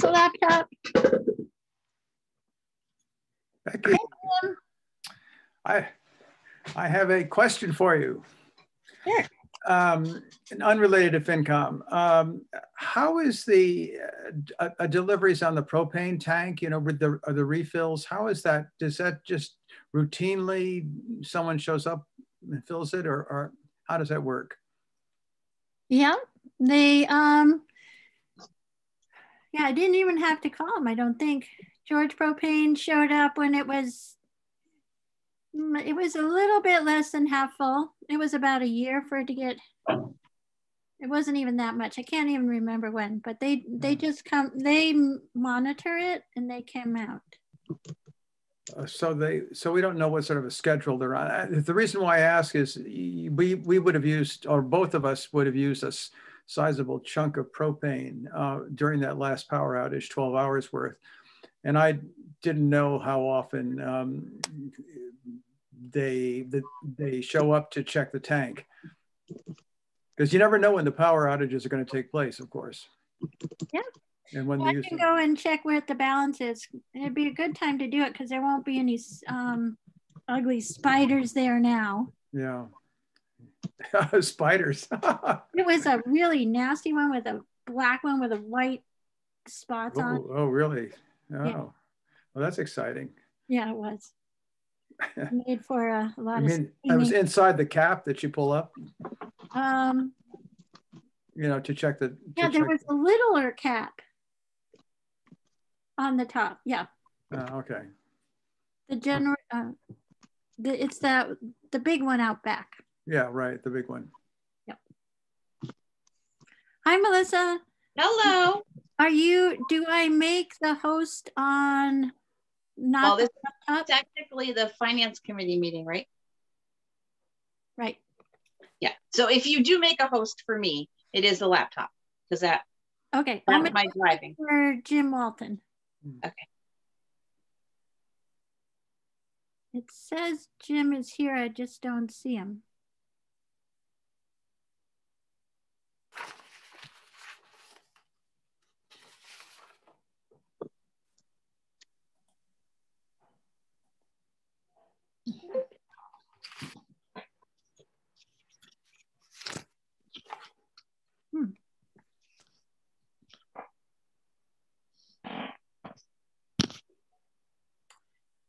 the laptop. Becky, I have a question for you. Sure. Unrelated to FinCom. How is the deliveries on the propane tank, you know, with the refills? How is that? Does that just routinely someone shows up and fills it, or how does that work? Yeah, they yeah, I didn't even have to call them, I don't think. George Propane showed up when it was a little bit less than half full. It was about a year for it to get, it wasn't even that much. I can't even remember when, but they just come, they monitor it and they came out. So we don't know what sort of a schedule they're on. The reason why I ask is we would have used, or both of us would have used a sizable chunk of propane during that last power outage, 12 hours worth. And I didn't know how often they show up to check the tank. Because you never know when the power outages are going to take place, of course. Yeah. And when I can go and check where the balance is. It'd be a good time to do it because there won't be any ugly spiders there now. Yeah. Spiders. It was a really nasty one with a black one with a white spots on. Oh, really? Oh, yeah. Well, that's exciting. Yeah, it was. Made for a lot of it was inside the cap that you pull up? You know, to check the... Yeah, there was a littler cap on the top. Yeah. Okay. The general, it's the big one out back. Yeah, right. The big one. Yep. Hi, Melissa. Hello. Do I make the host on not well, this is technically the finance committee meeting, right? Right. Yeah. So if you do make a host for me, it is the laptop. Does that? Okay. That's my driving. For Jim Walton. Okay. It says Jim is here. I just don't see him.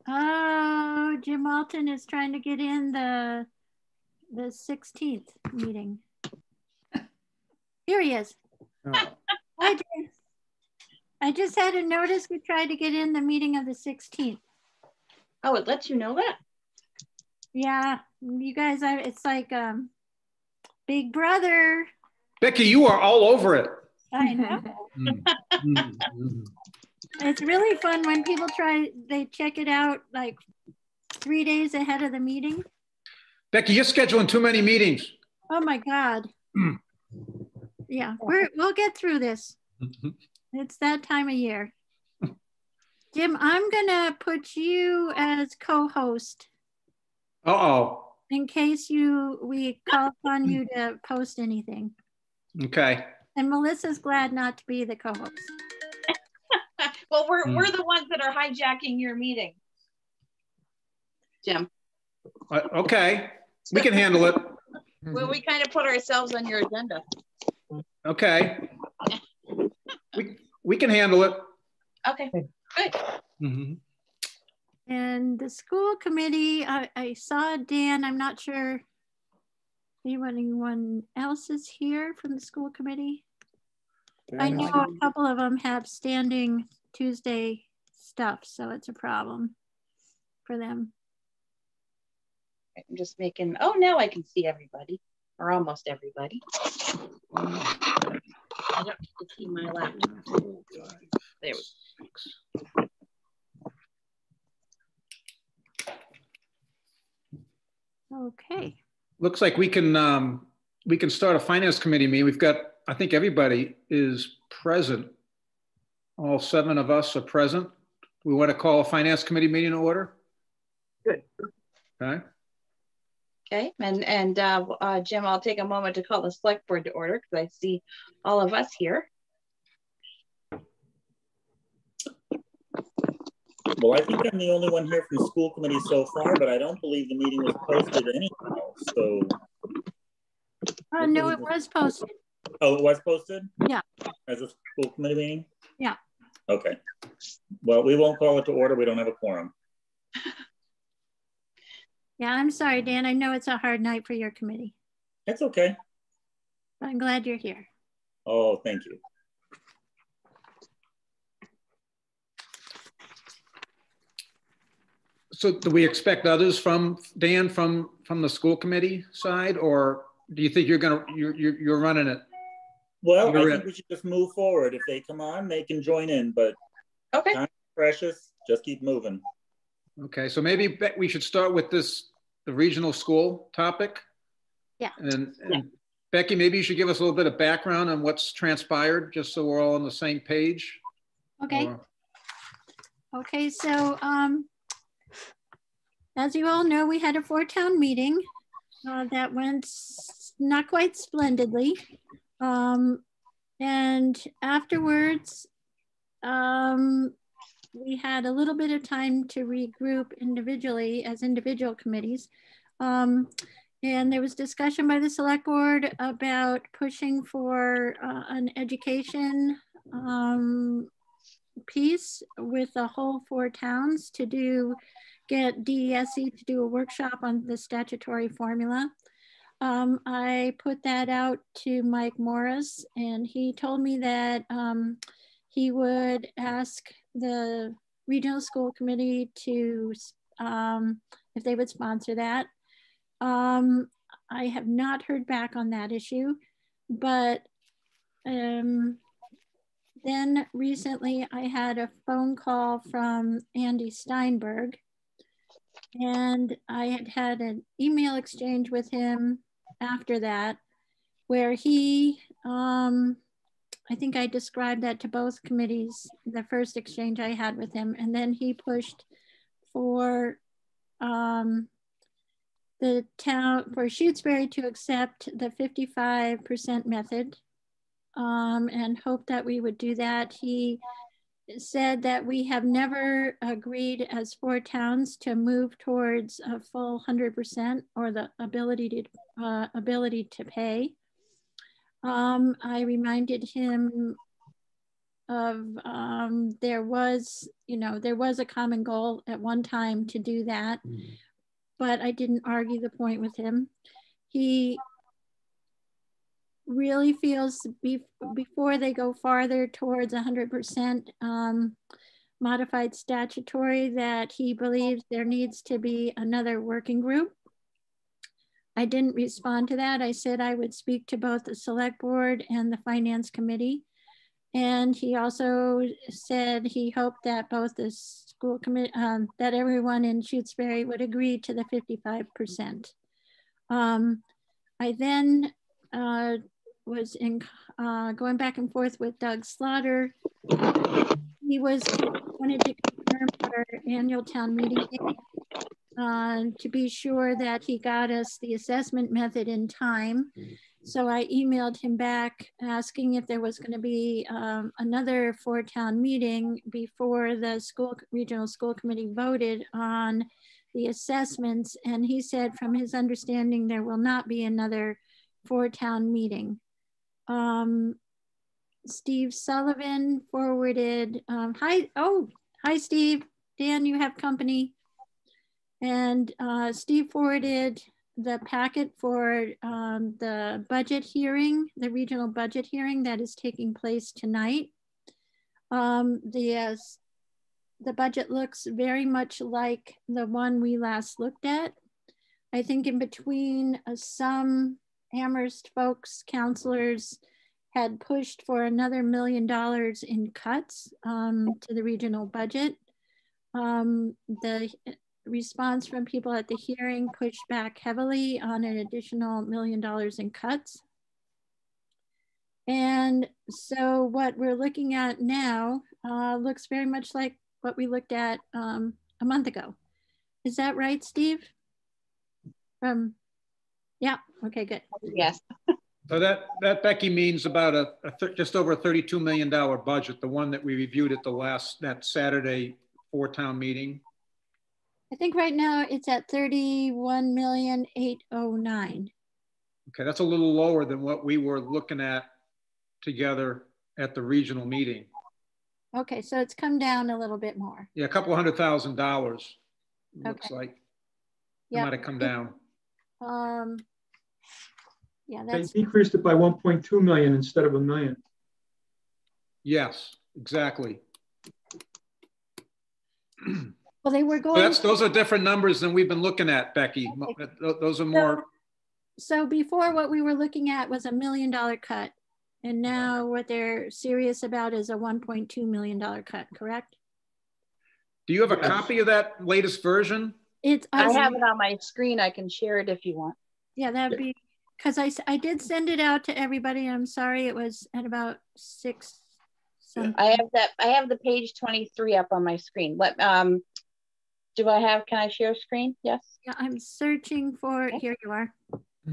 Oh, Jim Walton is trying to get in the 16th meeting. Here he is. Oh. Hi, Jim. I just had a notice we tried to get in the meeting of the 16th. Oh, it lets you know that? Yeah, you guys, it's like Big Brother. Becky, you are all over it. I know. It's really fun when people they check it out like 3 days ahead of the meeting. Becky, you're scheduling too many meetings. Oh my God. Yeah, we'll get through this. It's that time of year. Jim, I'm gonna put you as co-host. Uh-oh. In case we call upon you to post anything. Okay. And Melissa's glad not to be the co-host. Well, we're the ones that are hijacking your meeting, Jim. Okay, we can handle it. Well, we kind of put ourselves on your agenda. Okay. we can handle it. Okay, good. Mm-hmm. And the school committee, I saw Dan. I'm not sure anyone else is here from the school committee. I know a couple of them have standing Tuesday stuff, so it's a problem for them. I'm just making, oh, now I can see everybody, or almost everybody. I don't get to see my laptop. There we go. Okay. Looks like we can start a finance committee meeting. We've got, I think everybody is present. All 7 of us are present. We want to call a finance committee meeting in order. Good. Okay. Okay, and Jim, I'll take a moment to call the select board to order because I see all of us here. Well, I think I'm the only one here from the school committee so far, but I don't believe the meeting was posted anyhow. So. No, it was posted. Oh, it was posted? Yeah. As a school committee meeting? Yeah. Okay. Well, we won't call it to order. We don't have a quorum. Yeah, I'm sorry, Dan. I know it's a hard night for your committee. It's okay. But I'm glad you're here. Oh, thank you. So do we expect others from Dan from the school committee side, or do you think you're running it? Well, I think we should just move forward. If they come on, they can join in, but Okay. time is precious. Just keep moving. Okay, so maybe we should start with the regional school topic. Yeah. And Becky, maybe you should give us a little bit of background on what's transpired, just so we're all on the same page. Okay. Okay, so as you all know, we had a 4-town meeting that went not quite splendidly. And afterwards, we had a little bit of time to regroup individually as individual committees. And there was discussion by the select board about pushing for an education piece with the whole 4 towns to get DESE to do a workshop on the statutory formula. I put that out to Mike Morris, and he told me that he would ask the regional school committee to, if they would sponsor that. I have not heard back on that issue, but then recently I had a phone call from Andy Steinberg, and I had had an email exchange with him after that, where he, I think I described that to both committees, the first exchange I had with him, and then he pushed for the town, for Shutesbury to accept the 55% method and hoped that we would do that. He said that we have never agreed as 4 towns to move towards a full 100% or the ability to pay. I reminded him of there was a common goal at one time to do that, but I didn't argue the point with him. He really feels before they go farther towards 100% modified statutory that he believes there needs to be another working group. I didn't respond to that. I said I would speak to both the select board and the finance committee. And he also said he hoped that both the school committee, that everyone in Shutesbury would agree to the 55%. I then was going back and forth with Doug Slaughter. He wanted to confirm our annual town meeting to be sure that he got us the assessment method in time. So I emailed him back asking if there was going to be another 4-town meeting before the regional school committee voted on the assessments. And he said from his understanding, there will not be another 4-town meeting. Steve Sullivan forwarded, hi Steve, Dan, you have company. And Steve forwarded the packet for the budget hearing, the regional budget hearing that is taking place tonight. The budget looks very much like the one we last looked at. I think in between some Amherst folks, counselors had pushed for another $1 million in cuts to the regional budget. The response from people at the hearing pushed back heavily on an additional $1 million in cuts. And so what we're looking at now looks very much like what we looked at a month ago. Is that right, Steve? Yeah, okay, good. Yes. So that Becky means about just over a $32 million budget, the one that we reviewed at that Saturday before town meeting? I think right now it's at 31,809,000. Okay, that's a little lower than what we were looking at together at the regional meeting. Okay, so it's come down a little bit more. Yeah, a couple $100,000 looks Okay. like it Yeah. might have come down. Yeah, They that's decreased it by 1.2 million instead of $1 million. Yes, exactly. well, they were So going. those are different numbers than we've been looking at, Becky. Those are more. So before, what we were looking at was $1 million cut. And now what they're serious about is a $1.2 million cut, correct? Do you have a Yes. copy of that latest version? I have it on my screen. I can share it if you want. Yeah, that'd be, because I did send it out to everybody. I'm sorry, it was at about 6 something. I have the page 23 up on my screen. What do I have? Can I share screen? Yes. Yeah, I'm searching for, here you are.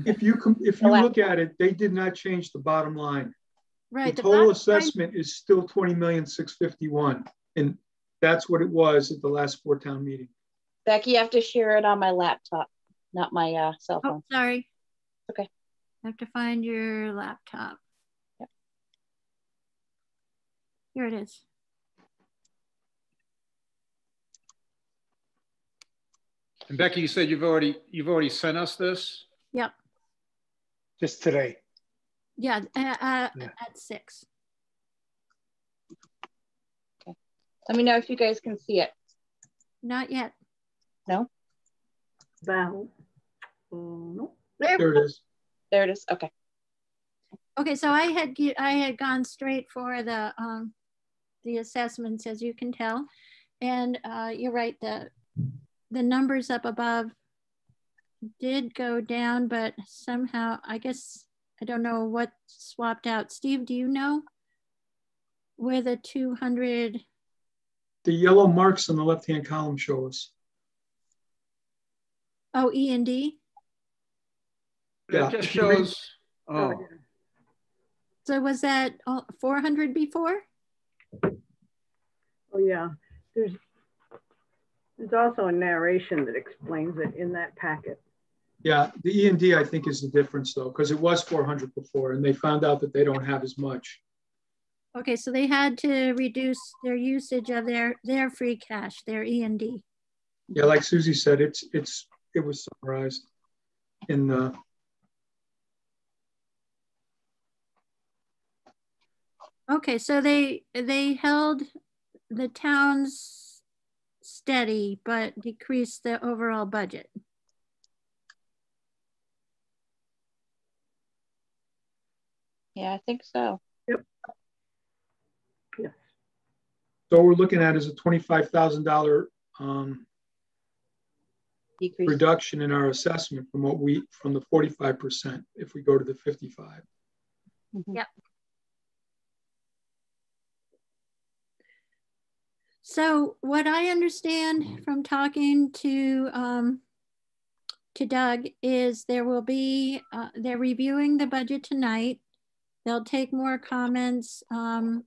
If you look at it, they did not change the bottom line. Right. The total assessment is still 20,651,000, and that's what it was at the last 4 town meeting. Becky, you have to share it on my laptop, not my cell phone. Oh, sorry. Okay. I have to find your laptop. Yep. Here it is. And Becky, you said you've already sent us this? Yep. Just today. Yeah, at 6. Okay. Let me know if you guys can see it. Not yet. No? No. There it is. There it is. Okay. Okay, so I had gone straight for the assessments, as you can tell, and you're right. The numbers up above did go down, but somehow I guess I don't know what swapped out. Steve, do you know where the 200? The yellow marks on the left-hand column show us. Oh, E and D. Yeah. It just shows. Oh. So was that 400 before? Oh yeah, there's also a narration that explains it in that packet. Yeah, the E&D I think is the difference though, because it was 400 before, and they found out that they don't have as much. Okay, so they had to reduce their usage of their free cash, their E&D. Yeah, like Susie said, it was summarized in the. Okay, so they held the towns steady, but decreased the overall budget. Yeah, I think so. Yep. Yes. So what we're looking at is a $25,000 Decrease. reduction in our assessment from the 45% if we go to the 55. Mm-hmm. Yep. So what I understand from talking to Doug is there will be, they're reviewing the budget tonight. They'll take more comments. I'm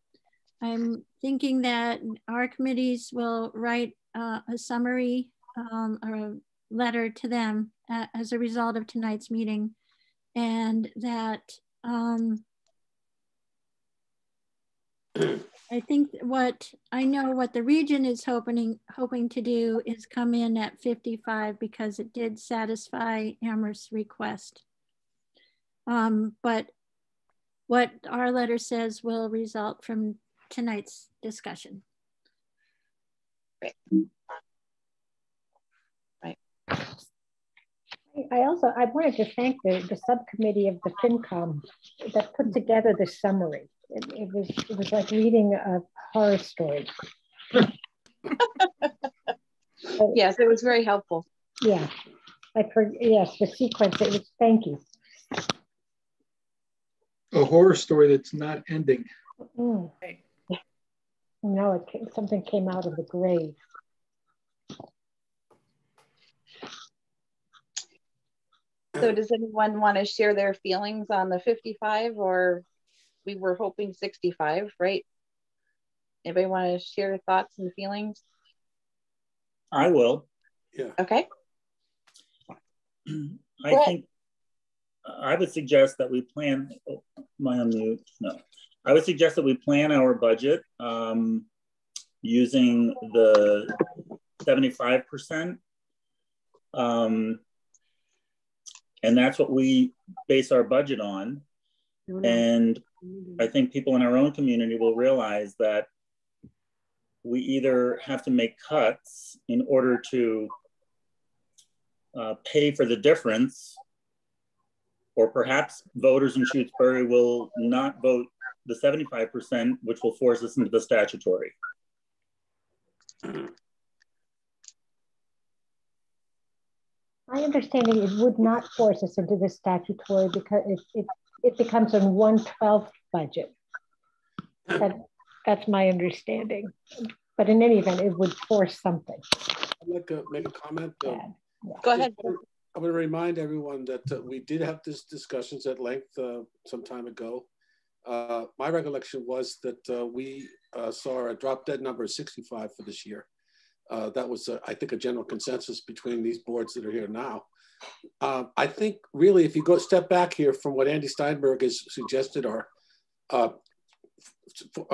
thinking that our committees will write a summary or a letter to them as a result of tonight's meeting, and that I think what the region is hoping to do is come in at 55 because it did satisfy Amherst's request. But what our letter says will result from tonight's discussion. Right. Right. I wanted to thank the subcommittee of the FinCom that put together this summary. It was like reading a horror story. Yes, it was very helpful. Yeah, yes, the sequence. It was. Thank you. A horror story that's not ending. No, something came out of the grave. So does anyone want to share their feelings on the 55, or we were hoping 65, right? Anybody want to share thoughts and feelings? I will. Yeah. Okay. I think I would suggest that we plan, oh, am I on mute? No. I would suggest that we plan our budget using the 75%. And that's what we base our budget on. And I think people in our own community will realize that we either have to make cuts in order to pay for the difference, or perhaps voters in Shutesbury will not vote the 75%, which will force us into the statutory. My understanding, it would not force us into the statutory because it becomes a 1/12 budget. That's my understanding. But in any event, it would force something. I'd like to make a comment. Yeah. Go ahead. I want to remind everyone that we did have these discussions at length some time ago. My recollection was that we saw a drop dead number of 65 for this year. That was, I think, a general consensus between these boards that are here now. I think really, if you go step back here from what Andy Steinberg has suggested or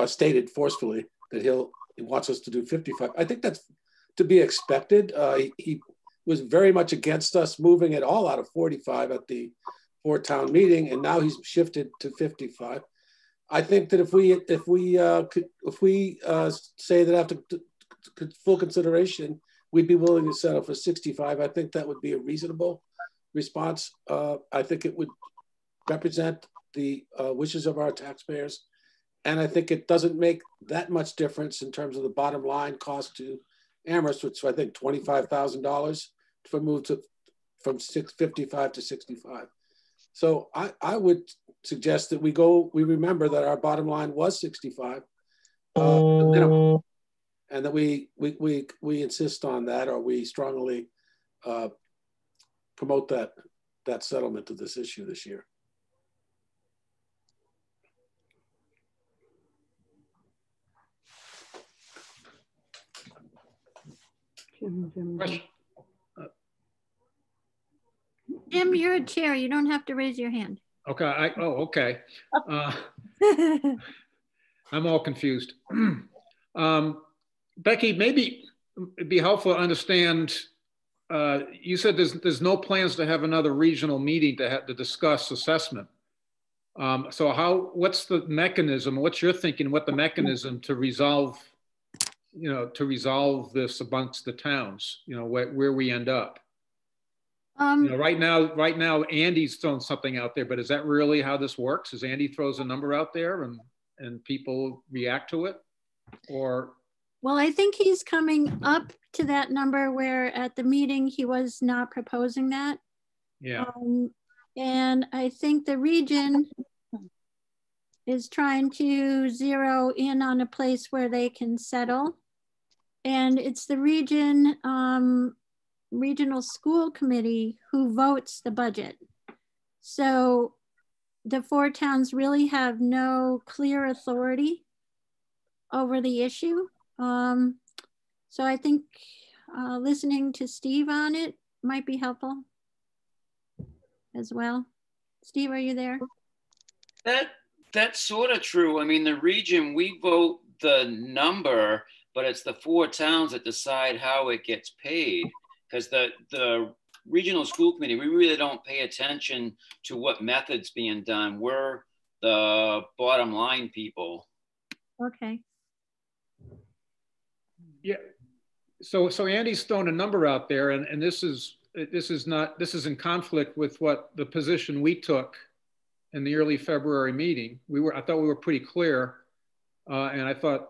stated forcefully that he wants us to do 55, I think that's to be expected. He was very much against us moving it all out of 45 at the 4-town meeting, and now he's shifted to 55. I think that if we say that after full consideration, we'd be willing to settle for 65. I think that would be a reasonable response. I think it would represent the wishes of our taxpayers. And I think it doesn't make that much difference in terms of the bottom line cost to Amherst, which I think $25,000 for move from 55 to 65. So I would suggest that we remember that our bottom line was 65, the minimum, and that we insist on that, or we strongly promote that settlement of this issue this year. Jim, you're a chair. You don't have to raise your hand. Okay. Okay. I'm all confused. Becky, maybe it'd be helpful to understand. You said there's no plans to have another regional meeting to discuss assessment. So what's the mechanism? What's your thinking? What the mechanism to resolve this amongst the towns? Where we end up. Right now, Andy's thrown something out there, but is that really how this works? Is Andy throws a number out there and people react to it, or? Well, I think he's coming up to that number where at the meeting he was not proposing that. Yeah. And I think the region is trying to zero in on a place where they can settle. And it's the regional school committee who votes the budget. So the 4 towns really have no clear authority over the issue. So I think listening to Steve on it might be helpful as well. Steve, are you there? That's sort of true. I mean, the region, we vote the number, but it's the 4 towns that decide how it gets paid. Because the regional school committee, we really don't pay attention to what method's being done. We're the bottom line people. Okay. Yeah. So Andy's thrown a number out there, and this is in conflict with what the position we took in the early February meeting. I thought we were pretty clear, and I thought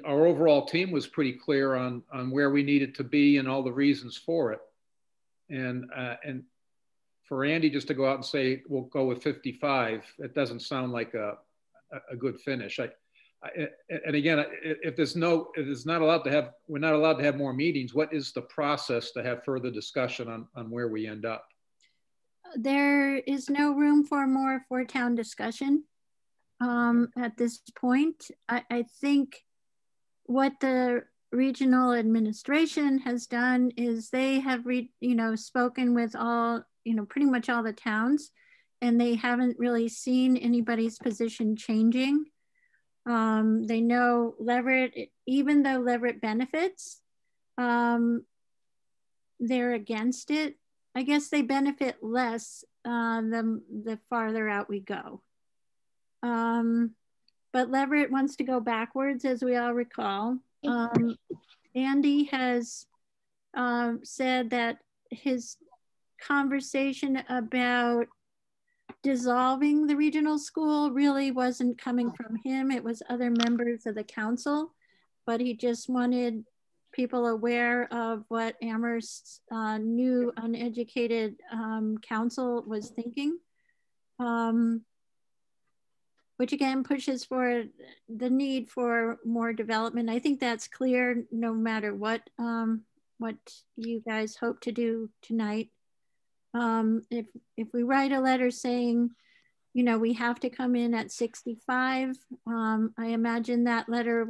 our overall team was pretty clear on where we needed to be and all the reasons for it. And for Andy just to go out and say, we'll go with 55, it doesn't sound like a good finish. And again, we're not allowed to have more meetings. What is the process to have further discussion on where we end up? There is no room for more 4-town discussion. At this point, I think what the regional administration has done is they have spoken with all, pretty much all the towns, and they haven't really seen anybody's position changing. They know Leverett, even though Leverett benefits, they're against it. I guess they benefit less the farther out we go. But Leverett wants to go backwards, as we all recall. Andy has said that his conversation about dissolving the regional school really wasn't coming from him. It was other members of the council, but he just wanted people aware of what Amherst's new uneducated council was thinking, which again pushes for the need for more development. I think that's clear no matter what you guys hope to do tonight. If we write a letter saying, we have to come in at 65, I imagine that letter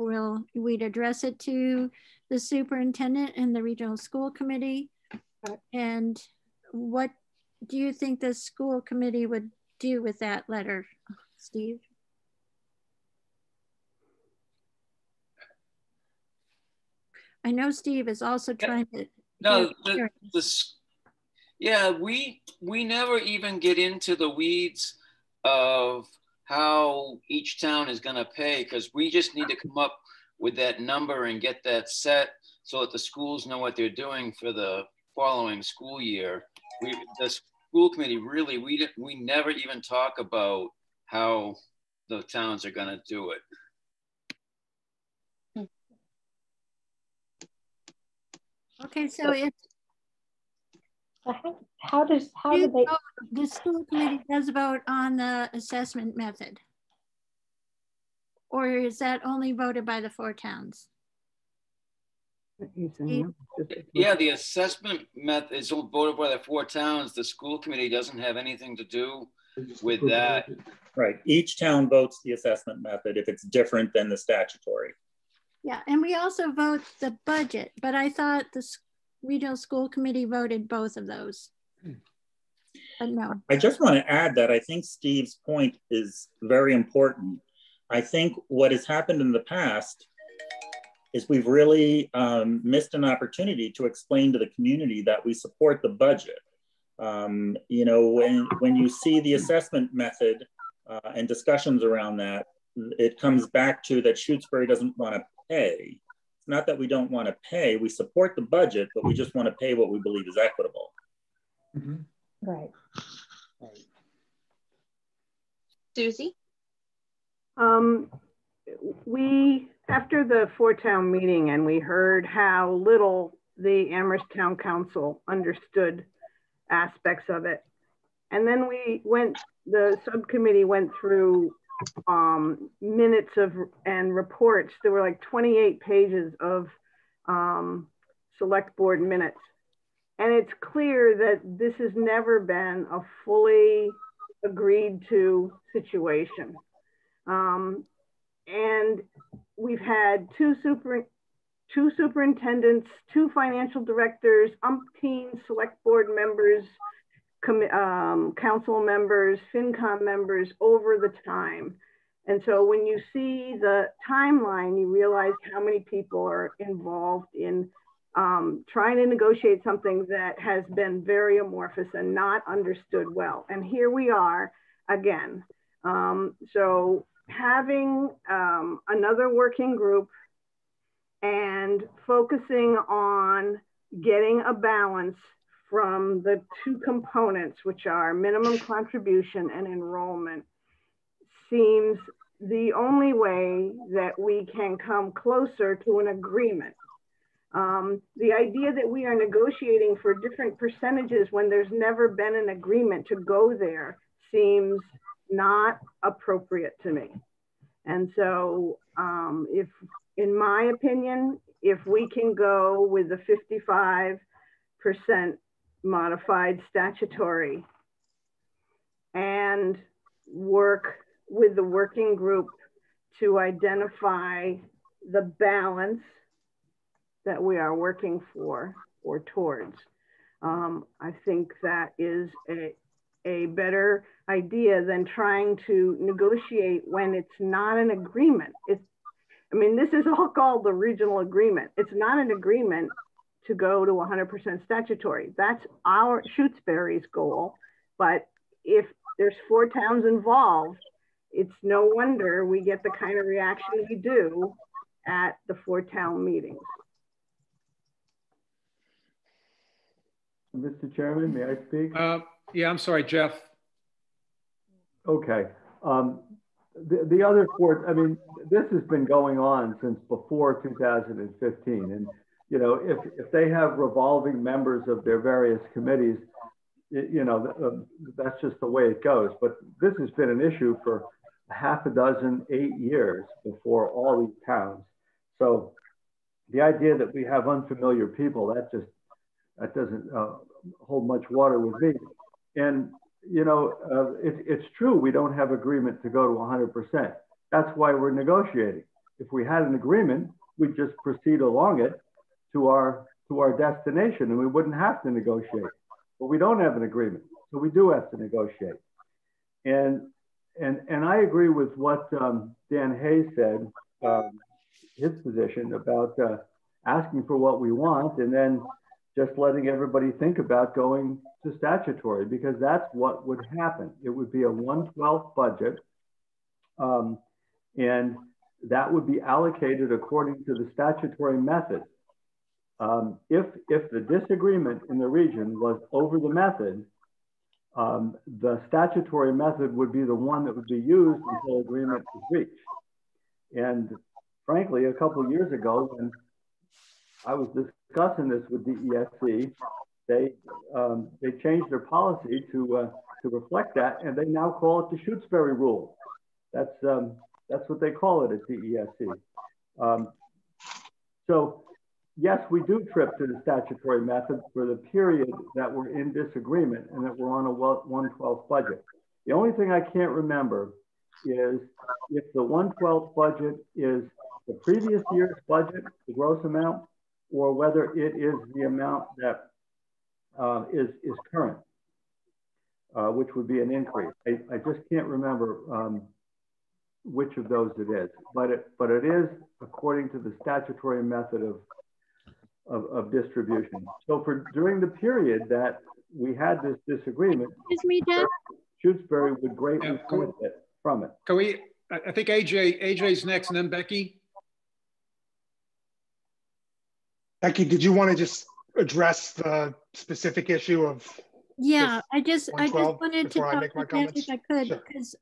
we'd address it to the superintendent and the regional school committee. And what do you think the school committee would do with that letter, Steve? I know Steve is also trying to. No, yeah, we never even get into the weeds of how each town is going to pay, because we just need to come up with that number and get that set so that the schools know what they're doing for the following school year. The school committee really, we never even talk about how the towns are going to do it. Okay, so how do they? The school committee does vote on the assessment method, or is that only voted by the 4 towns? Yeah, the assessment method is voted by the 4 towns. The school committee doesn't have anything to do with that. Right. Each town votes the assessment method if it's different than the statutory. Yeah, and we also vote the budget, but I thought the regional school committee voted both of those. But no. I just want to add that I think Steve's point is very important. I think what has happened in the past is we've really missed an opportunity to explain to the community that we support the budget. When you see the assessment method and discussions around that, it comes back to that Shutesbury doesn't want to pay. It's not that we don't want to pay. We support the budget, but we just want to pay what we believe is equitable. Mm-hmm. Right. Susie? We, after the 4-town meeting, and we heard how little the Amherst Town Council understood aspects of it. And then the subcommittee went through minutes and reports. There were like 28 pages of select board minutes. And it's clear that this has never been a fully agreed to situation. And we've had two superintendents, 2 financial directors, umpteen select board members, council members, FinCom members over the time. And so when you see the timeline, you realize how many people are involved in trying to negotiate something that has been very amorphous and not understood well. And here we are again. So having another working group and focusing on getting a balance from the 2 components, which are minimum contribution and enrollment, seems the only way that we can come closer to an agreement. The idea that we are negotiating for different percentages when there's never been an agreement to go there seems not appropriate to me. And so if, in my opinion, if we can go with the 55% modified statutory and work with the working group to identify the balance that we are working for or towards. I think that is a better idea than trying to negotiate when it's not an agreement. I mean, this is all called the regional agreement. It's not an agreement to go to 100% statutory. That's our Shutesbury's goal. But if there's 4 towns involved, it's no wonder we get the kind of reaction we do at the 4 town meetings. Mr. Chairman, may I speak? Yeah, I'm sorry, Jeff. Okay. The other 4, I mean, this has been going on since before 2015. And, you know, if they have revolving members of their various committees, you know, that's just the way it goes. But this has been an issue for 6, 8 years before all these towns. So the idea that we have unfamiliar people, that doesn't hold much water with me. And, you know, it's true we don't have agreement to go to 100%. That's why we're negotiating. If we had an agreement, we'd just proceed along it to our destination, and we wouldn't have to negotiate. But we don't have an agreement, so we do have to negotiate. And I agree with what Dan Hayes said, his position about asking for what we want and then just letting everybody think about going to statutory, because that's what would happen. It would be a 1/12 budget, and that would be allocated according to the statutory method. If the disagreement in the region was over the method, the statutory method would be the one that would be used until agreement is reached. And frankly, a couple of years ago, when I was discussing this with DESC, they changed their policy to reflect that, and they now call it the Shutesbury rule. That's what they call it at DESC. So yes, we do trip to the statutory method for the period that we're in disagreement and that we're on a 1/12 budget. The only thing I can't remember is if the 1/12 budget is the previous year's budget, the gross amount, or whether it is the amount that is current, which would be an increase. I just can't remember which of those it is, but it is according to the statutory method of distribution. So during the period that we had this disagreement, Excuse me, Jeff? Shutesbury would greatly benefit from it. Can we, I think AJ's next and then Becky. Becky, did you want to just address the specific issue of? Yeah, I just wanted to talk to Jeff if I could, Sure. because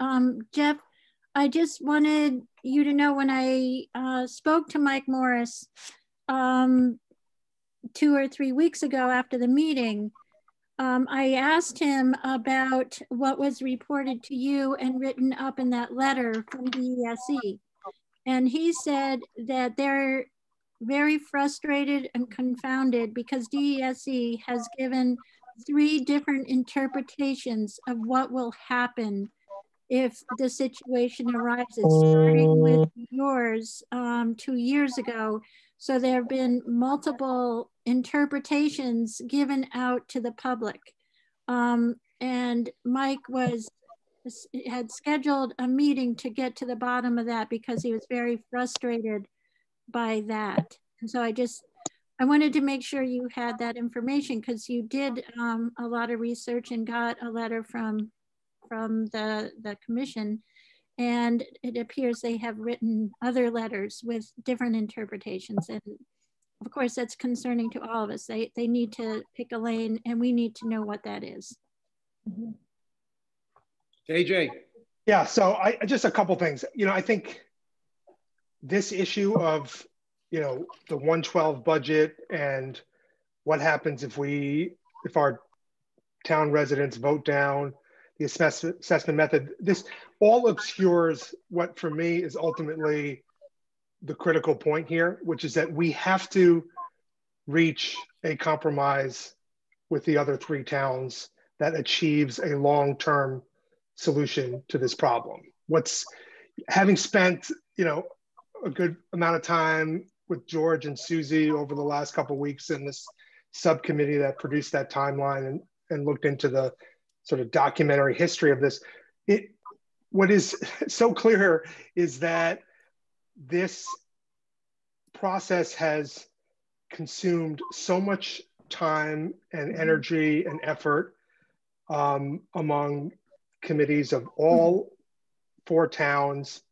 Jeff, I just wanted you to know when I spoke to Mike Morris 2 or 3 weeks ago after the meeting, I asked him about what was reported to you and written up in that letter from DESE. And he said that they're very frustrated and confounded because DESE has given 3 different interpretations of what will happen if the situation arises, starting with yours 2 years ago. So there have been multiple interpretations given out to the public. And Mike had scheduled a meeting to get to the bottom of that because he was very frustrated by that. And so I wanted to make sure you had that information because you did a lot of research and got a letter from the commission, and it appears they have written other letters with different interpretations. And of course, that's concerning to all of us. They need to pick a lane, and we need to know what that is. Mm-hmm. AJ. Yeah, so I just a couple things. You know, I think this issue of, you know, the 1/12 budget and what happens if our town residents vote down the assessment method, this all obscures what for me is ultimately the critical point here, which is that we have to reach a compromise with the other 3 towns that achieves a long-term solution to this problem. Having spent, you know, a good amount of time with George and Susie over the last couple of weeks in this subcommittee that produced that timeline and looked into the sort of documentary history of this. What is so clear is that this process has consumed so much time and energy and effort among committees of all 4 towns.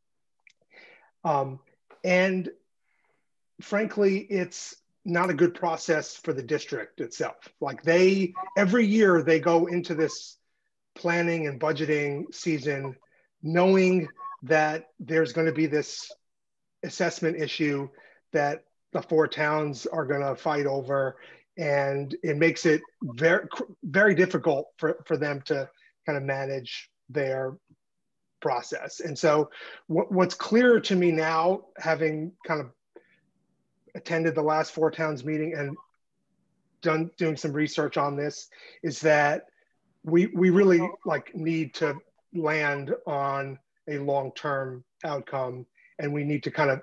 And frankly, it's not a good process for the district itself. Like every year they go into this planning and budgeting season knowing that there's going to be this assessment issue that the 4 towns are going to fight over. And it makes it very, very difficult for them to kind of manage their process. And so what's clear to me now, having kind of attended the last 4 towns meeting and doing some research on this, is that we really need to land on a long-term outcome, and we need to kind of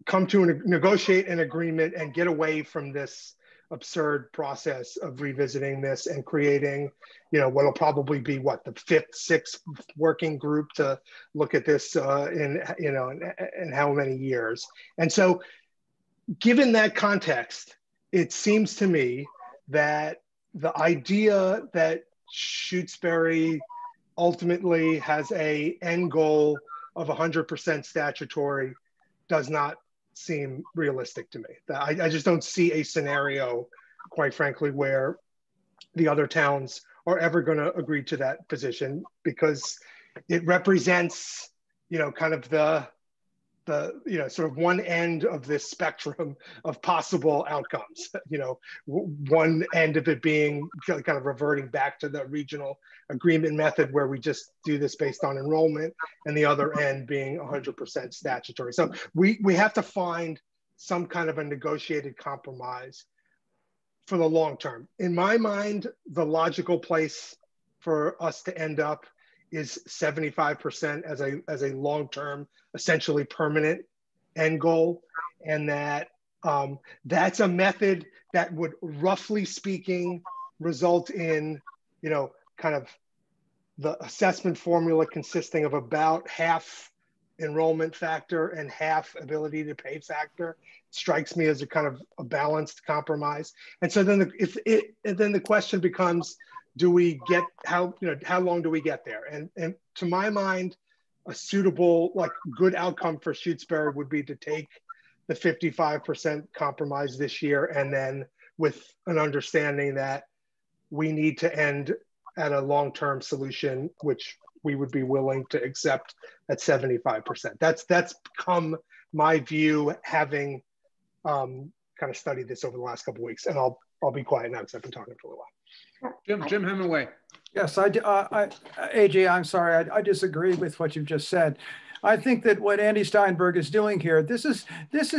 come to negotiate an agreement and get away from this absurd process of revisiting this and creating, what'll probably be the 5th, 6th working group to look at this in how many years. And so given that context, it seems to me that the idea that Shutesbury ultimately has a end goal of 100% statutory does not seem realistic to me. I just don't see a scenario, quite frankly, where the other towns are ever going to agree to that position, because it represents, kind of the sort of one end of this spectrum of possible outcomes. One end of it being kind of reverting back to the regional agreement method where we just do this based on enrollment, and the other end being 100% statutory. So we have to find some kind of a negotiated compromise for the long term. In my mind, the logical place for us to end up is 75% as a long-term, essentially permanent end goal. And that that's a method that would, roughly speaking, result in, kind of the assessment formula consisting of about half enrollment factor and half ability to pay factor. Strikes me as a kind of a balanced compromise. And so then the question becomes, do we get how long do we get there? And to my mind, a suitable, good outcome for Shutesbury would be to take the 55% compromise this year, and then with an understanding that we need to end at a long-term solution, which we would be willing to accept at 75%. That's become my view, having kind of studied this over the last couple of weeks. And I'll be quiet now because I've been talking for a little while. Jim Hemingway. Yes, AJ, I'm sorry, I disagree with what you've just said. I think that what Andy Steinberg is doing here, this is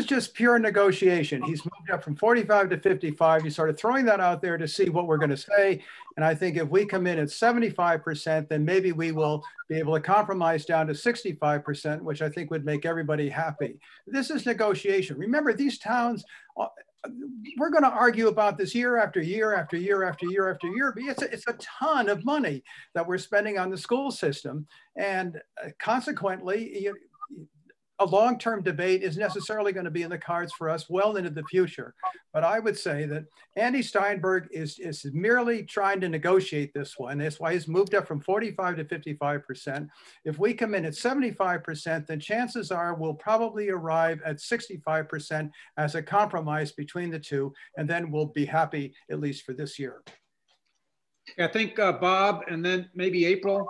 just pure negotiation. He's moved up from 45 to 55. He's sort of throwing that out there to see what we're going to say. And I think if we come in at 75%, then maybe we will be able to compromise down to 65%, which I think would make everybody happy. This is negotiation. Remember, these towns, we're going to argue about this year after year after year after year after year. But it's a ton of money that we're spending on the school system. And consequently, a long-term debate is necessarily going to be in the cards for us well into the future. But I would say that Andy Steinberg is merely trying to negotiate this one. That's why he's moved up from 45 to 55%. If we come in at 75%, then chances are we'll probably arrive at 65% as a compromise between the two, and then we'll be happy, at least for this year. I think Bob, and then maybe April.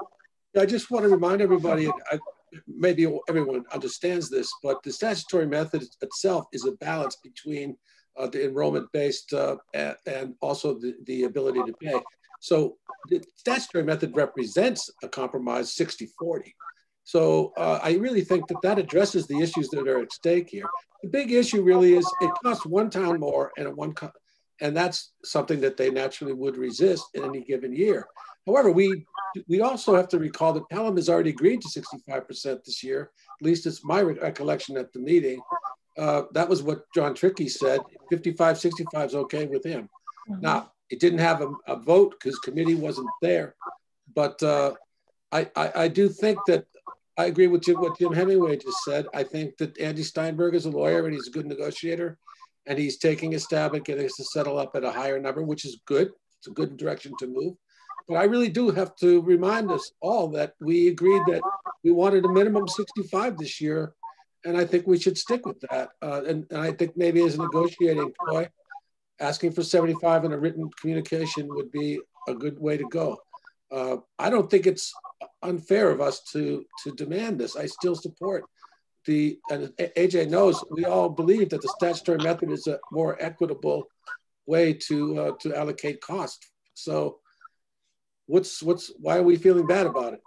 I just want to remind everybody, maybe everyone understands this, but the statutory method itself is a balance between the enrollment-based and also the ability to pay. So the statutory method represents a compromise 60-40. So I really think that addresses the issues that are at stake here. The big issue really is it costs one town more and that's something that they naturally would resist in any given year. However, we also have to recall that Pelham has already agreed to 65% this year. At least it's my recollection at the meeting. That was what John Trickey said. 55, 65 is okay with him. Now, it didn't have a vote because committee wasn't there. But I do think that I agree with what Jim Hemingway just said. I think that Andy Steinberg is a lawyer and he's a good negotiator, and he's taking a stab at getting us to settle up at a higher number, which is good. It's a good direction to move. But I really do have to remind us all that we agreed that we wanted a minimum 65 this year, and I think we should stick with that. And I think maybe as a negotiating ploy, asking for 75 in a written communication would be a good way to go. I don't think it's unfair of us to demand this. I still support and AJ knows, we all believe that the statutory method is a more equitable way to allocate cost. So why are we feeling bad about it?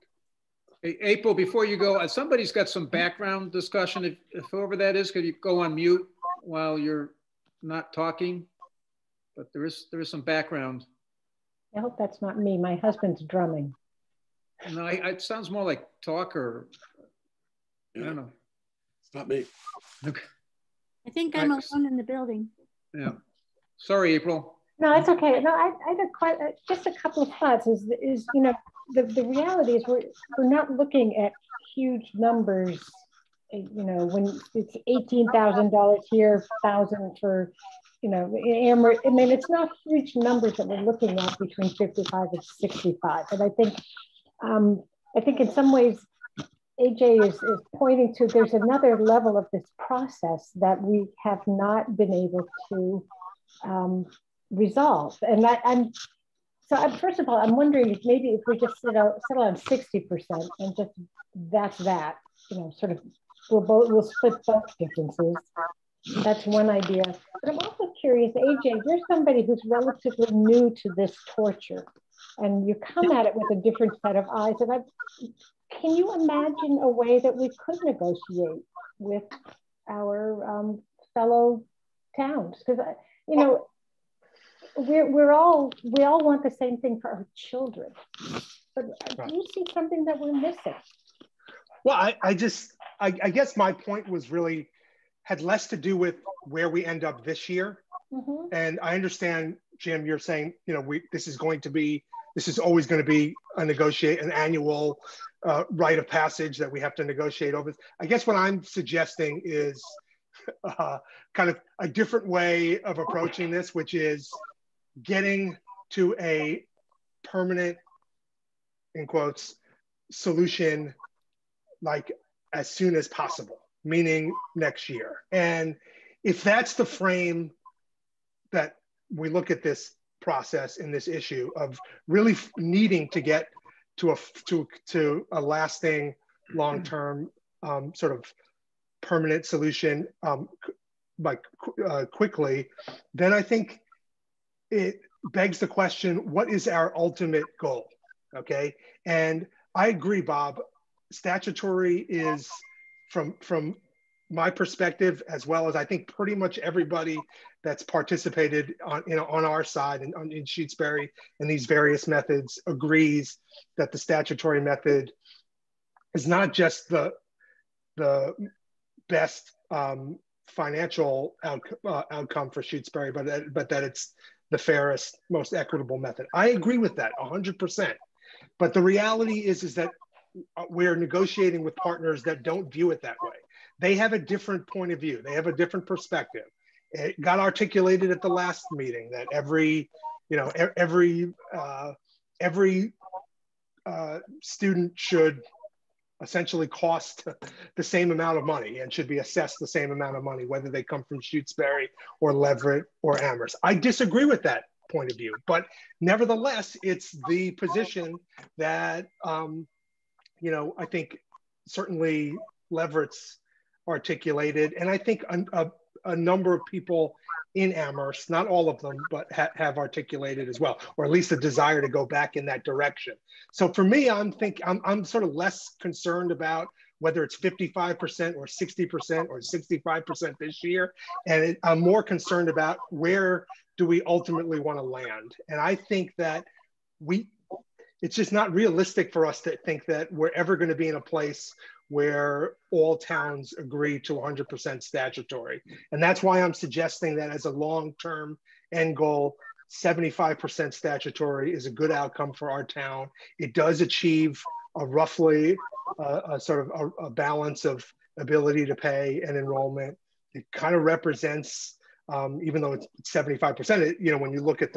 Hey, April, before you go, somebody's got some background discussion. If whoever that is, could you go on mute while you're not talking? But there is some background. I hope that's not me. My husband's drumming. No, it sounds more like talk or, I don't know. It's not me. Okay. I think I'm alone in the building. Yeah. Sorry, April. No, it's okay. No, I had just a couple of thoughts. Is you know, the reality is we're not looking at huge numbers. You know, when it's $18,000 here, 1,000 for, you know, Amherst. I mean, it's not huge numbers that we're looking at between 55 and 65. And I think in some ways, AJ is pointing to there's another level of this process that we have not been able to resolve. And first of all, I'm wondering if maybe if we just settle on 60% and just that's that, you know, sort of we'll split both differences. That's one idea. But I'm also curious, AJ, you're somebody who's relatively new to this torture, and you come at it with a different set of eyes. And can you imagine a way that we could negotiate with our fellow towns? Because you know, we all want the same thing for our children. But do you see something that we're missing? Well, I guess my point was really had less to do with where we end up this year. Mm-hmm. And I understand, Jim, you're saying, you know, this is always going to be an annual rite of passage that we have to negotiate over. I guess what I'm suggesting is kind of a different way of approaching this, which is getting to a permanent, in quotes, solution like as soon as possible, meaning next year. And if that's the frame that we look at this process in this issue of really needing to get to a lasting, long-term sort of permanent solution quickly, then I think it begs the question, what is our ultimate goal? Okay, and I agree, Bob. Statutory is, from my perspective, as well as I think pretty much everybody that's participated on our side and in Shutesbury and these various methods agrees that the statutory method is not just the best financial outcome for Shutesbury, but that it's the fairest, most equitable method. I agree with that 100%. But the reality is that we're negotiating with partners that don't view it that way. They have a different point of view. They have a different perspective. It got articulated at the last meeting that every student should essentially cost the same amount of money and should be assessed the same amount of money, whether they come from Shutesbury or Leverett or Amherst. I disagree with that point of view, but nevertheless, it's the position that, I think certainly Leverett's articulated, and I think a number of people in Amherst, not all of them, but have articulated as well, or at least a desire to go back in that direction. So for me, I'm sort of less concerned about whether it's 55% or 60% or 65% this year. And I'm more concerned about where do we ultimately want to land. And I think that it's just not realistic for us to think that we're ever going to be in a place where all towns agree to 100% statutory. And that's why I'm suggesting that as a long-term end goal, 75% statutory is a good outcome for our town. It does achieve a roughly a sort of a balance of ability to pay and enrollment. It kind of represents, even though it's 75%, you know, when you look at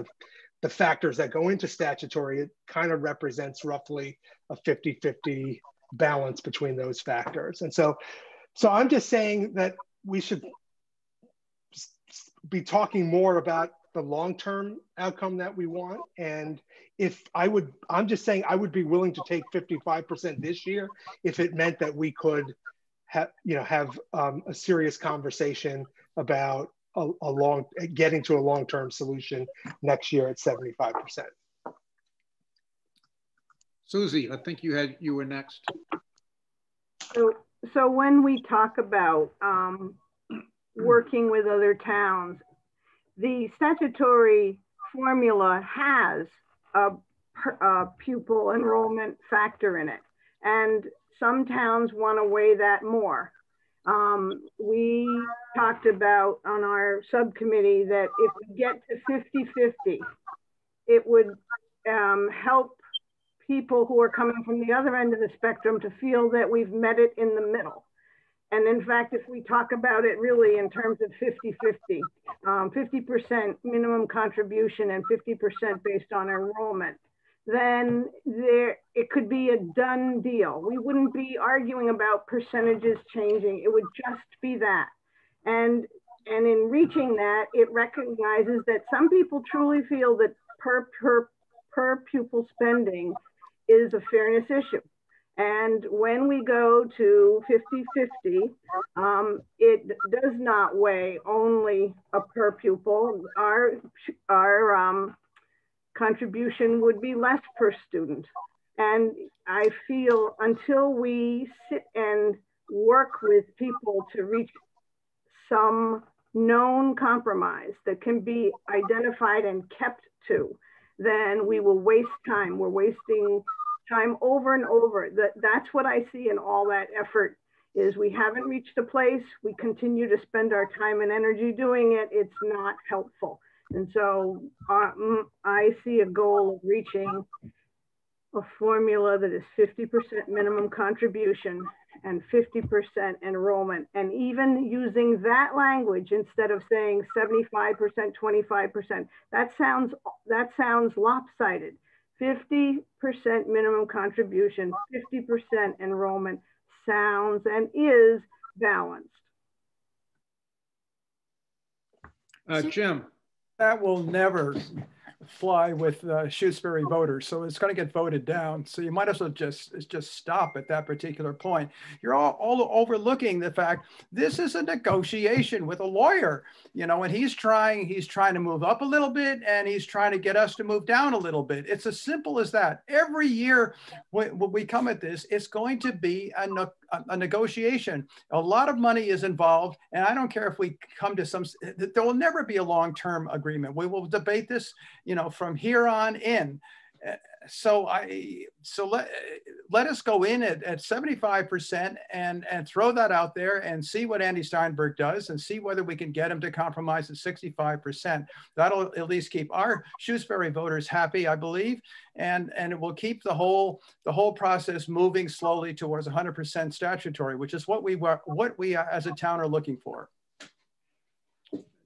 the factors that go into statutory, it kind of represents roughly a 50-50 balance between those factors. And so I'm just saying that we should be talking more about the long-term outcome that we want. And I'm just saying I would be willing to take 55% this year if it meant that we could have a serious conversation about getting to a long-term solution next year at 75%. Susie, I think you were next. So when we talk about working with other towns, the statutory formula has a pupil enrollment factor in it. And some towns want to weigh that more. We talked about on our subcommittee that if we get to 50-50, it would help people who are coming from the other end of the spectrum to feel that we've met it in the middle. And in fact, if we talk about it really in terms of 50-50, 50% minimum contribution and 50% based on enrollment, then it could be a done deal. We wouldn't be arguing about percentages changing. It would just be that. And in reaching that, it recognizes that some people truly feel that per pupil spending is a fairness issue. And when we go to 50-50, it does not weigh only a per pupil. Our contribution would be less per student. And I feel until we sit and work with people to reach some known compromise that can be identified and kept to, then we will waste time. We're wasting time over and over. That's what I see in all that effort is we haven't reached a place. We continue to spend our time and energy doing it. It's not helpful. And so I see a goal of reaching a formula that is 50% minimum contribution and 50% enrollment. And even using that language instead of saying 75%, 25%, that sounds lopsided. 50% minimum contribution, 50% enrollment sounds and is balanced. Jim. That will never fly with Shutesbury voters, so it's going to get voted down. So you might as well just stop at that particular point. You're all overlooking the fact this is a negotiation with a lawyer, you know, and he's trying to move up a little bit and he's trying to get us to move down a little bit. It's as simple as that. Every year when we come at this, it's going to be a negotiation. A lot of money is involved, and I don't care if we come to there will never be a long-term agreement. We will debate this, you know, from here on in. So let us go in at 75% and throw that out there and see what Andy Steinberg does and see whether we can get him to compromise at 65%. That'll at least keep our Shutesbury voters happy, I believe, and it will keep the whole process moving slowly towards 100% statutory, which is what we as a town are looking for.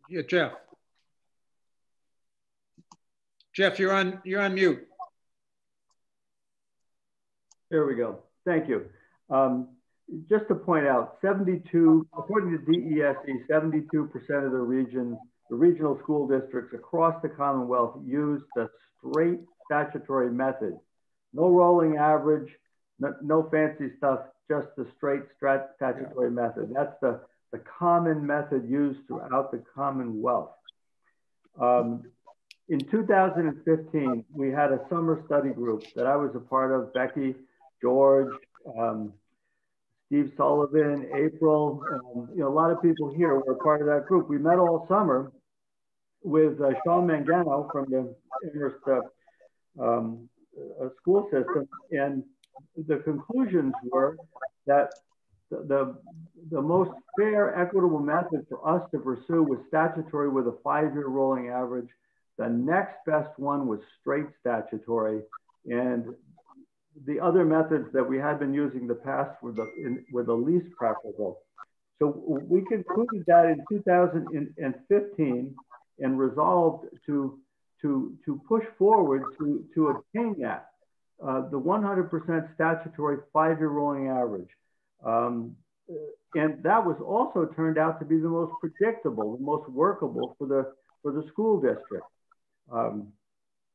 Yeah, Jeff. Jeff, you're on mute. There we go. Thank you. Just to point out, 72, according to DESE, 72% of the regional school districts across the Commonwealth use the straight statutory method. No rolling average, no fancy stuff, just the straight statutory method. That's the common method used throughout the Commonwealth. In 2015, we had a summer study group that I was a part of, Becky, George, Steve Sullivan, April, you know, a lot of people here were part of that group. We met all summer with Sean Mangano from the Amherst school system, and the conclusions were that the most fair, equitable method for us to pursue was statutory with a 5-year rolling average. The next best one was straight statutory. And the other methods that we had been using in the past were the least preferable. So we concluded that in 2015 and resolved to push forward to obtain that, the 100% statutory 5-year rolling average. And that was also turned out to be the most predictable, the most workable for the school district,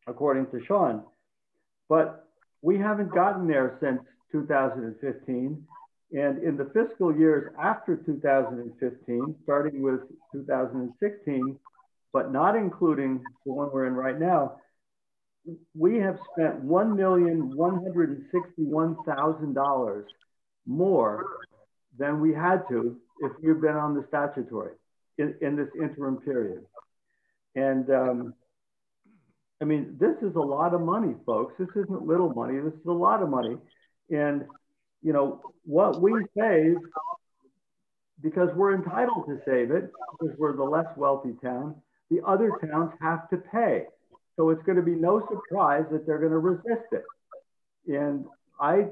according to Sean. But we haven't gotten there since 2015. And in the fiscal years after 2015, starting with 2016, but not including the one we're in right now, we have spent $1,161,000 more than we had to if we'd been on the statutory in this interim period. And I mean, this is a lot of money, folks. This isn't little money. This is a lot of money. And, you know, what we save, because we're entitled to save it, because we're the less wealthy town, the other towns have to pay. So it's going to be no surprise that they're going to resist it. And I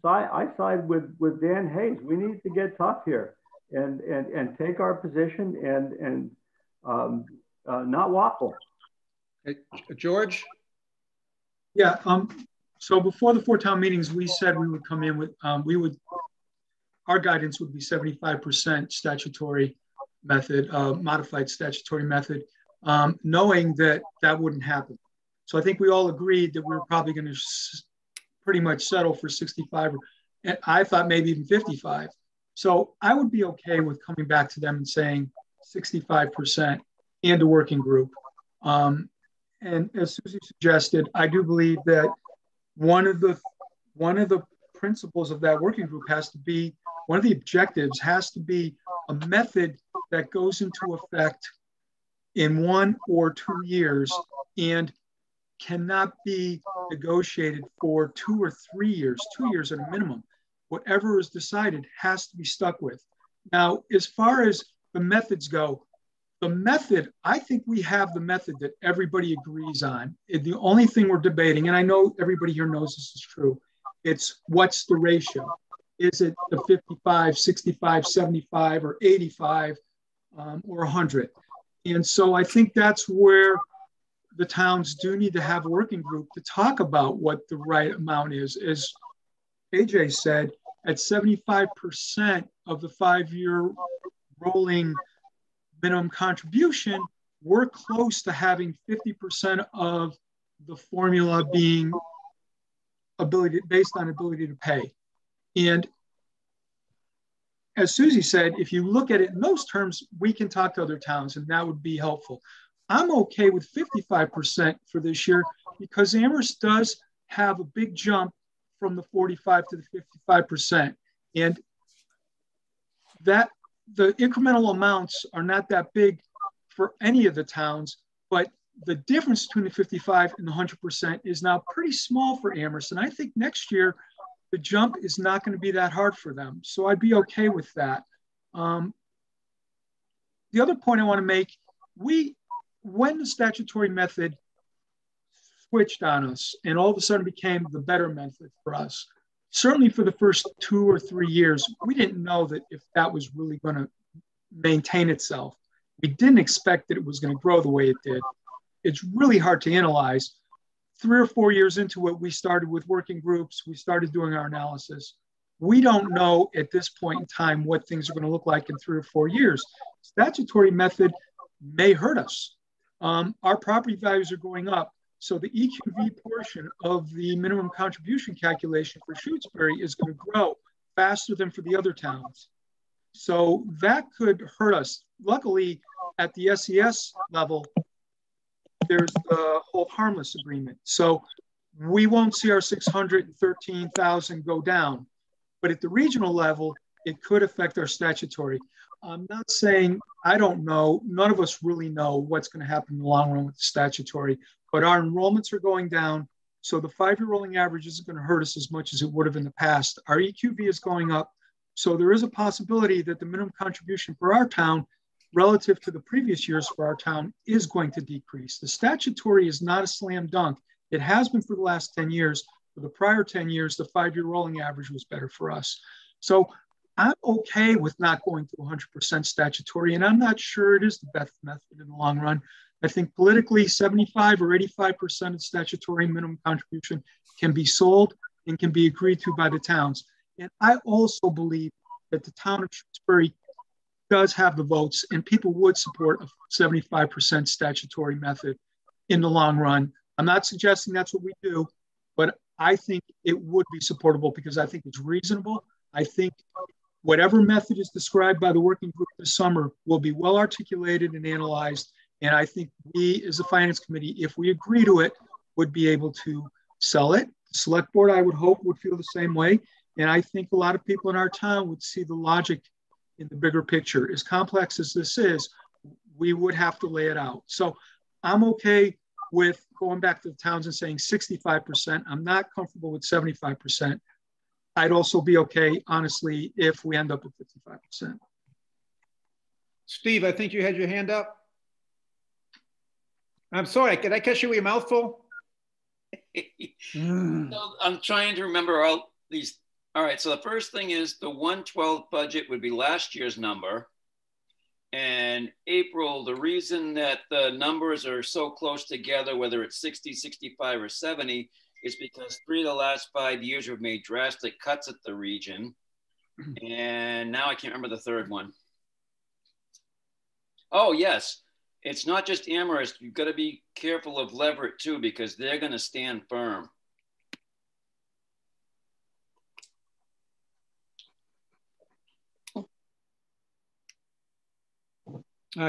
side with Dan Hayes. We need to get tough here and take our position and not waffle. Hey, George? Yeah, so before the 4 town meetings, we said we would come in with, our guidance would be 75% statutory method, modified statutory method, knowing that that wouldn't happen. So I think we all agreed that we were probably going to pretty much settle for 65, and I thought maybe even 55. So I would be okay with coming back to them and saying 65% and a working group. And as Susie suggested, I do believe that one of the principles of that working group has to be, one of the objectives has to be a method that goes into effect in 1 or 2 years and cannot be negotiated for 2 or 3 years, 2 years at a minimum. Whatever is decided has to be stuck with. Now, as far as the methods go, the method, I think we have the method that everybody agrees on. The only thing we're debating, and I know everybody here knows this is true, it's what's the ratio? Is it the 55, 65, 75, or 85, or 100? And so I think that's where the towns do need to have a working group to talk about what the right amount is. As AJ said, at 75% of the 5-year rolling minimum contribution, we're close to having 50% of the formula being based on ability to pay. And as Susie said, if you look at it in those terms, we can talk to other towns and that would be helpful. I'm okay with 55% for this year because Amherst does have a big jump from the 45 to the 55%. And that the incremental amounts are not that big for any of the towns, but the difference between the 55 and the 100% is now pretty small for Amherst. And I think next year, the jump is not going to be that hard for them. So I'd be okay with that. The other point I want to make, when the statutory method switched on us and all of a sudden became the better method for us, certainly for the first 2 or 3 years, we didn't know that if that was really going to maintain itself. We didn't expect that it was going to grow the way it did. It's really hard to analyze. 3 or 4 years into it, we started with working groups. We started doing our analysis. We don't know at this point in time what things are going to look like in 3 or 4 years. Statutory method may hurt us. Our property values are going up. So the EQV portion of the minimum contribution calculation for Shutesbury is going to grow faster than for the other towns. So that could hurt us. Luckily, at the SES level, there's the hold harmless agreement. So we won't see our 613,000 go down. But at the regional level, it could affect our statutory. I'm not saying, I don't know, none of us really know what's going to happen in the long run with the statutory, but our enrollments are going down. So the 5-year rolling average isn't going to hurt us as much as it would have in the past. Our EQV is going up. So there is a possibility that the minimum contribution for our town relative to the previous years for our town is going to decrease. The statutory is not a slam dunk. It has been for the last 10 years. For the prior 10 years, the 5-year rolling average was better for us. So I'm okay with not going to 100% statutory, and I'm not sure it is the best method in the long run. I think politically 75 or 85% of statutory minimum contribution can be sold and can be agreed to by the towns. And I also believe that the town of Shutesbury does have the votes and people would support a 75% statutory method in the long run. I'm not suggesting that's what we do, but I think it would be supportable because I think it's reasonable. I think whatever method is described by the working group this summer will be well articulated and analyzed. And I think we, as a finance committee, if we agree to it, would be able to sell it. The select board, I would hope, would feel the same way. And I think a lot of people in our town would see the logic in the bigger picture. As complex as this is, we would have to lay it out. So I'm okay with going back to the towns and saying 65%. I'm not comfortable with 75%. I'd also be okay, honestly, if we end up at 55%. Steve, I think you had your hand up. I'm sorry, did I catch you with your mouth full? So I'm trying to remember all these. All right, so the first thing is the 112 budget would be last year's number. And April, the reason that the numbers are so close together, whether it's 60, 65, or 70, is because 3 of the last 5 years we've made drastic cuts at the region. And now I can't remember the third one. Oh, yes. It's not just Amherst. You've got to be careful of Leverett too, because they're going to stand firm.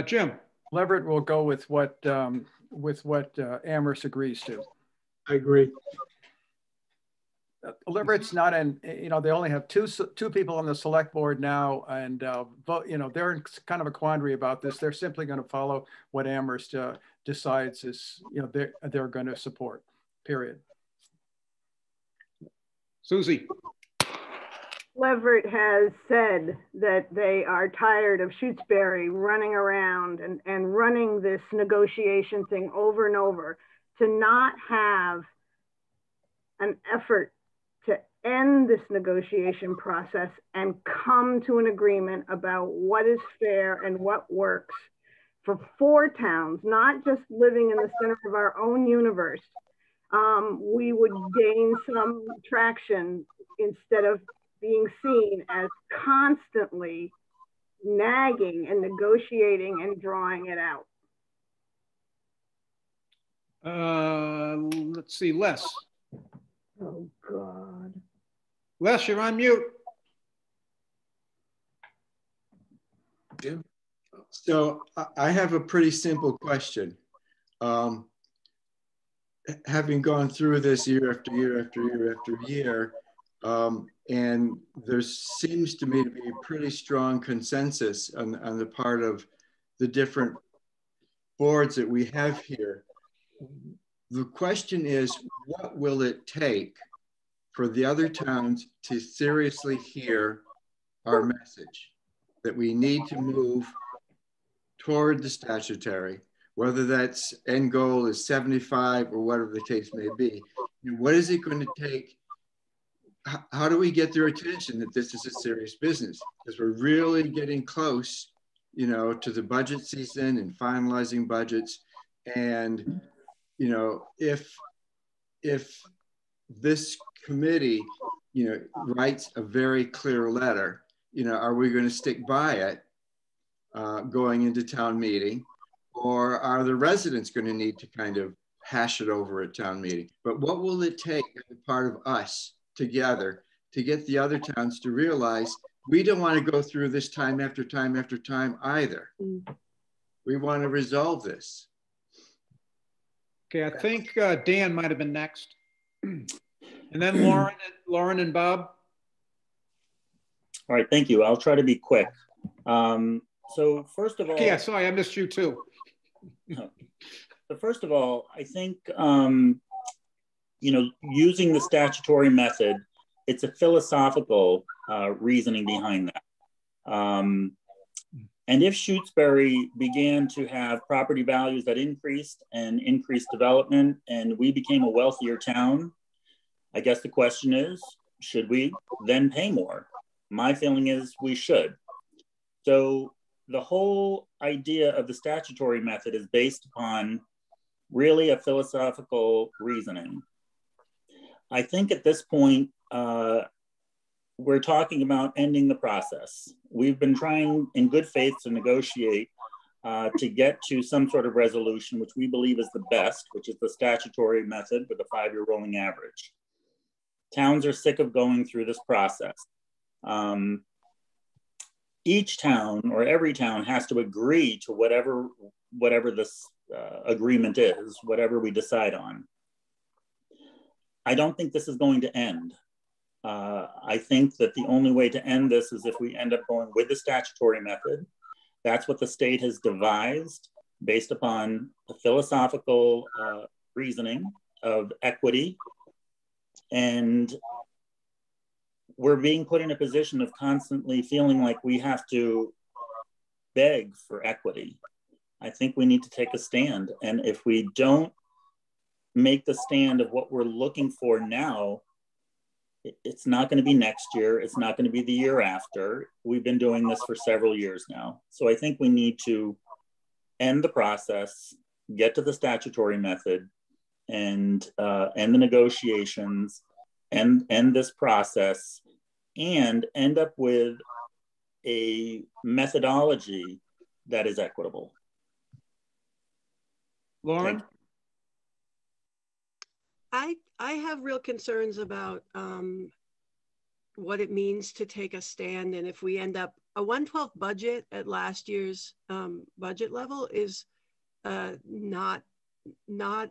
Jim. Leverett will go with what Amherst agrees to. I agree. Leverett's not in, you know, they only have two people on the select board now, and you know, they're in kind of a quandary about this. They're simply going to follow what Amherst decides is, you know, they're going to support, period. Susie. Leverett has said that they are tired of Shutesbury running around and running this negotiation thing over and over, to not have an effort to end this negotiation process and come to an agreement about what is fair and what works for 4 towns, not just living in the center of our own universe. We would gain some traction instead of being seen as constantly nagging and negotiating and drawing it out. Let's see, Les. Oh, God. Les, you're on mute. Jim? So I have a pretty simple question. Having gone through this year after year after year after year, and there seems to me to be a pretty strong consensus on the part of the different boards that we have here. The question is, what will it take for the other towns to seriously hear our message that we need to move toward the statutory, whether that's end goal is 75 or whatever the case may be? And what is it going to take? How do we get their attention that this is a serious business? Because we're really getting close, you know, to the budget season and finalizing budgets. And, you know, if this committee, you know, writes a very clear letter, you know, are we going to stick by it going into town meeting? Or are the residents going to need to kind of hash it over at town meeting? But what will it take as a part of us together to get the other towns to realize we don't want to go through this time after time after time either. We want to resolve this. Okay, I think Dan might have been next. And then Lauren and Bob. All right, thank you. I'll try to be quick. So first of all— Yeah, sorry, I missed you too. So first of all, I think, you know, using the statutory method it's a philosophical reasoning behind that. And if Shutesbury began to have property values that increased and increased development, and we became a wealthier town, I guess the question is, should we then pay more? My feeling is we should. So the whole idea of the statutory method is based upon really a philosophical reasoning. I think at this point, we're talking about ending the process. We've been trying in good faith to negotiate to get to some sort of resolution, which we believe is the best, which is the statutory method with a 5-year rolling average. Towns are sick of going through this process. Each town or every town has to agree to whatever this agreement is, whatever we decide on. I don't think this is going to end. I think that the only way to end this is if we end up going with the statutory method. That's what the state has devised based upon the philosophical reasoning of equity. And we're being put in a position of constantly feeling like we have to beg for equity. I think we need to take a stand. And if we don't make the stand of what we're looking for now, it's not going to be next year. It's not going to be the year after. We've been doing this for several years now. So I think we need to end the process, get to the statutory method, and end the negotiations, and end this process, and end up with a methodology that is equitable. Lauren? I have real concerns about what it means to take a stand. And if we end up, a 112 budget at last year's budget level is not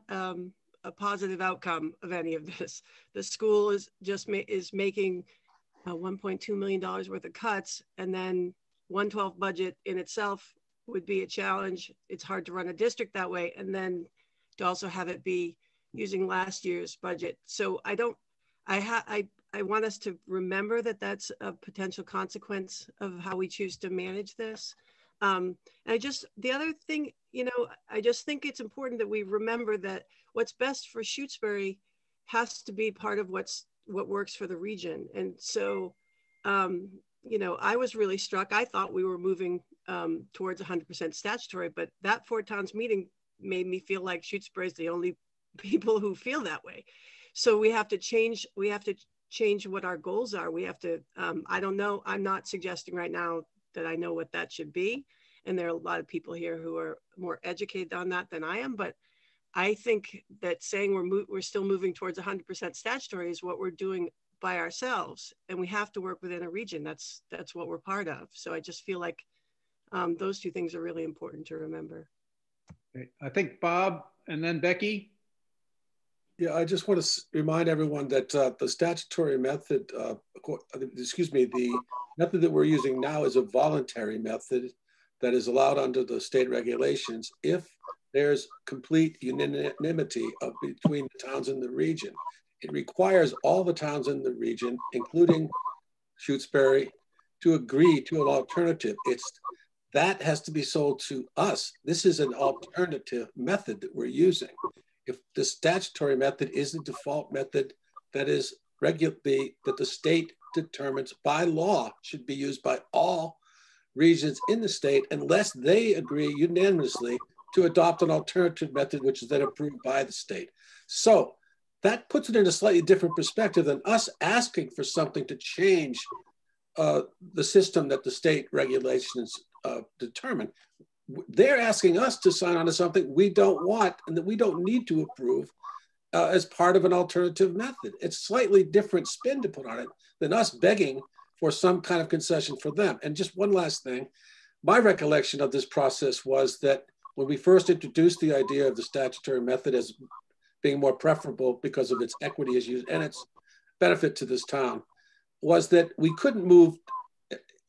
a positive outcome of any of this. The school is just making $1.2 million worth of cuts, and then 112 budget in itself would be a challenge. It's hard to run a district that way. And then to also have it be using last year's budget. So I want us to remember that that's a potential consequence of how we choose to manage this. And the other thing, I just think it's important that we remember that what's best for Shutesbury has to be part of what works for the region. And so, I was really struck. I thought we were moving towards 100% statutory, but that Four Towns meeting made me feel like Shutesbury is the only people who feel that way. So we have to change what our goals are. We have to, I don't know, I'm not suggesting right now that I know what that should be. And there are a lot of people here who are more educated on that than I am, but I think that saying we're still moving towards 100% statutory is what we're doing by ourselves, and we have to work within a region. That's what we're part of. So I just feel like those two things are really important to remember. Okay. I think Bob and then Becky. Yeah, I just want to remind everyone that the statutory method, the method that we're using now is a voluntary method that is allowed under the state regulations if there's complete unanimity between the towns in the region. It requires all the towns in the region, including Shutesbury, to agree to an alternative. That has to be sold to us. This is an alternative method that we're using. If the statutory method is the default method that is that the state determines by law should be used by all regions in the state unless they agree unanimously to adopt an alternative method, which is then approved by the state. So that puts it in a slightly different perspective than us asking for something to change the system that the state regulations determine. They're asking us to sign on to something we don't want and that we don't need to approve as part of an alternative method. It's slightly different spin to put on it than us begging for some kind of concession for them. And just one last thing, my recollection of this process was that when we first introduced the idea of the statutory method as being more preferable because of its equity issues and its benefit to this town, was that we couldn't move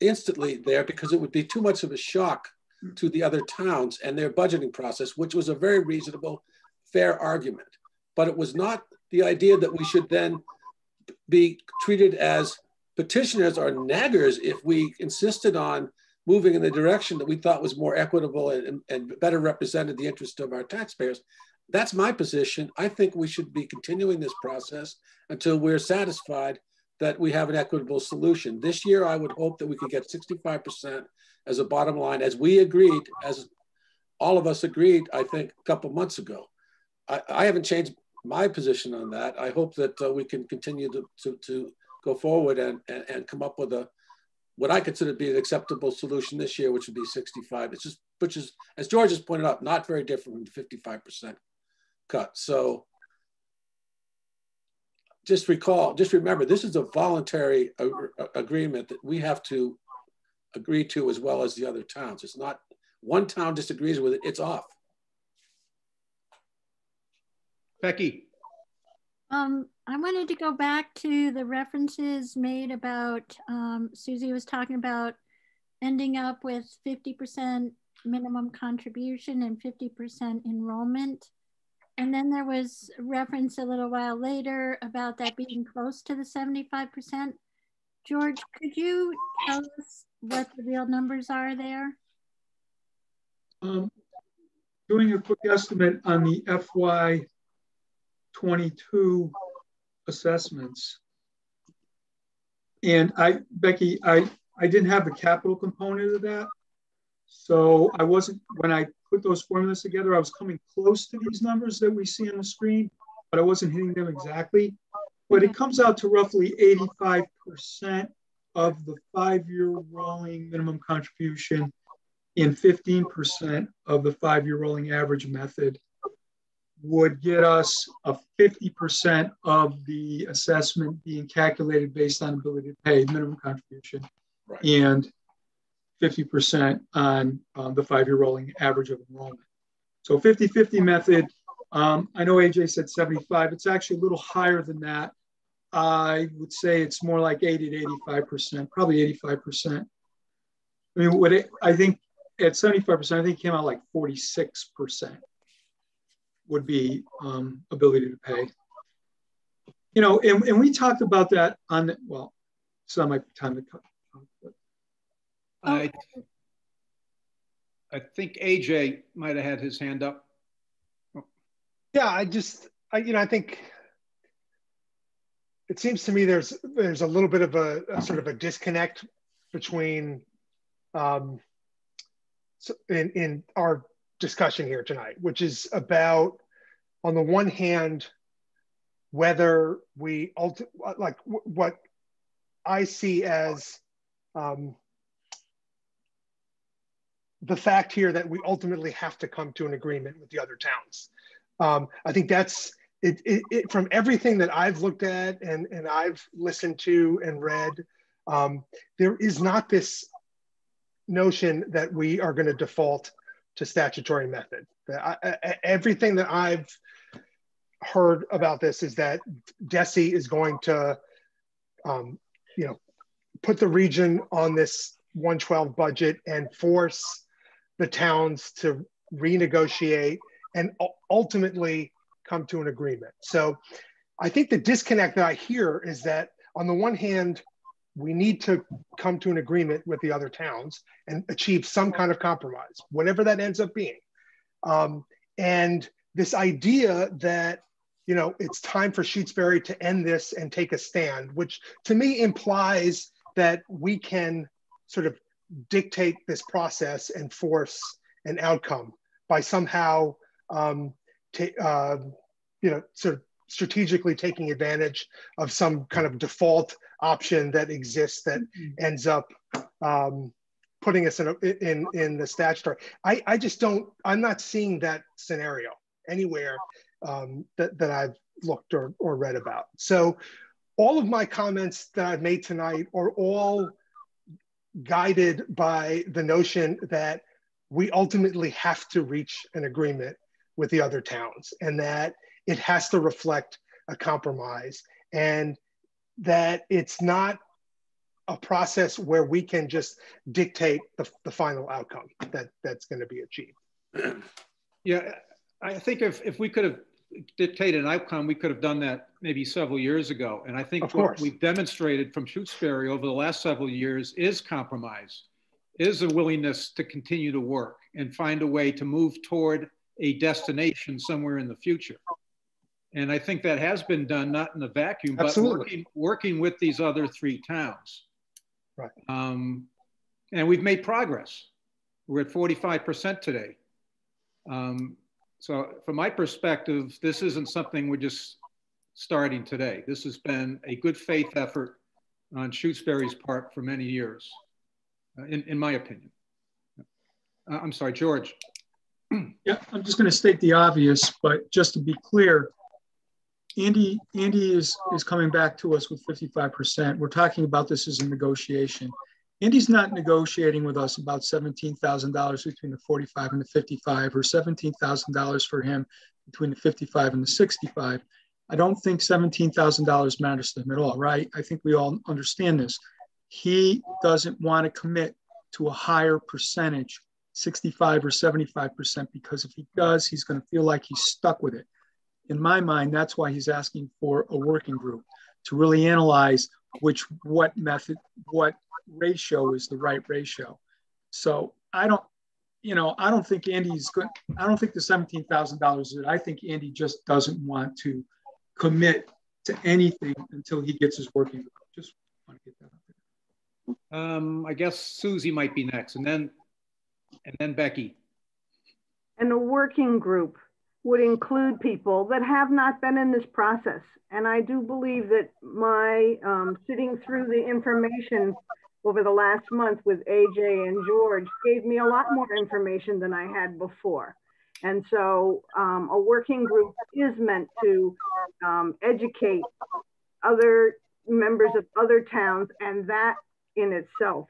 instantly there because it would be too much of a shock to the other towns and their budgeting process, which was a very reasonable, fair argument. But it was not the idea that we should then be treated as petitioners or naggers if we insisted on moving in the direction that we thought was more equitable and better represented the interest of our taxpayers. That's my position. I think we should be continuing this process until we're satisfied that we have an equitable solution. This year, I would hope that we could get 65% as a bottom line, as we agreed, as all of us agreed, I think, a couple months ago. I haven't changed my position on that. I hope that we can continue to go forward and come up with what I consider to be an acceptable solution this year, which would be 65. It's just, which is, as George has pointed out, not very different from the 55% cut. So just remember, this is a voluntary agreement that we have to agree to as well as the other towns. It's not one town disagrees with it, it's off. Becky. I wanted to go back to the references made about, Susie was talking about ending up with 50% minimum contribution and 50% enrollment. And then there was reference a little while later about that being close to the 75%. George, could you tell us what the real numbers are there? Doing a quick estimate on the FY 22 assessments. And Becky, I didn't have the capital component of that. So I wasn't, when I put those formulas together, I was coming close to these numbers that we see on the screen, but I wasn't hitting them exactly. But it comes out to roughly 85% of the 5-year rolling minimum contribution and 15% of the 5-year rolling average method would get us a 50% of the assessment being calculated based on ability to pay minimum contribution, right, and 50% on the 5-year rolling average of enrollment. So 50-50 method, I know AJ said 75, it's actually a little higher than that. I would say it's more like 80 to 85%, probably 85%. I mean, I think at 75%, I think it came out like 46% would be ability to pay. You know, and we talked about that on, well, it's not my time to cut. I think AJ might have had his hand up. Yeah, I think it seems to me there's a little bit of a sort of a disconnect between in our discussion here tonight, which is about, on the one hand, whether we like what I see as the fact here that we ultimately have to come to an agreement with the other towns. I think that's it from everything that I've looked at and I've listened to and read. There is not this notion that we are going to default to statutory method. Everything that I've heard about this is that DESE is going to, you know, put the region on this 112 budget and force the towns to renegotiate and ultimately come to an agreement. So I think the disconnect that I hear is that on the one hand, we need to come to an agreement with the other towns and achieve some kind of compromise, whatever that ends up being. And this idea that, you know, it's time for Shutesbury to end this and take a stand, which to me implies that we can sort of dictate this process and force an outcome by somehow, you know, sort of strategically taking advantage of some kind of default option that exists that ends up putting us in the statutory. I just don't, I'm not seeing that scenario anywhere that I've looked or read about. So all of my comments that I've made tonight are all guided by the notion that we ultimately have to reach an agreement with the other towns and that it has to reflect a compromise and that it's not a process where we can just dictate the final outcome that's going to be achieved. Yeah, I think if we could have dictate an outcome, we could have done that maybe several years ago. And I think what we've demonstrated from Shutesbury over the last several years is compromise, is a willingness to continue to work and find a way to move toward a destination somewhere in the future. And I think that has been done, not in a vacuum, but working with these other 3 towns. Right. And we've made progress. We're at 45% today. So from my perspective, this isn't something we're just starting today. This has been a good faith effort on Shutesbury's part for many years, in my opinion. I'm sorry, George. Yeah, I'm just going to state the obvious, but just to be clear, Andy is coming back to us with 55%. We're talking about this as a negotiation. Andy's not negotiating with us about $17,000 between the 45 and the 55, or $17,000 for him between the 55 and the 65. I don't think $17,000 matters to him at all, right? I think we all understand this. He doesn't want to commit to a higher percentage, 65 or 75%, because if he does, he's going to feel like he's stuck with it. In my mind, that's why he's asking for a working group to really analyze what ratio is the right ratio. So I don't think Andy's good. I don't think the $17,000 is it. I think Andy just doesn't want to commit to anything until he gets his working group. Just want to get that out there. I guess Susie might be next, and then Becky. And a working group would include people that have not been in this process. And I do believe that my sitting through the information over the last month with AJ and George gave me a lot more information than I had before. And so a working group is meant to educate other members of other towns, and that in itself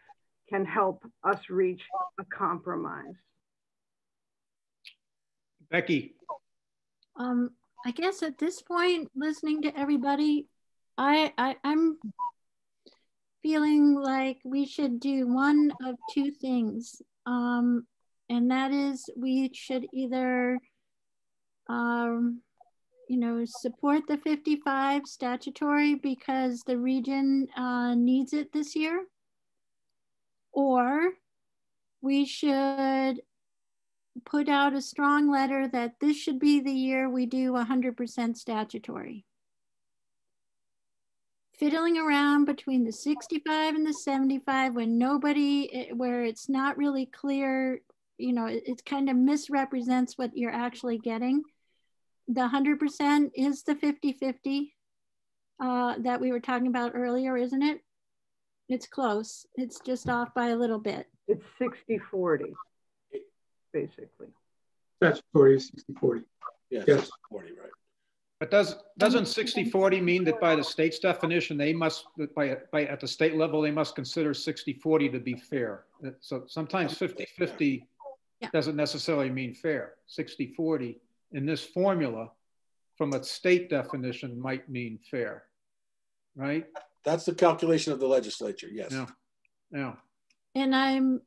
can help us reach a compromise. Becky. I guess at this point, listening to everybody, I'm feeling like we should do one of 2 things. And that is we should either, support the 55 statutory because the region needs it this year, or we should put out a strong letter that this should be the year we do 100% statutory. Fiddling around between the 65 and the 75 where it's not really clear, it kind of misrepresents what you're actually getting. The 100% is the 50-50 that we were talking about earlier, isn't it? It's close. It's just off by a little bit. It's 60-40. Basically. Statutory is 60-40. Yes, 60-40, right. But doesn't 60-40 mean that by the state's definition, they must, at the state level, they must consider 60-40 to be fair? So sometimes 50-50 doesn't necessarily mean fair. 60-40 in this formula from a state definition might mean fair, right? That's the calculation of the legislature, yes. Yeah. And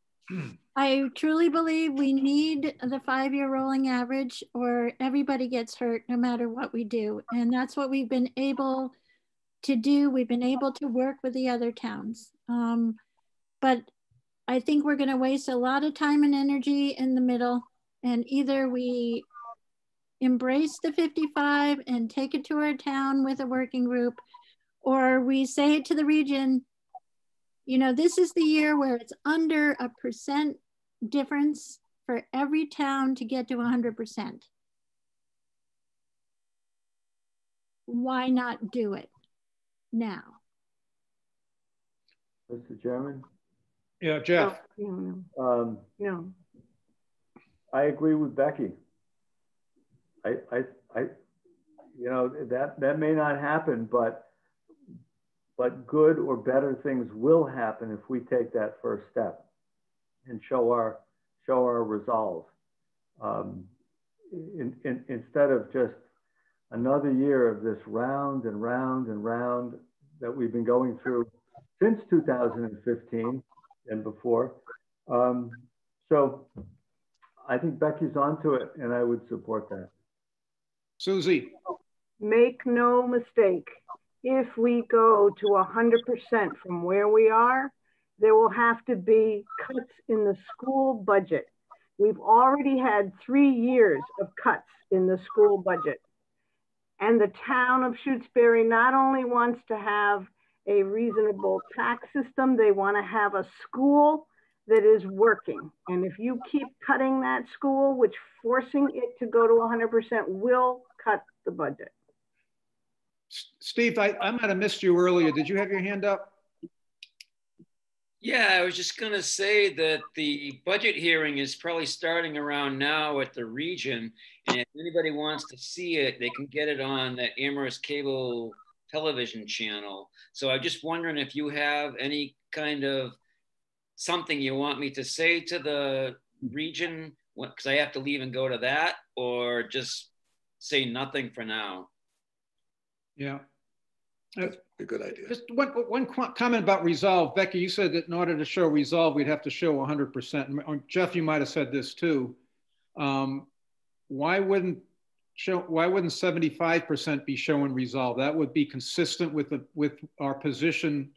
I truly believe we need the 5-year rolling average or everybody gets hurt no matter what we do. And that's what we've been able to do. We've been able to work with the other towns. But I think we're going to waste a lot of time and energy in the middle, and either we embrace the 55 and take it to our town with a working group, or we say it to the region, this is the year where it's under 1% difference for every town to get to 100%. Why not do it now? Mr. Chairman? Yeah, Jeff. No. I agree with Becky. That may not happen, but good or better things will happen if we take that first step and show our resolve. Instead of just another year of this round and round and round that we've been going through since 2015 and before. So I think Becky's onto it, and I would support that. Susie. Make no mistake, if we go to 100% from where we are, there will have to be cuts in the school budget. We've already had 3 years of cuts in the school budget. And the town of Shutesbury not only wants to have a reasonable tax system, they want to have a school that is working. And if you keep cutting that school, which forcing it to go to 100% will cut the budget. Steve, I might have missed you earlier. Did you have your hand up? Yeah, I was just going to say that the budget hearing is probably starting around now at the region. And if anybody wants to see it, they can get it on the Amherst Cable television channel. So I'm just wondering if you have any kind of something you want me to say to the region, because I have to leave and go to that, or just say nothing for now. Yeah. That's a good idea. Just one comment about resolve. Becky, you said that in order to show resolve, we'd have to show 100%. Jeff, you might have said this too. Why wouldn't 75% be showing resolve? That would be consistent with our position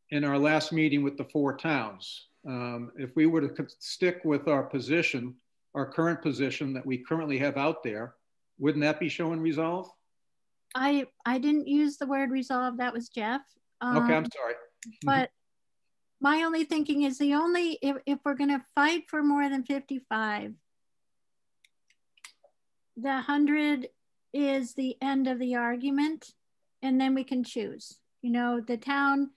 in our last meeting with the 4 towns. If we were to stick with our position, our current position that we currently have out there, wouldn't that be showing resolve? I didn't use the word resolve. That was Jeff. Okay, I'm sorry. But my only thinking is if we're going to fight for more than 55, the 100 is the end of the argument, and then we can choose. You know, the town,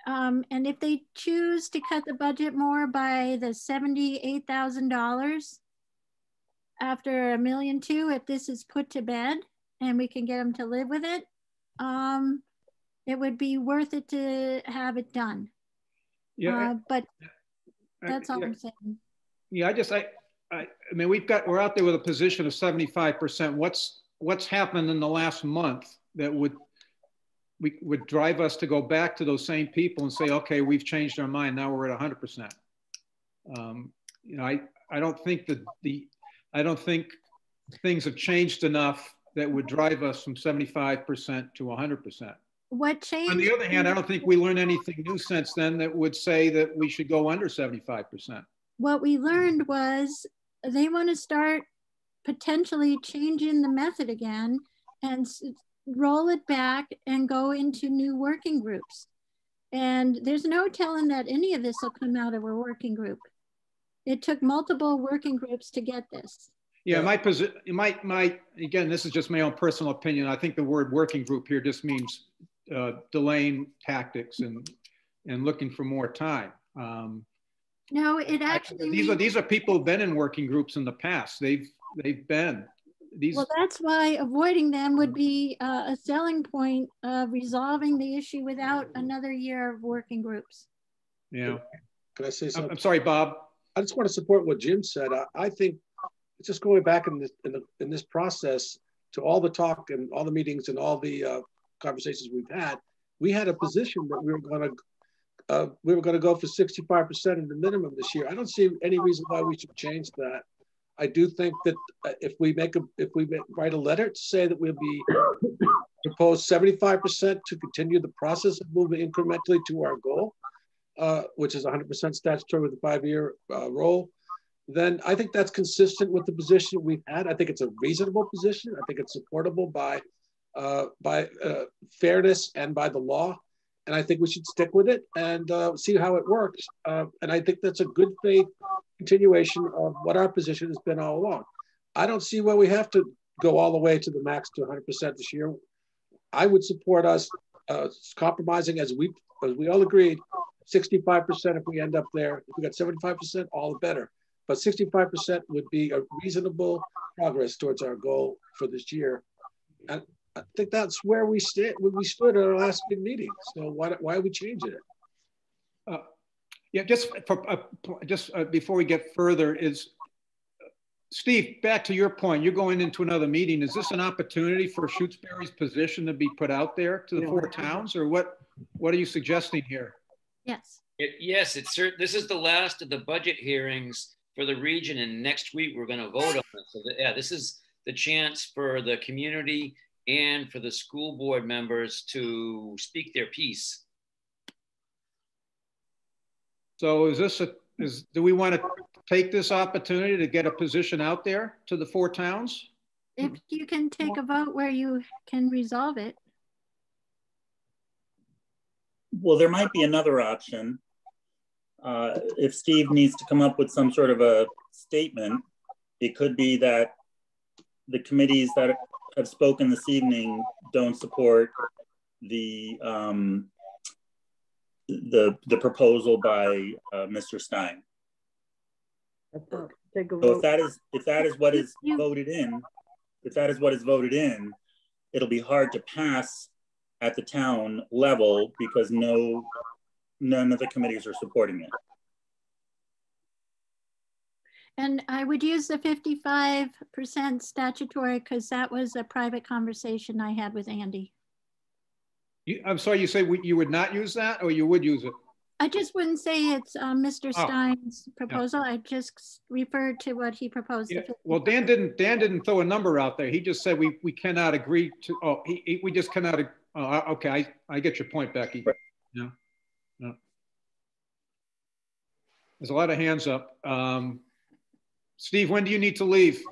and if they choose to cut the budget more by the $78,000 after $1.2 million, if this is put to bed, and we can get them to live with it, it would be worth it to have it done. Yeah, but that's all I'm saying. Yeah, I mean, we're out there with a position of 75%. What's happened in the last month that would drive us to go back to those same people and say, okay, we've changed our mind. Now we're at 100%. You know, I don't think things have changed enough that would drive us from 75% to 100%. What changed? On the other hand, I don't think we learned anything new since then that would say that we should go under 75%. What we learned was they want to start potentially changing the method again and roll it back and go into new working groups. And there's no telling that any of this will come out of a working group. It took multiple working groups to get this. Yeah, my position, again, this is just my own personal opinion. I think the word working group here just means delaying tactics and looking for more time. No, it actually these are people who've been in working groups in the past. They've been these. Well, that's why avoiding them would be a selling point of resolving the issue without another year of working groups. Yeah. Can I say something? I'm sorry, Bob. I just want to support what Jim said. I think it's just going back in this process to all the talk and all the meetings and all the conversations we've had. We had a position that we were going to go for 65% in the minimum this year. I don't see any reason why we should change that. I do think that if we write a letter to say that we'll be propose 75% to continue the process of moving incrementally to our goal, which is 100% statutory with a 5-year roll, then I think that's consistent with the position we've had. I think it's a reasonable position. I think it's supportable by fairness and by the law. And I think we should stick with it and see how it works. And I think that's a good faith continuation of what our position has been all along. I don't see why we have to go all the way to the max to 100% this year. I would support us compromising as we all agreed, 65% if we end up there. If we got 75%, all the better. But 65% would be a reasonable progress towards our goal for this year. And I think that's where we stood at our last big meeting. So why are we changing it? Yeah, just before we get further, Steve, back to your point, you're going into another meeting. Is this an opportunity for Shutesbury's position to be put out there to the 4 towns, or what are you suggesting here? Yes. Yes, this is the last of the budget hearings for the region, and next week we're going to vote on it. So yeah, this is the chance for the community and for the school board members to speak their piece. So is this do we want to take this opportunity to get a position out there to the 4 towns? If you can take a vote where you can resolve it. Well, there might be another option. If Steve needs to come up with some sort of a statement, it could be that the committees that have spoken this evening don't support the proposal by Mr. Stein. So if that is what is voted in, it'll be hard to pass at the town level because none of the committees are supporting it. And I would use the 55% statutory because that was a private conversation I had with Andy. I'm sorry, you say you would not use that, or you would use it? I just wouldn't say it's Mr. Stein's proposal. Yeah. I just referred to what he proposed. Yeah. Well, Dan didn't throw a number out there. He just said we cannot agree to. Oh, we just cannot. Okay, I get your point, Becky. Yeah. No. There's a lot of hands up. Steve, when do you need to leave?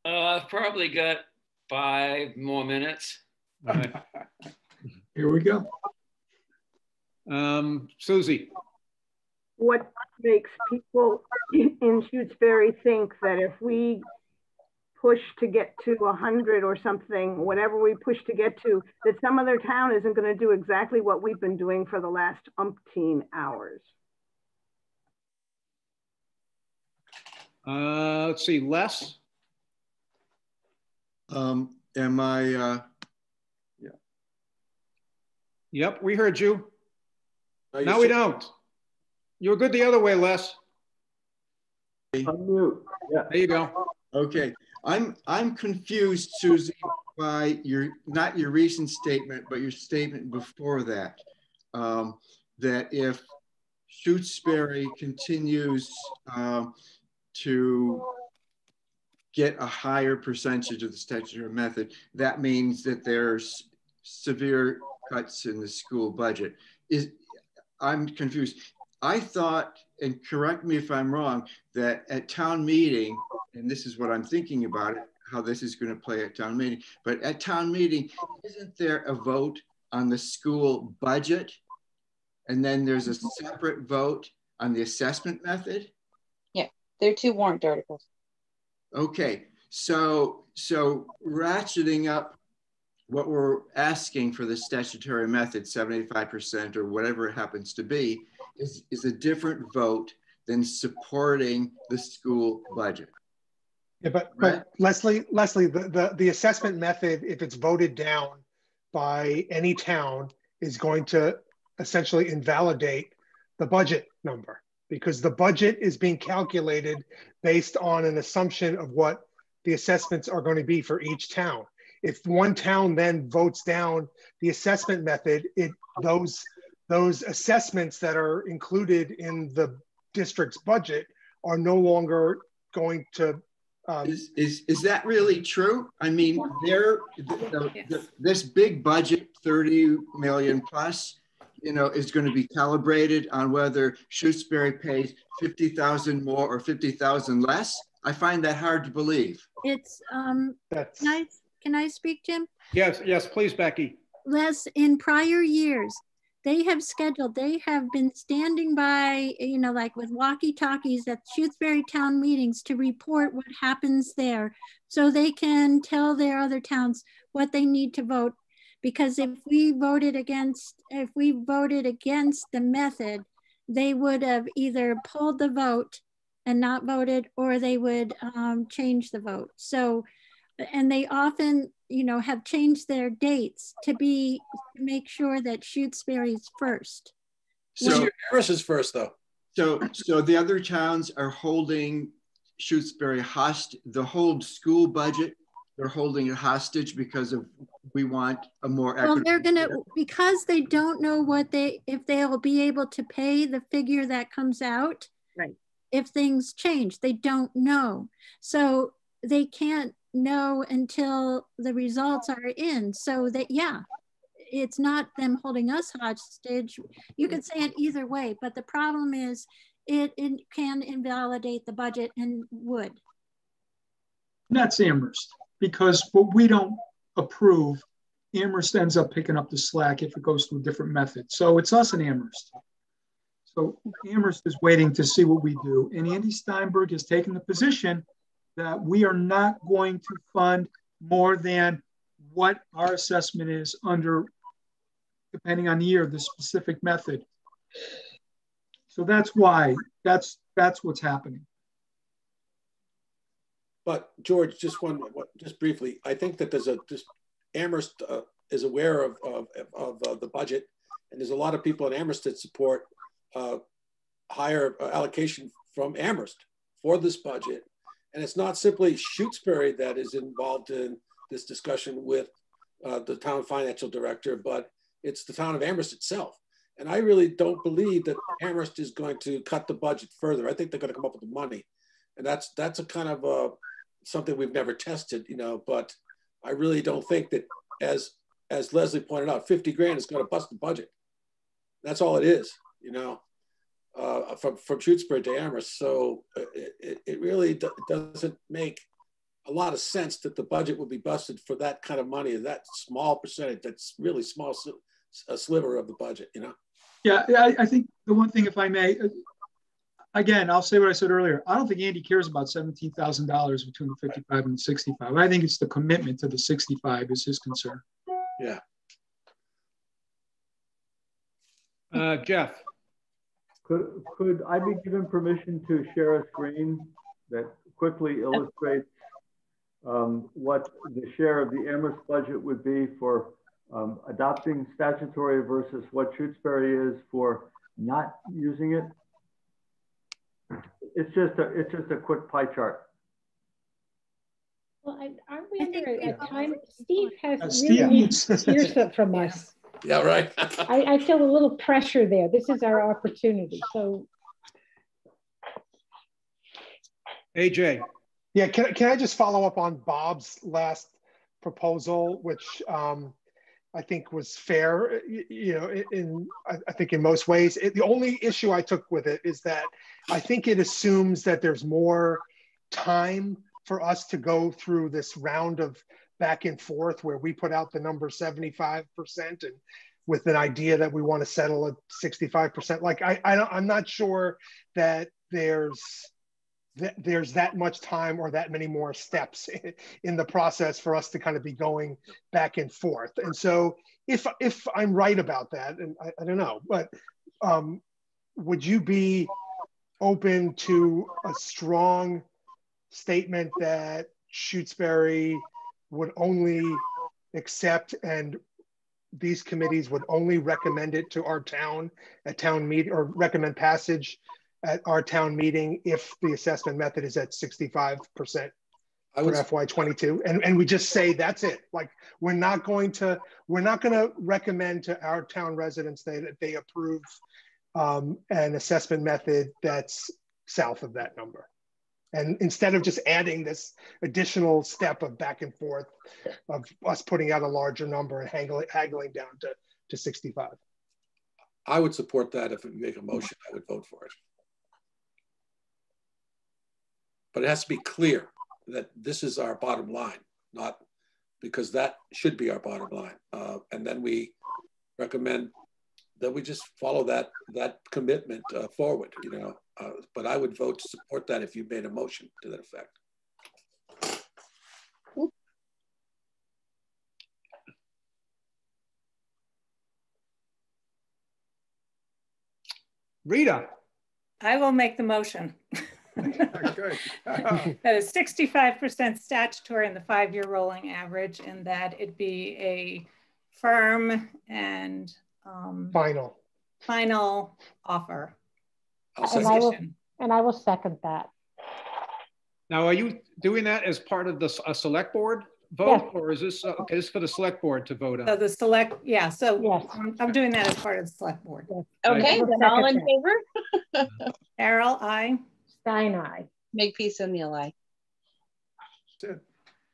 I've probably got 5 more minutes. All right. Here we go. Susie. What makes people in Shutesbury think that if we push to get to 100 or something, whatever we push to get to, that some other town isn't going to do exactly what we've been doing for the last umpteen hours? Let's see, Les. Am I, yeah. Yep, we heard you. Now we don't. You're good the other way, Les. Unmute. Yeah. There you go. Okay. I'm confused, Susie, by not your recent statement, but your statement before that. That if Shutesbury continues to get a higher percentage of the statutory method, that means that there's severe cuts in the school budget. I'm confused. I thought, and correct me if I'm wrong, that at town meeting, and this is what I'm thinking about it, how this is going to play at town meeting, but at town meeting, isn't there a vote on the school budget? And then there's a separate vote on the assessment method? Yeah, they're 2 warrant articles. Okay, so ratcheting up what we're asking for the statutory method, 75% or whatever it happens to be, is a different vote than supporting the school budget. Yeah, but Leslie, the assessment method, if it's voted down by any town, is going to essentially invalidate the budget number, because the budget is being calculated based on an assumption of what the assessments are going to be for each town. If one town then votes down the assessment method, those assessments that are included in the district's budget are no longer going to. Is that really true? I mean, this big budget, 30 million plus, is going to be calibrated on whether Shutesbury pays 50,000 more or 50,000 less. I find that hard to believe. It's Can I speak, Jim? Yes, please, Becky. Les, in prior years, they have been standing by, like with walkie-talkies at Shutesbury town meetings to report what happens there so they can tell their other towns what they need to vote. Because if we voted against the method, they would have either pulled the vote and not voted, or they would change the vote. So, and they often, have changed their dates to make sure that Shutesbury's first. So Harris is first, though. So the other towns are holding Shutesbury hostage, the whole school budget. They're holding it hostage because we want a more equitable. Well, they're because they don't know if they'll be able to pay the figure that comes out. Right. if things change. They don't know. So they can't know until the results are in. So that, yeah, it's not them holding us hostage. You could say it either way, but the problem is it can invalidate the budget and would. And that's Amherst, because what we don't approve, Amherst ends up picking up the slack if it goes through a different method. So it's us and Amherst. So Amherst is waiting to see what we do. And Andy Steinberg has taken the position that we are not going to fund more than what our assessment is under, depending on the year, the specific method. So that's why, that's what's happening. But George, just briefly, I think that there's Amherst is aware of the budget, and there's a lot of people in Amherst that support higher allocation from Amherst for this budget. And it's not simply Shutesbury that is involved in this discussion with the town financial director, but it's the town of Amherst itself. And I really don't believe that Amherst is going to cut the budget further. I think they're going to come up with the money. And that's a kind of something we've never tested, you know, but I really don't think that, as Leslie pointed out, 50 grand is going to bust the budget. That's all it is, you know, from Shutesbury to Amherst. So it really doesn't make a lot of sense that the budget would be busted for that kind of money, that small percentage, that's really small, a sliver of the budget, you know? Yeah, I think the one thing, if I may, again, I'll say what I said earlier. I don't think Andy cares about $17,000 between the 55 and the 65. I think it's the commitment to the 65 is his concern. Yeah. Jeff. Could I be given permission to share a screen that quickly illustrates what the share of the Amherst budget would be for adopting statutory versus what Shutesbury is for not using it? It's just a quick pie chart. Well, aren't we under a time? Steve has Steve really needs to hear something from us. Yeah, right. I feel a little pressure there. This is our opportunity. So, AJ. Yeah, can I just follow up on Bob's last proposal, which I think was fair, you know, I think in most ways. The only issue I took with it is that I think it assumes that there's more time for us to go through this round of back and forth where we put out the number 75% and with an idea that we want to settle at 65%. Like I'm not sure that there's that much time or that many more steps in the process for us to kind of be going back and forth. And so if I'm right about that, and I don't know, but would you be open to a strong statement that Shutesbury would only accept and these committees would only recommend it to our town at town meeting, or recommend passage at our town meeting if the assessment method is at 65% for FY22, and we just say that's it. Like we're not going to recommend to our town residents that they approve an assessment method that's south of that number. And instead of just adding this additional step of back and forth of us putting out a larger number and haggling down to 65. I would support that. If we make a motion, I would vote for it. But it has to be clear that this is our bottom line, not because that should be our bottom line. And then we recommend that we just follow that commitment forward, you know. But I would vote to support that if you made a motion to that effect. Rita. I will make the motion. Good. That is 65% statutory in the 5-year rolling average, and that it be a firm and final offer. And I will second that. Now, are you doing that as part of a select board vote, yes, or is this okay? This is for the select board to vote on? So the select, yeah. So yes, I'm doing that as part of the select board. Okay, then all in favor? Carol, aye. Stein, aye. Makepeace O'Neill, aye. That's it.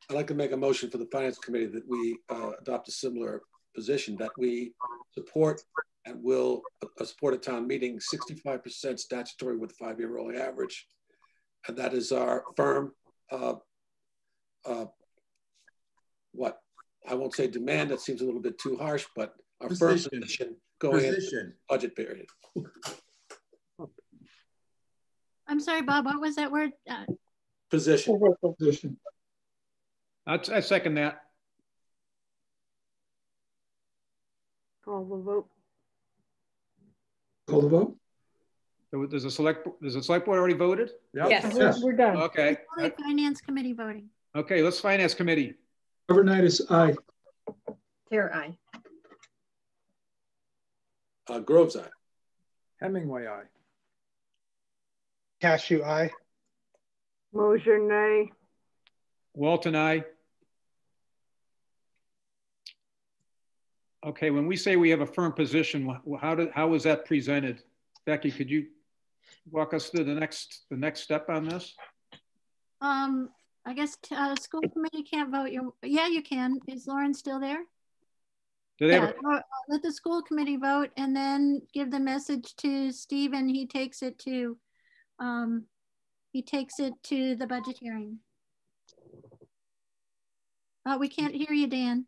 I'd like to make a motion for the Finance Committee that we adopt a similar position, that we support and will support a town meeting 65% statutory with 5-year rolling average. And that is our firm, what, I won't say demand, that seems a little bit too harsh, but our firm position going into budget period. I'm sorry, Bob, what was that word? Position. I second that. Call the vote. Call the vote. So does the select board already voted? Yep. Yes, we're done. Okay. It's only Finance Committee voting. Okay, let's Finance Committee. Overnight aye. Tara, aye. Groves, aye. Hemingway, aye. Cashew, aye. Mosier, nay. Walton, aye. Okay, when we say we have a firm position, how is that presented? Becky, could you walk us through the next step on this? I guess school committee can't vote. Yeah, you can. Is Lauren still there? Do they let the school committee vote and then give the message to Steve, and he takes it to the budget hearing. We can't hear you, Dan.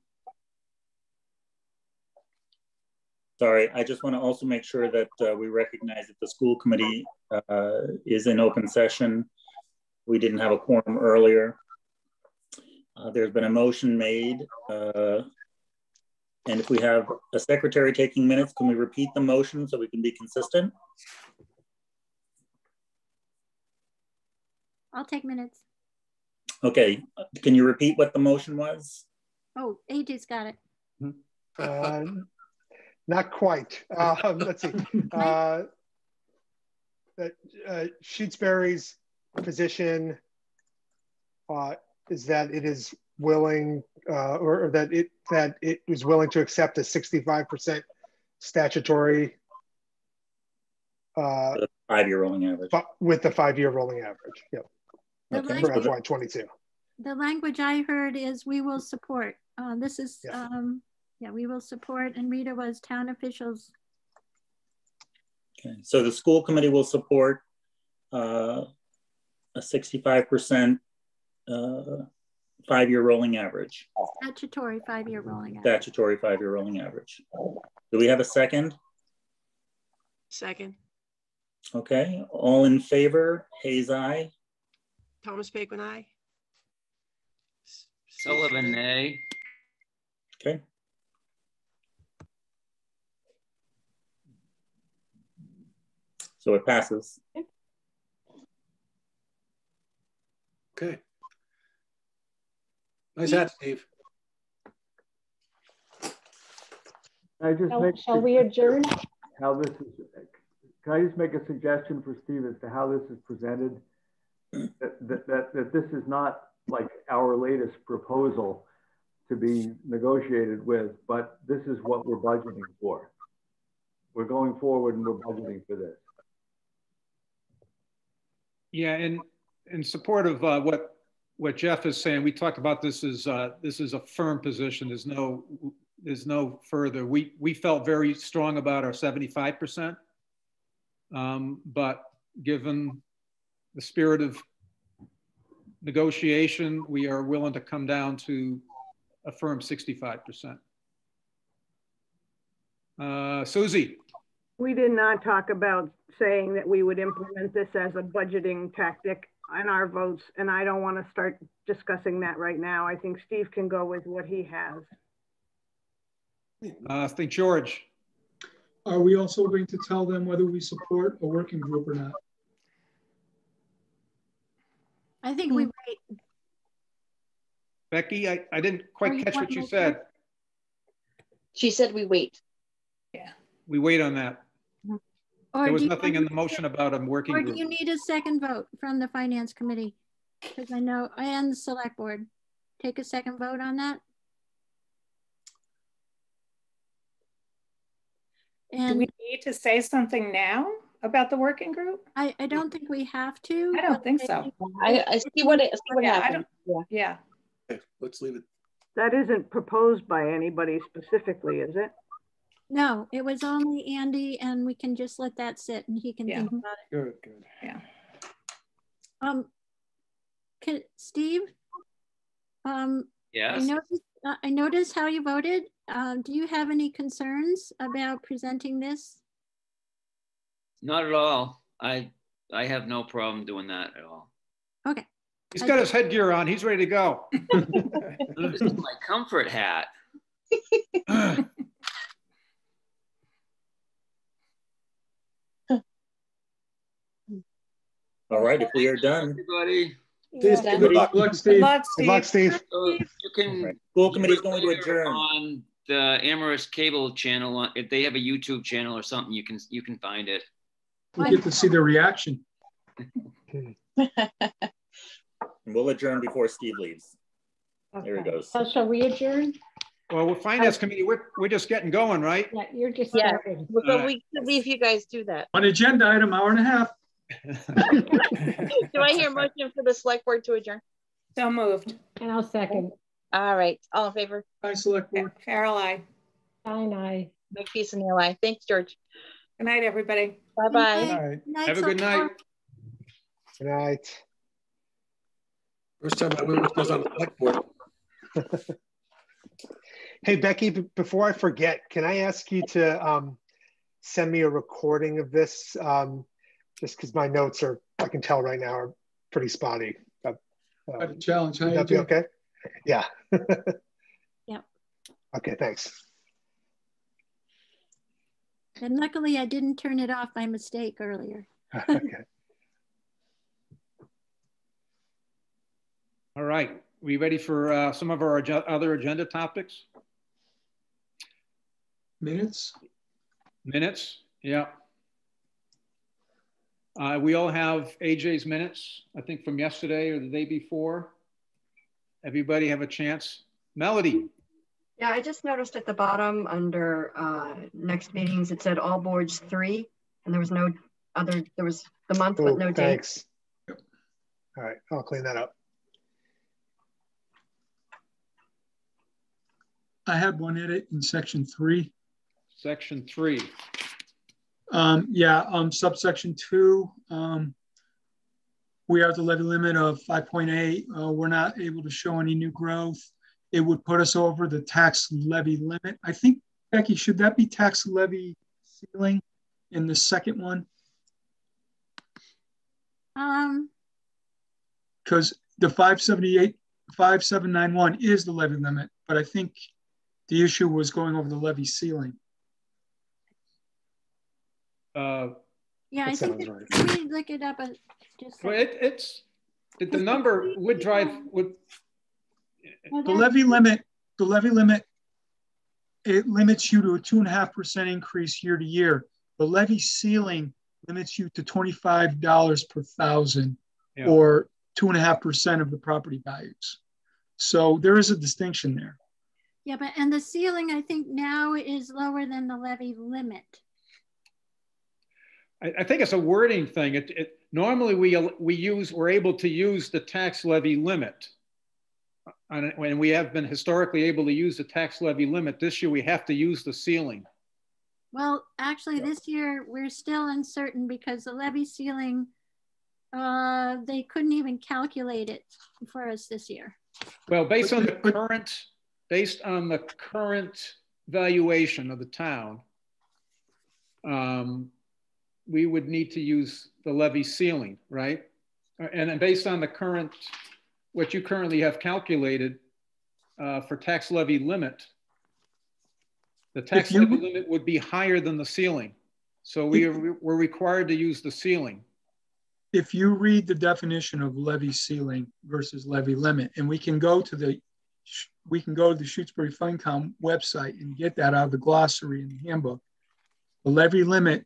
Sorry, I just want to also make sure that we recognize that the school committee is in open session. We didn't have a quorum earlier. There's been a motion made. And if we have a secretary taking minutes, can we repeat the motion so we can be consistent? I'll take minutes. Okay, can you repeat what the motion was? Oh, AJ's got it. Not quite. Let's see. Shutesbury's position is that it is willing, or that it was willing to accept a 65% statutory 5-year rolling average. With the 5-year rolling average. Yep. Okay. For FY22. The language I heard is we will support. This is yeah, we will support, and Rita was town officials. Okay, so the school committee will support a 65% 5-year rolling average. Statutory 5-year rolling average. Statutory 5-year rolling average. Do we have a second? Second. Okay, all in favor? Hayes, aye. Thomas Bacon, aye. Sullivan, nay. Okay. So it passes. Okay. Nice hat, Steve. Shall we adjourn? How this is, can I just make a suggestion for Steve as to how this is presented? That this is not like our latest proposal to be negotiated with, but this is what we're budgeting for. We're going forward and we're budgeting for this. Yeah, and in support of what Jeff is saying, we talked about this is a firm position. There's no further. We felt very strong about our 75%, but given the spirit of negotiation, we are willing to come down to a firm 65%. Susie. We did not talk about saying that we would implement this as a budgeting tactic in our votes, and I don't want to start discussing that right now. I think Steve can go with what he has. I think George. Are we also going to tell them whether we support a working group or not? I think we wait. Becky, I didn't quite catch what you said. She said we wait. Yeah. We wait on that. Or there was nothing in the motion about a working group. Or do you need a second vote from the Finance Committee? Because I know, and the Select Board. Take a second vote on that. And do we need to say something now? about the working group? I don't think we have to. I don't think so. I see what happens. Yeah. Okay, let's leave it. That isn't proposed by anybody specifically, is it? No, it was only Andy, and we can just let that sit and he can think about it. Good, good. Yeah. Steve? Yes. I noticed how you voted. Do you have any concerns about presenting this? Not at all. I have no problem doing that at all. Okay. He's got his headgear on. He's ready to go. This is my comfort hat. All right, if we are done. Everybody. Good luck, Steve. Good luck, Steve. So you can. School committee is going to adjourn on the Amherst cable channel. If they have a YouTube channel or something, you can find it. We get to see the reaction. We'll adjourn before Steve leaves. Okay. There he goes. So shall we adjourn? Well, with finance committee, we're just getting going, right? Yeah, you're just starting. So we can leave you guys do that. On agenda item, hour and a half. Do I hear a motion for the select board to adjourn? So moved. And I'll second. All right. All in favor? Aye, select board. Carol, aye. Aye. Make peace and Neil, aye. Thanks, George. Good night, everybody. Bye-bye. Have a good night. Good night. First time I was on the select board. Hey, Becky, before I forget, can I ask you to send me a recording of this? Just because my notes are, I can tell right now, are pretty spotty. Challenge. Would that be okay? Yeah. Yeah. Okay, thanks. And luckily I didn't turn it off by mistake earlier. Okay. All right. We ready for some of our other agenda topics? Minutes? Minutes, yeah. We all have AJ's minutes, I think from yesterday or the day before. Everybody have a chance? Melody. Yeah, I just noticed at the bottom under next meetings, it said all boards 3, and there was no other, there was the month, but no date. Thanks. All right, I'll clean that up. I had one edit in section 3. Section 3. Subsection 2, we are at the levy limit of 5.8. We're not able to show any new growth. It would put us over the tax levy limit. I think, Becky, should that be tax levy ceiling in the second one? Because the 5791 is the levy limit, but I think the issue was going over the levy ceiling. Yeah, I think right. Let me look it up. Just well, the number would drive would. The levy limit. It limits you to a 2.5% increase year to year. The levy ceiling limits you to $25 per thousand, or 2.5% of the property values. So there is a distinction there. Yeah, and the ceiling I think now is lower than the levy limit. I think it's a wording thing. Normally we're able to use the tax levy limit. When we have been historically able to use the tax levy limit, this year we have to use the ceiling. Well, actually this year we're still uncertain because the levy ceiling, they couldn't even calculate it for us this year. Well, based on the current valuation of the town, we would need to use the levy ceiling, right? And based on the current, what you currently have calculated for tax levy limit, the tax levy limit would be higher than the ceiling. So we're required to use the ceiling. If you read the definition of levy ceiling versus levy limit, and we can go to the Shutesbury FundCom website and get that out of the glossary in the handbook. The levy limit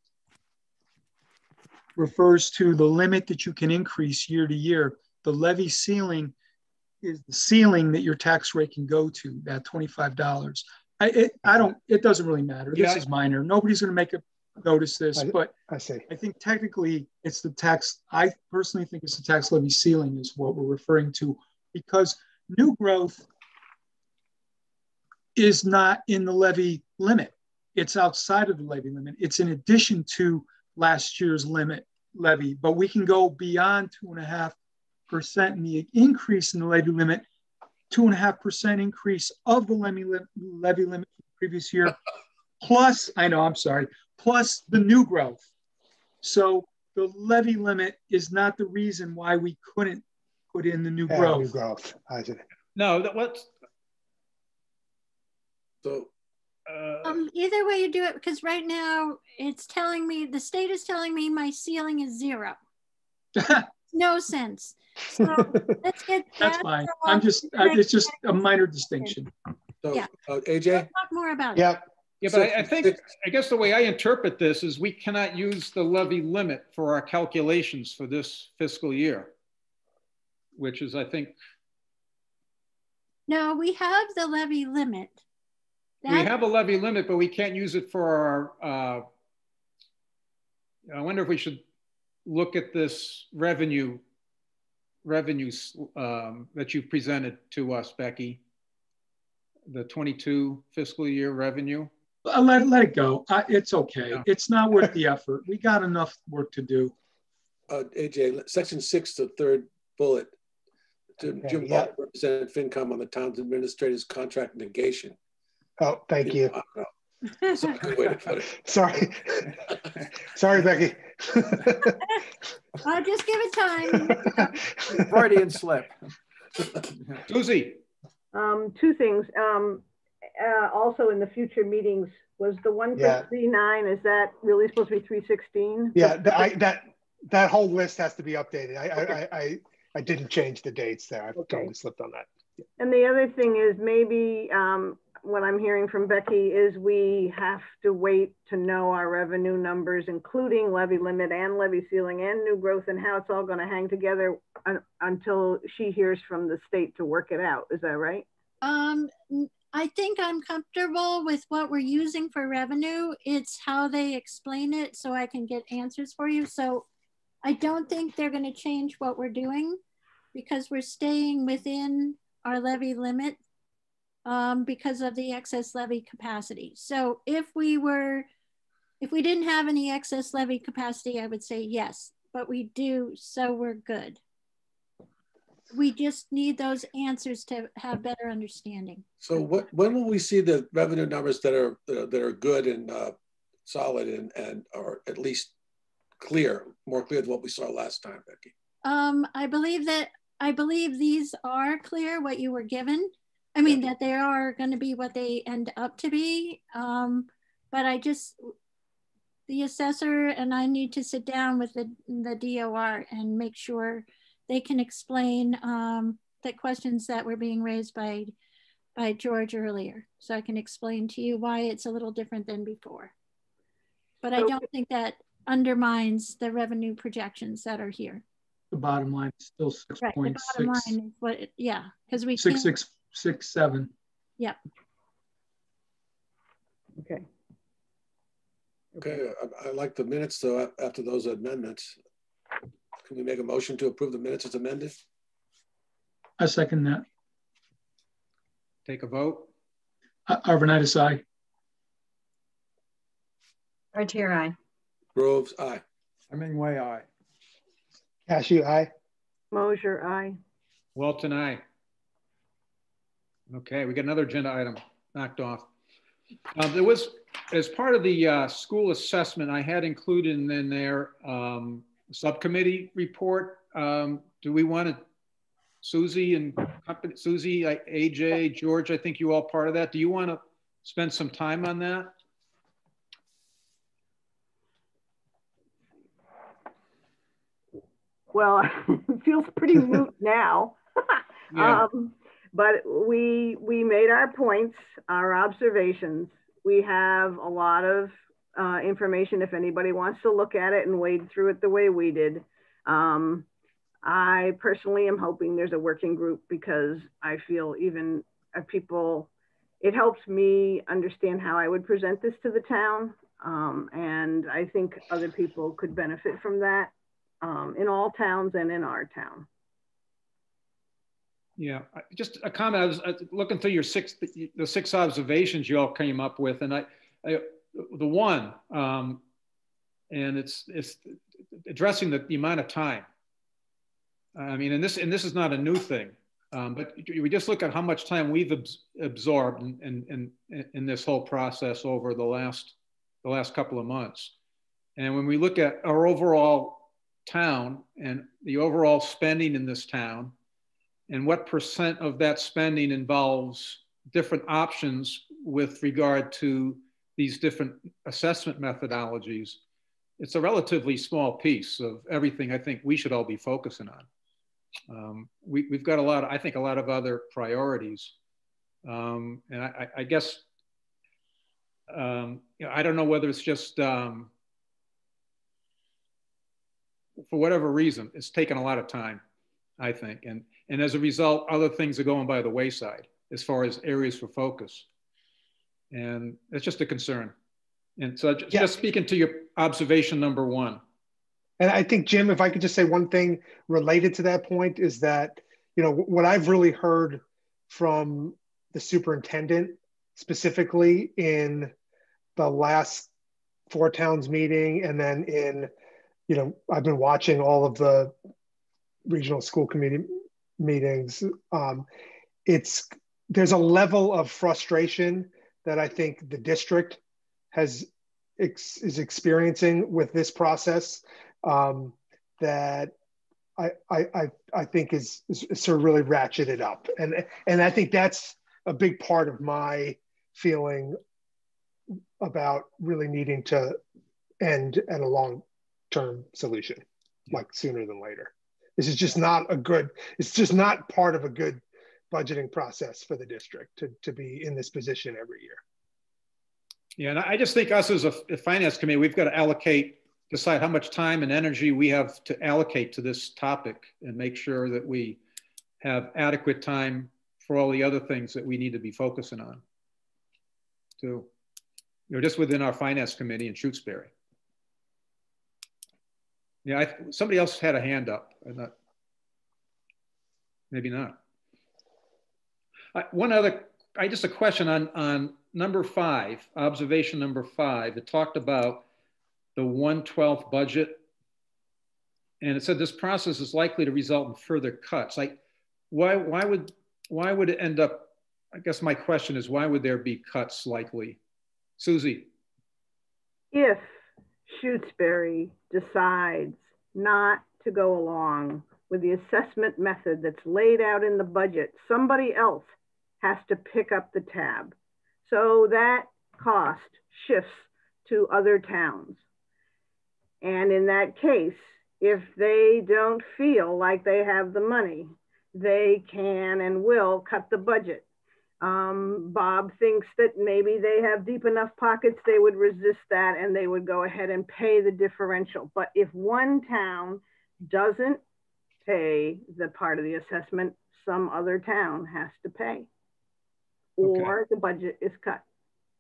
refers to the limit that you can increase year to year. The levy ceiling is the ceiling that your tax rate can go to, that $25. It doesn't really matter. This is minor. Nobody's going to make notice this, but I see. I think technically it's the tax. I personally think it's the tax levy ceiling is what we're referring to, because new growth is not in the levy limit. It's outside of the levy limit. It's in addition to last year's levy, but we can go beyond 2.5% in the increase in the levy limit, 2.5% increase of the levy limit from the previous year, plus, plus the new growth. So the levy limit is not the reason why we couldn't put in the new growth. New growth. I see. No, what's so either way you do it, because right now it's telling me, the state is telling me my ceiling is 0. No sense. So let's get that. That's fine. It's just a minor distinction. So yeah. AJ? We'll talk more about it. Yeah, but I guess the way I interpret this is we cannot use the levy limit for our calculations for this fiscal year, which is, I think. No, we have the levy limit. We have a levy limit, but we can't use it for our, I wonder if we should look at this revenues that you've presented to us, Becky, the 22 fiscal year revenue. Let it go. It's okay. Yeah. It's not worth the effort. We got enough work to do. AJ, section 6, the third bullet. Jim Ball represented FinCom on the town's administrator's contract negation. Oh, thank you. That's a good way to put it. Sorry. Sorry, Becky. I'll just give it time. Freudian slip. Susie. 2 things. Also in the future meetings, was the one for 3.9, is that really supposed to be 3.16? Yeah, that whole list has to be updated. I didn't change the dates there. I totally slipped on that. And the other thing is maybe what I'm hearing from Becky is we have to wait to know our revenue numbers, including levy limit and levy ceiling and new growth, and how it's all going to hang together until she hears from the state to work it out. Is that right? I think I'm comfortable with what we're using for revenue. It's how they explain it so I can get answers for you. So I don't think they're going to change what we're doing because we're staying within our levy limit because of the excess levy capacity. So if we didn't have any excess levy capacity, I would say yes, but we do, so we're good. We just need those answers to have better understanding. So when will we see the revenue numbers that are good and solid and are at least more clear than what we saw last time, Becky? I believe these are clear, what you were given. I mean, that they are going to be what they end up to be. But the assessor and I need to sit down with the DOR and make sure they can explain the questions that were being raised by George earlier. So I can explain to you why it's a little different than before. But I don't think that undermines the revenue projections that are here. The bottom line is still 6.6. Right, the bottom line is what, because we 6.667. Yep. Okay. Okay, I like the minutes though after those amendments. Can we make a motion to approve the minutes as amended? I second that. Take a vote. Arvanitis, aye. Artier, aye. Groves, aye. Hemingway, aye. Cashew, aye. Mosier, aye. Walton, aye. Okay, we got another agenda item knocked off. There was, as part of the school assessment, I had included in there subcommittee report. Do we want to, Susie, AJ, George, I think you all part of that. Do you want to spend some time on that? Well, it feels pretty moot now. Yeah. But we made our points, our observations. We have a lot of information if anybody wants to look at it and wade through it the way we did. I personally am hoping there's a working group because I feel even people, it helps me understand how I would present this to the town. And I think other people could benefit from that in all towns and in our town. Yeah, just a comment. I was looking through the six observations you all came up with, and the one, and it's addressing the amount of time. I mean, and this is not a new thing, but we just look at how much time we've absorbed in this whole process over the last couple of months, and when we look at our overall town and the overall spending in this town, and what percent of that spending involves different options with regard to these different assessment methodologies, it's a relatively small piece of everything I think we should all be focusing on. We've got I think a lot of other priorities. And I guess, I don't know whether it's just, for whatever reason, it's taken a lot of time, I think. And as a result, other things are going by the wayside as far as areas for focus. And it's just a concern. And so just speaking to your observation number one. And I think, Jim, if I could just say one thing related to that point is that, what I've really heard from the superintendent specifically in the last 4 towns meeting, and then I've been watching all of the regional school committee meetings. There's a level of frustration that I think the district is experiencing with this process that I think is sort of really ratcheted up, and I think that's a big part of my feeling about really needing to end at a long-term solution, like sooner than later. This is just not it's just not part of a good budgeting process for the district to be in this position every year. Yeah, and I just think us as a finance committee, we've got to decide how much time and energy we have to allocate to this topic and make sure that we have adequate time for all the other things that we need to be focusing on too. Just within our finance committee in Shutesbury. Yeah, somebody else had a hand up. Maybe not. Just a question on number 5, observation number 5. It talked about the 1/12 budget, and it said this process is likely to result in further cuts. Why would it end up? I guess my question is, why would there be cuts likely? Susie. If Shutesbury decides not to go along with the assessment method that's laid out in the budget, somebody else has to pick up the tab. So that cost shifts to other towns. And in that case, if they don't feel like they have the money, they can and will cut the budget. Bob thinks that maybe they have deep enough pockets, they would resist that and they would go ahead and pay the differential. But if one town doesn't pay the part of the assessment, some other town has to pay, or the budget is cut.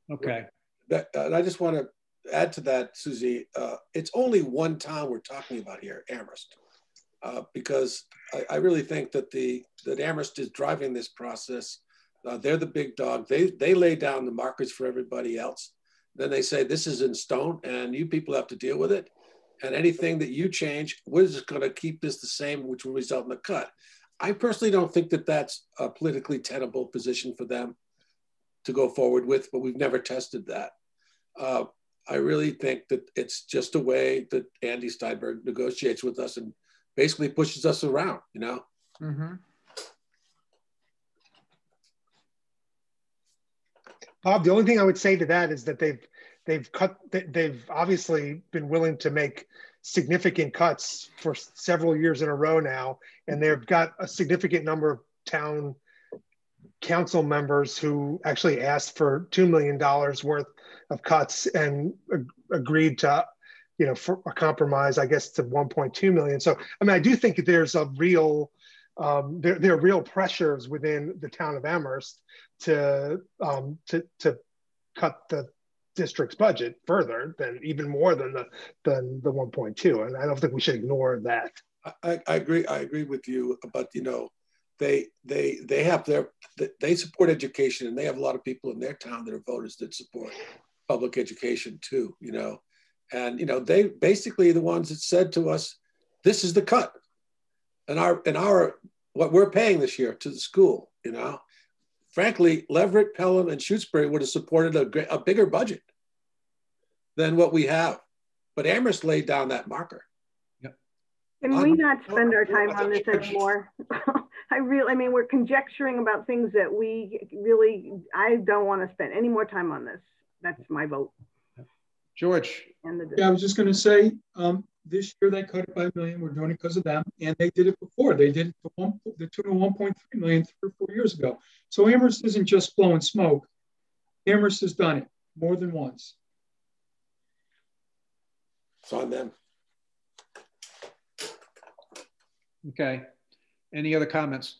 Okay. And I just want to add to that, Susie, it's only one town we're talking about here, Amherst, because I really think that that Amherst is driving this process. They're the big dog. They lay down the markers for everybody else. Then they say, this is in stone and you people have to deal with it. And anything that you change, we're just going to keep this the same, which will result in a cut. I personally don't think that that's a politically tenable position for them to go forward with, but we've never tested that. I really think that it's just a way that Andy Steinberg negotiates with us and basically pushes us around, Mm-hmm. Bob, the only thing I would say to that is that they've obviously been willing to make significant cuts for several years in a row now, and they've got a significant number of town council members who actually asked for $2 million worth of cuts and agreed to, for a compromise, I guess, to 1.2 million. So, I mean, I do think that there's a real, there are real pressures within the town of Amherst to cut the district's budget further than even more than the 1.2. And I don't think we should ignore that. I agree with you, but you know, they have they support education, and they have a lot of people in their town that are voters that support public education too, you know. And you know, they basically the ones that said to us, this is the cut. And our what we're paying this year to the school, you know. Frankly, Leverett, Pelham, and Shutesbury would have supported a bigger budget than what we have. But Amherst laid down that marker. Yep. Can we not spend our time on this anymore? I mean, we're conjecturing about things that I don't want to spend any more time on this. That's my vote. George. Yeah, I was just going to say, this year they cut it by $1 million. We're doing it because of them, and they did it before. They did it for the tune of $1.3 million 3 or 4 years ago. So Amherst isn't just blowing smoke. Amherst has done it more than once. It's on them. Okay. Any other comments?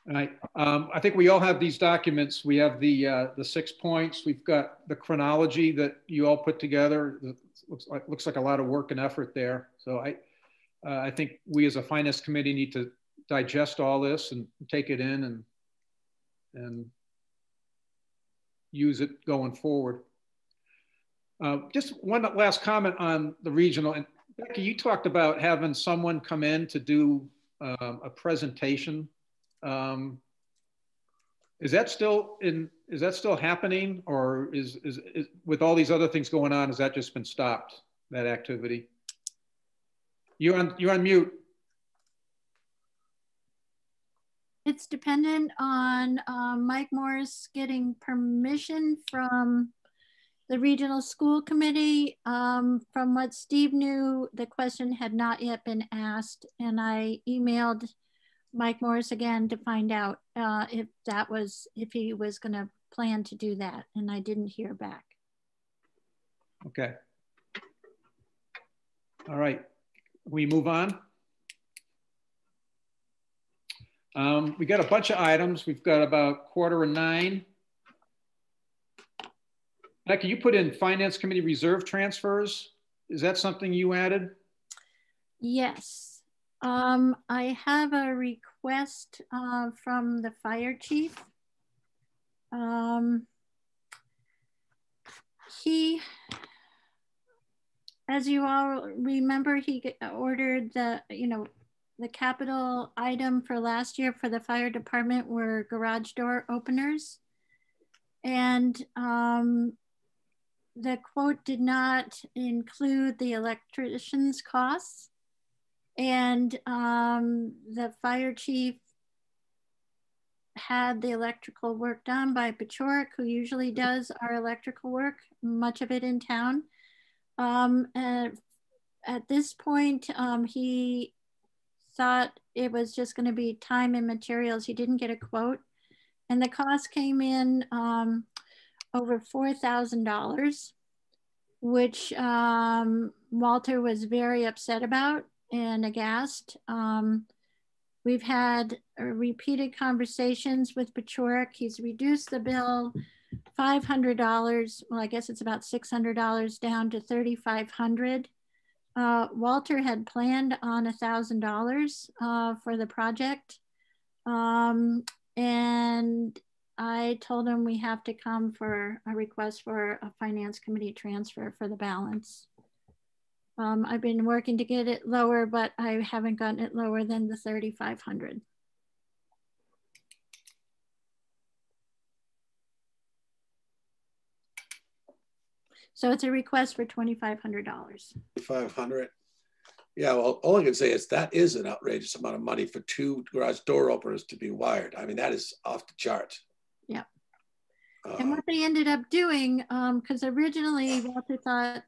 All right. I think we all have these documents. We have the 6 points. We've got the chronology that you all put together. It looks like a lot of work and effort there. So I think we as a finance committee need to digest all this and take it in and use it going forward. Just one last comment on the regional. And Becky, you talked about having someone come in to do a presentation. Is that still happening, or is with all these other things going on, has that just been stopped, that activity? You're on mute. It's dependent on Mike Morris getting permission from the regional school committee. From what Steve knew, the question had not yet been asked, and I emailed Mike Morris again to find out if he was going to plan to do that, and I didn't hear back. Okay. All right. We move on. We got a bunch of items. We've got about 8:45. Becky, you put in Finance Committee reserve transfers. Is that something you added? Yes. I have a request from the fire chief. He, as you all remember, he ordered the capital item for last year for the fire department were garage door openers. And the quote did not include the electrician's costs. And the fire chief had the electrical work done by Pachoric, who usually does our electrical work, much of it in town. And at this point, he thought it was just going to be time and materials. He didn't get a quote. And the cost came in over $4,000, which Walter was very upset about and aghast. We've had repeated conversations with Pachoric. He's reduced the bill $500. Well, I guess it's about $600 down to $3,500. Walter had planned on $1,000 for the project. And I told him we have to come for a request for a finance committee transfer for the balance. I've been working to get it lower, but I haven't gotten it lower than the $3,500. So it's a request for $2,500. $500. Yeah, well, all I can say is that is an outrageous amount of money for 2 garage door openers to be wired. I mean, that is off the charts. Yeah. And what they ended up doing, because originally Walter thought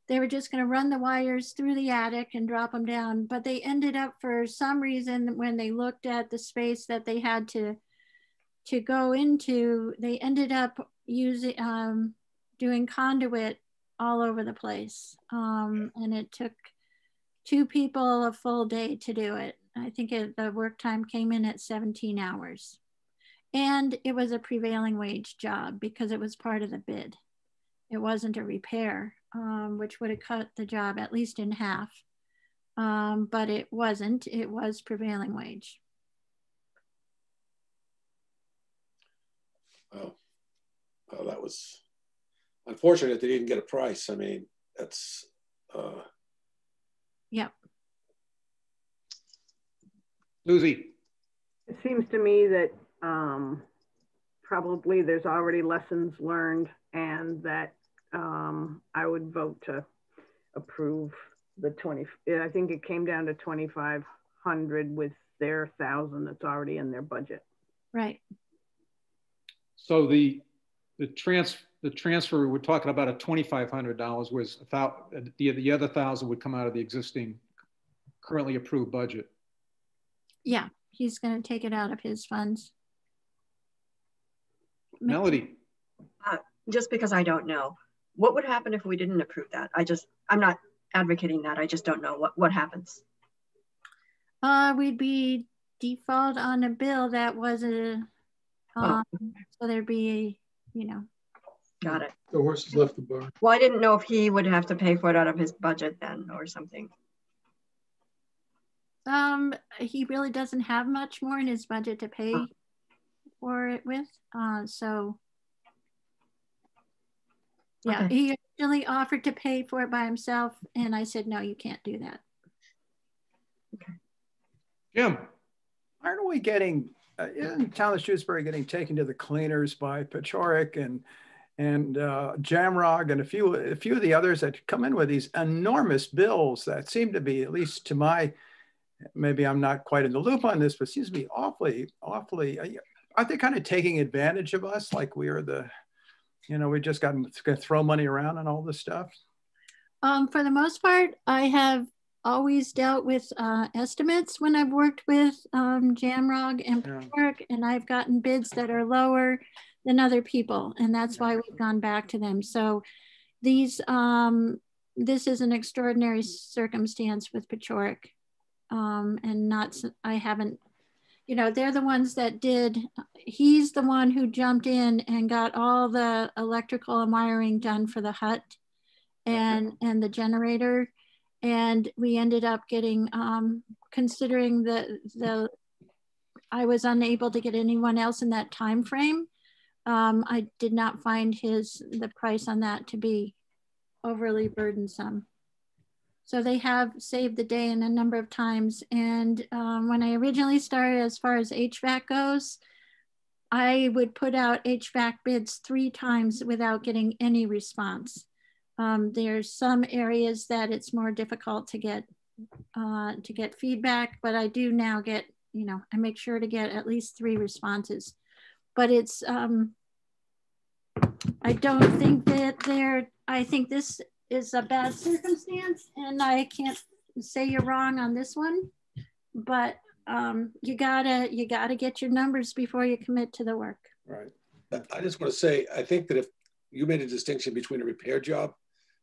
they were just going to run the wires through the attic and drop them down, but they ended up, for some reason, when they looked at the space that they had to go into, they ended up using doing conduit all over the place, and it took 2 people a full day to do it. I think the work time came in at 17 hours, and it was a prevailing wage job because it was part of the bid. it wasn't a repair, which would have cut the job at least in half. But it wasn't, it was prevailing wage. Oh, well, that was unfortunate they didn't get a price. I mean, that's... Yep. Lucy. It seems to me that probably there's already lessons learned, and that I would vote to approve the 20. I think it came down to 2,500 with their 1,000 that's already in their budget. Right. So the transfer we're talking about at $2,500 was the other 1,000 would come out of the existing currently approved budget. Yeah, he's going to take it out of his funds. Melody. Just because I don't know, what would happen if we didn't approve that? I'm not advocating that. I just don't know what happens. We'd be default on a bill that was a, so there'd be, you know. Got it. The horses left the barn. Well, I didn't know if he would have to pay for it out of his budget then or something. He really doesn't have much more in his budget to pay for it with. So yeah, okay. He originally offered to pay for it by himself, and I said, no, you can't do that. Okay. Jim. Aren't we getting, isn't town of Shutesbury getting taken to the cleaners by Pechoric and Jamrog and a few of the others that come in with these enormous bills that seem to be, at least to my, maybe I'm not quite in the loop on this, but seems to be awfully, aren't they kind of taking advantage of us? Like we are the, you know, we just got to throw money around and all this stuff? For the most part, I have always dealt with estimates when I've worked with Jamrog and Pechoric, and I've gotten bids that are lower than other people, and that's why we've gone back to them. So these, this is an extraordinary circumstance with Pechoric, and not, I haven't, you know, they're the ones that did, he's the one who jumped in and got all the electrical and wiring done for the hut and the generator. And we ended up getting, considering I was unable to get anyone else in that time frame. I did not find the price on that to be overly burdensome. So they have saved the day in a number of times. And when I originally started, as far as HVAC goes, I would put out HVAC bids 3 times without getting any response. There's some areas that it's more difficult to get feedback, but I do now get, you know, I make sure to get at least 3 responses. But it's, I don't think that I think this is a bad circumstance, and I can't say you're wrong on this one, but you gotta get your numbers before you commit to the work. Right. I just want to say, I think that if you made a distinction between a repair job,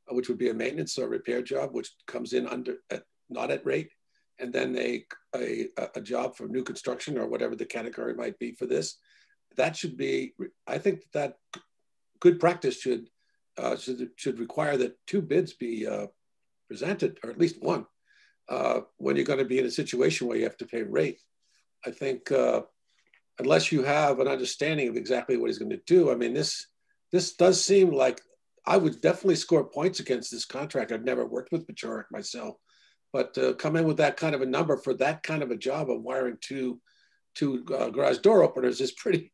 which would be a maintenance or a repair job, which comes in not at rate, and then a job for new construction or whatever the category might be for this, that should be, I think that good practice should require that 2 bids be presented, or at least 1, when you're going to be in a situation where you have to pay rate. I think unless you have an understanding of exactly what he's going to do, I mean, this does seem like, I would definitely score points against this contract. I've never worked with Pechoric myself, but come in with that kind of a number for that kind of a job of wiring two garage door openers is pretty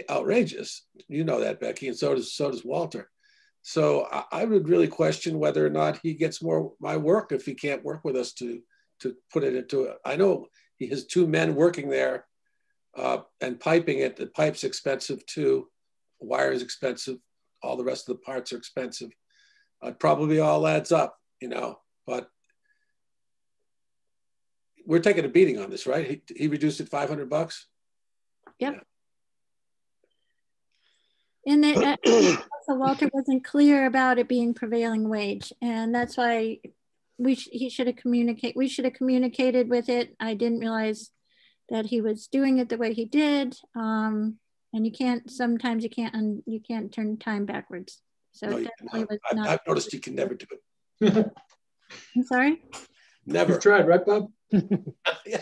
outrageous. You know that, Becky, and so does Walter. So I would really question whether or not he gets more my work if he can't work with us to put it into it. I know he has 2 men working there and piping it. The pipe's expensive too. Wire is expensive. All the rest of the parts are expensive. It probably all adds up, you know, but we're taking a beating on this, right? He reduced it $500. Yep. Yeah. And so Walter wasn't clear about it being prevailing wage, and that's why we should have communicated with it. I didn't realize that he was doing it the way he did. And sometimes you can't turn time backwards. So No, it definitely was not. I've noticed you can never do it. I'm sorry? Never. You've tried, right, Bob? Yeah.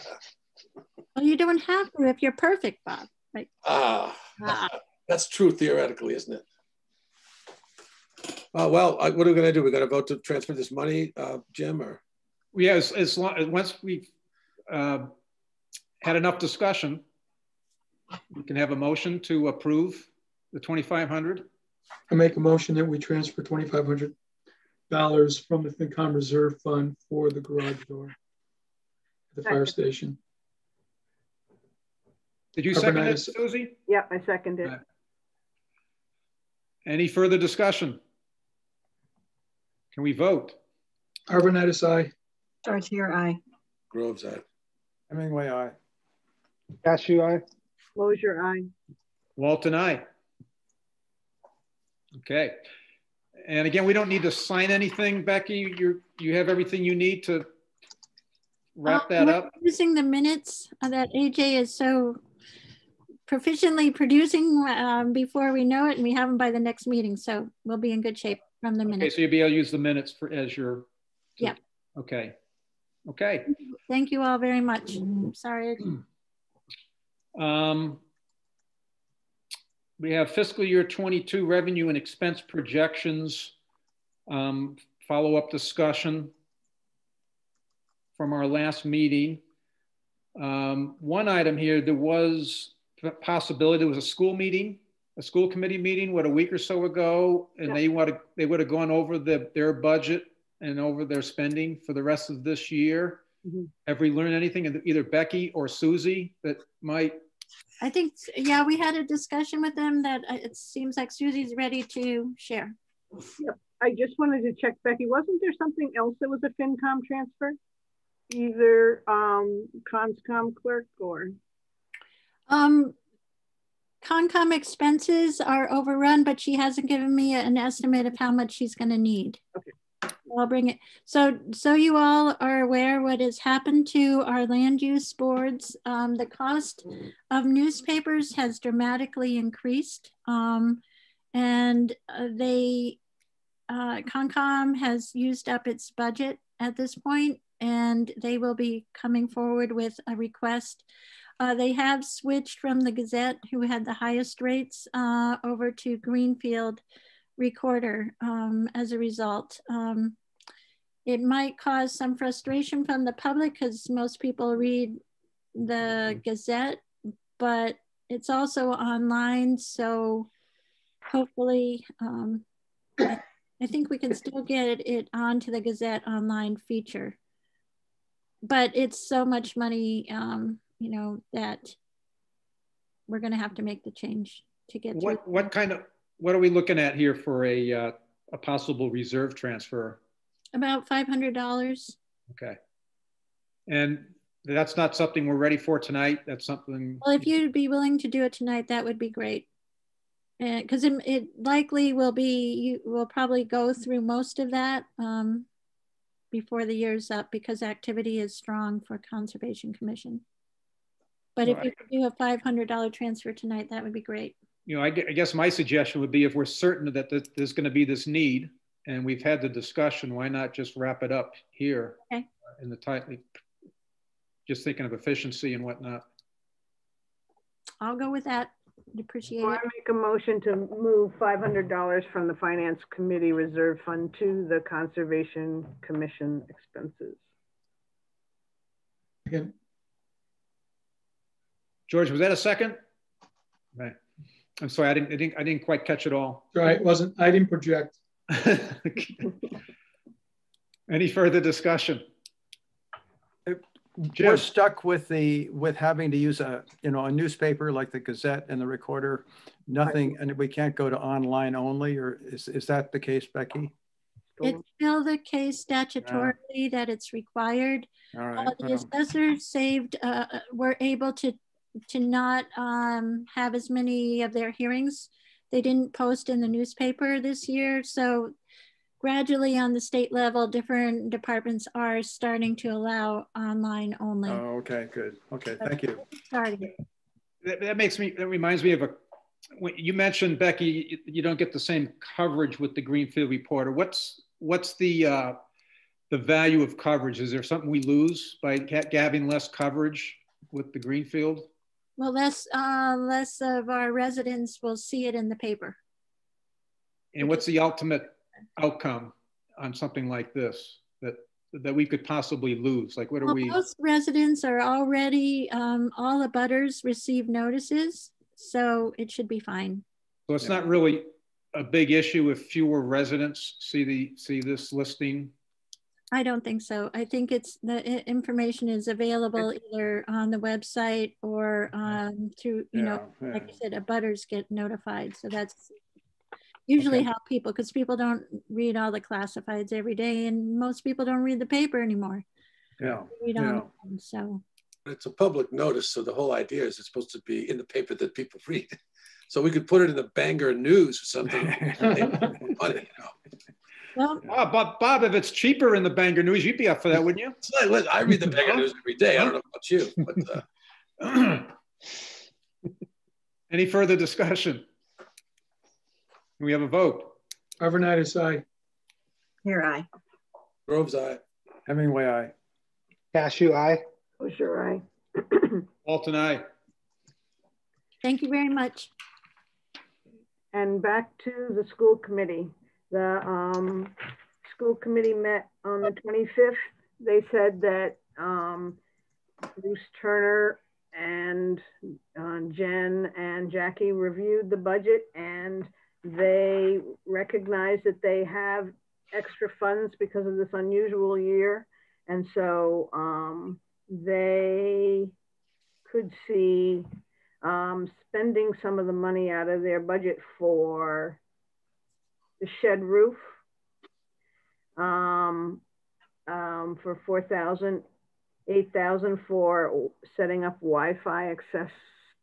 Well, you don't have to if you're perfect, Bob. Right? That's true theoretically, isn't it? Well, what are we going to do? We're going to vote to transfer this money, Jim, or? Yeah, as long, once we've had enough discussion, we can have a motion to approve the 2,500. I make a motion that we transfer $2,500 from the FinCom reserve fund for the garage door at the fire station. Did you second it, Susie? Yep, I second it. Any further discussion? Can we vote? Arvanitis, aye. Chartier, aye. Groves, aye. Hemingway, aye. Cashew, aye. Lozier, aye. Walton, aye. Okay. And again, we don't need to sign anything, Becky. You have everything you need to wrap that up. Using the minutes that AJ is so proficiently producing before we know it, and we have them by the next meeting. So we'll be in good shape from the minutes. Okay, so you'll be able to use the minutes for as your. Yeah. Okay. Okay. Thank you all very much. Sorry. We have fiscal year 22 revenue and expense projections, follow-up discussion from our last meeting. One item here, there was a possibility, there was a school meeting, a school committee meeting, a week or so ago, and they would have gone over their budget and over their spending for the rest of this year. Have we learned anything, either Becky or Susie, that might? I think, yeah, we had a discussion with them that it seems like Susie's ready to share. Yep. I just wanted to check, Becky, wasn't there something else that was a FinCom transfer? Either Conscom clerk or? Concom expenses are overrun, but she hasn't given me an estimate of how much she's going to need. Okay. I'll bring it. So you all are aware what has happened to our land use boards. The cost of newspapers has dramatically increased. And Concom has used up its budget at this point, and they will be coming forward with a request. They have switched from the Gazette, who had the highest rates, over to Greenfield Recorder as a result. It might cause some frustration from the public because most people read the Gazette, but it's also online. So hopefully, I think we can still get it onto the Gazette online feature. But it's so much money, you know, that we're going to have to make the change to get to what are we looking at here for a possible reserve transfer? About $500. Okay. And that's not something we're ready for tonight. That's something. Well, if you'd be willing to do it tonight, that would be great. Because it likely will be, you will probably go through most of that before the year's up, because activity is strong for Conservation Commission. But if you could do a $500 transfer tonight, that would be great. You know, I guess my suggestion would be, if we're certain that there's going to be this need and we've had the discussion, why not just wrap it up here? Okay. In the tightly, just thinking of efficiency and whatnot. I'll go with that. Appreciate it. I make a motion to move $500 from the Finance Committee Reserve Fund to the Conservation Commission expenses. Again. George, was that a second? Right. I'm sorry, I didn't quite catch it all. Right, I didn't project. Any further discussion? We're stuck with having to use a newspaper like the Gazette and the Recorder. Nothing, and we can't go to online only, or is that the case, Becky? It's still the case statutorily that it's required. All right. The assessors were able to not have as many of their hearings. They didn't post in the newspaper this year. So gradually on the state level, different departments are starting to allow online only. Oh, okay, good. Okay, thank you. Starting. That reminds me of You mentioned, Becky, you don't get the same coverage with the Greenfield Reporter. What's the value of coverage? Is there something we lose by having less coverage with the Greenfield? Well, less of our residents will see it in the paper. And what's the ultimate outcome on something like this that we could possibly lose? Like, what are we? Most residents are already, all the butters receive notices, so it should be fine. So it's not really a big issue if fewer residents see this listing? I don't think so. I think it's the information is available either on the website or through, like you said, abutters get notified. So that's usually how people, because people don't read all the classifieds every day, and most people don't read the paper anymore. Yeah. Read on them, so. It's a public notice, so the whole idea is it's supposed to be in the paper that people read. So we could put it in the Bangor News or something. Money, Well, Bob, if it's cheaper in the Bangor News, you'd be up for that, wouldn't you? I read the Bangor News every day. I don't know about you, but any further discussion? We have a vote. Overnight aye. Here, aye. Groves aye. Hemingway aye. Cashew aye. Oh, sure, aye. Walton aye. Thank you very much. And back to the school committee. The school committee met on the 25th. They said that Bruce Turner and Jen and Jackie reviewed the budget, and they recognize that they have extra funds because of this unusual year. And so they could see spending some of the money out of their budget for the shed roof for $4,000, $8,000 for setting up Wi-Fi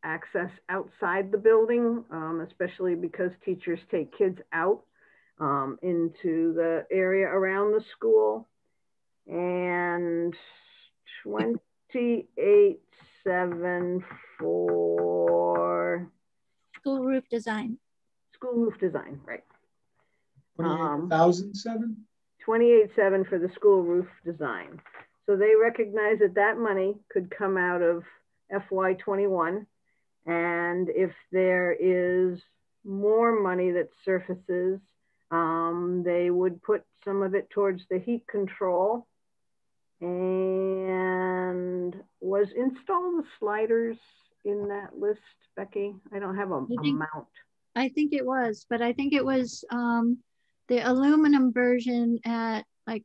access outside the building, especially because teachers take kids out into the area around the school, and $28,700 for school roof design. School roof design, right? 28,007? 28,700 for the school roof design. So they recognize that that money could come out of FY21. And if there is more money that surfaces, they would put some of it towards the heat control. And was install the sliders in that list, Becky? I don't have an amount. I think it was, but I think it was the aluminum version at like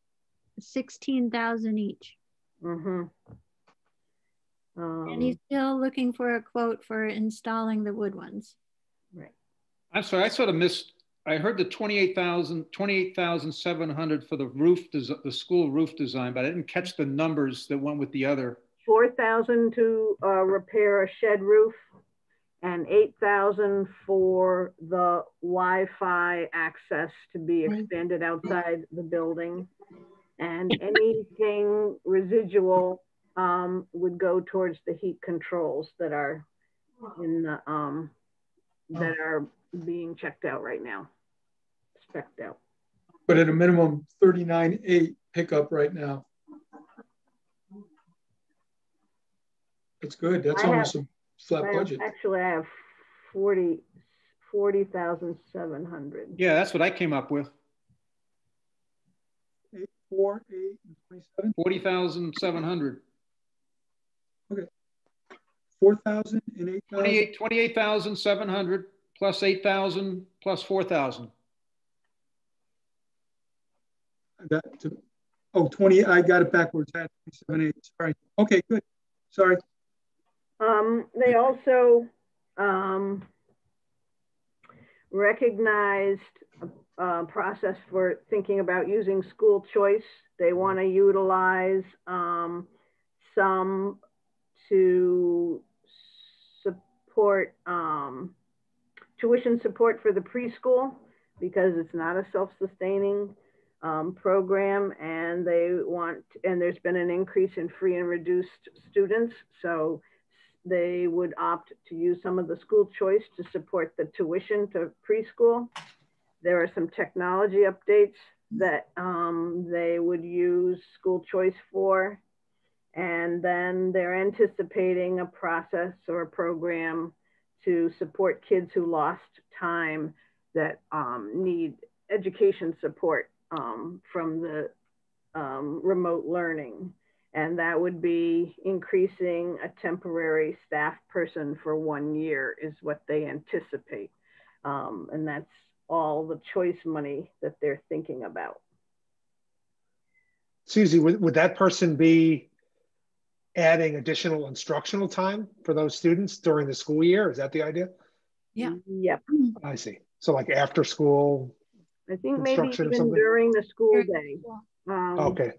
16,000 each. Mm-hmm. And he's still looking for a quote for installing the wood ones. Right. I'm sorry, I sort of missed. I heard the 28,700 for the roof, the school roof design, but I didn't catch the numbers that went with the other. 4,000 to repair a shed roof, and 8,000 for the Wi-Fi access to be expanded outside the building, and anything residual would go towards the heat controls that are in the that are being checked out right now, spec'd out. But at a minimum, 39.8 pickup right now. That's good. That's almost a flat budget. Actually, I have 40,700. Yeah, that's what I came up with. 8, 4, 8, 27. 40,700. Okay. 4,000 and 8,000. 28,700 plus 8,000 plus 4,000. Oh, 20. I got it backwards. I had 27.8. Sorry. Okay, good. Sorry. They also recognized a process for thinking about using school choice. They want to utilize some to support tuition support for the preschool, because it's not a self-sustaining program, and they want, and there's been an increase in free and reduced students. So they would opt to use some of the school choice to support the tuition to preschool. There are some technology updates that they would use school choice for. And then they're anticipating a process or a program to support kids who lost time that need education support from the remote learning. And that would be increasing a temporary staff person for 1 year is what they anticipate. And that's all the choice money that they're thinking about. Susie, would that person be adding additional instructional time for those students during the school year? Is that the idea? Yeah. Yep. I see. So like after school I think maybe instruction or even something? during the school day. Okay.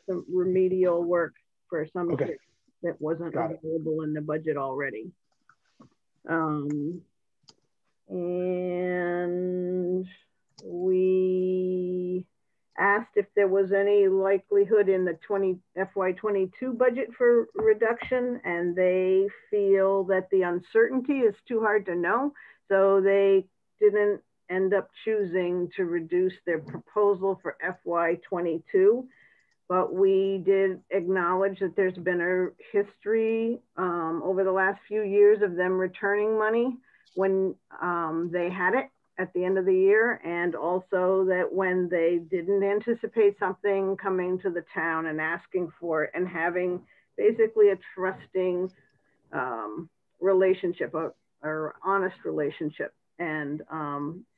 Some remedial work for some Okay. kids that wasn't Got it. available in the budget already. And we asked if there was any likelihood in the FY22 budget for reduction, and they feel that the uncertainty is too hard to know. So they didn't end up choosing to reduce their proposal for FY22. But we did acknowledge that there's been a history over the last few years of them returning money when they had it at the end of the year, and also that when they didn't anticipate something coming to the town and asking for it and having basically a trusting relationship or honest relationship. And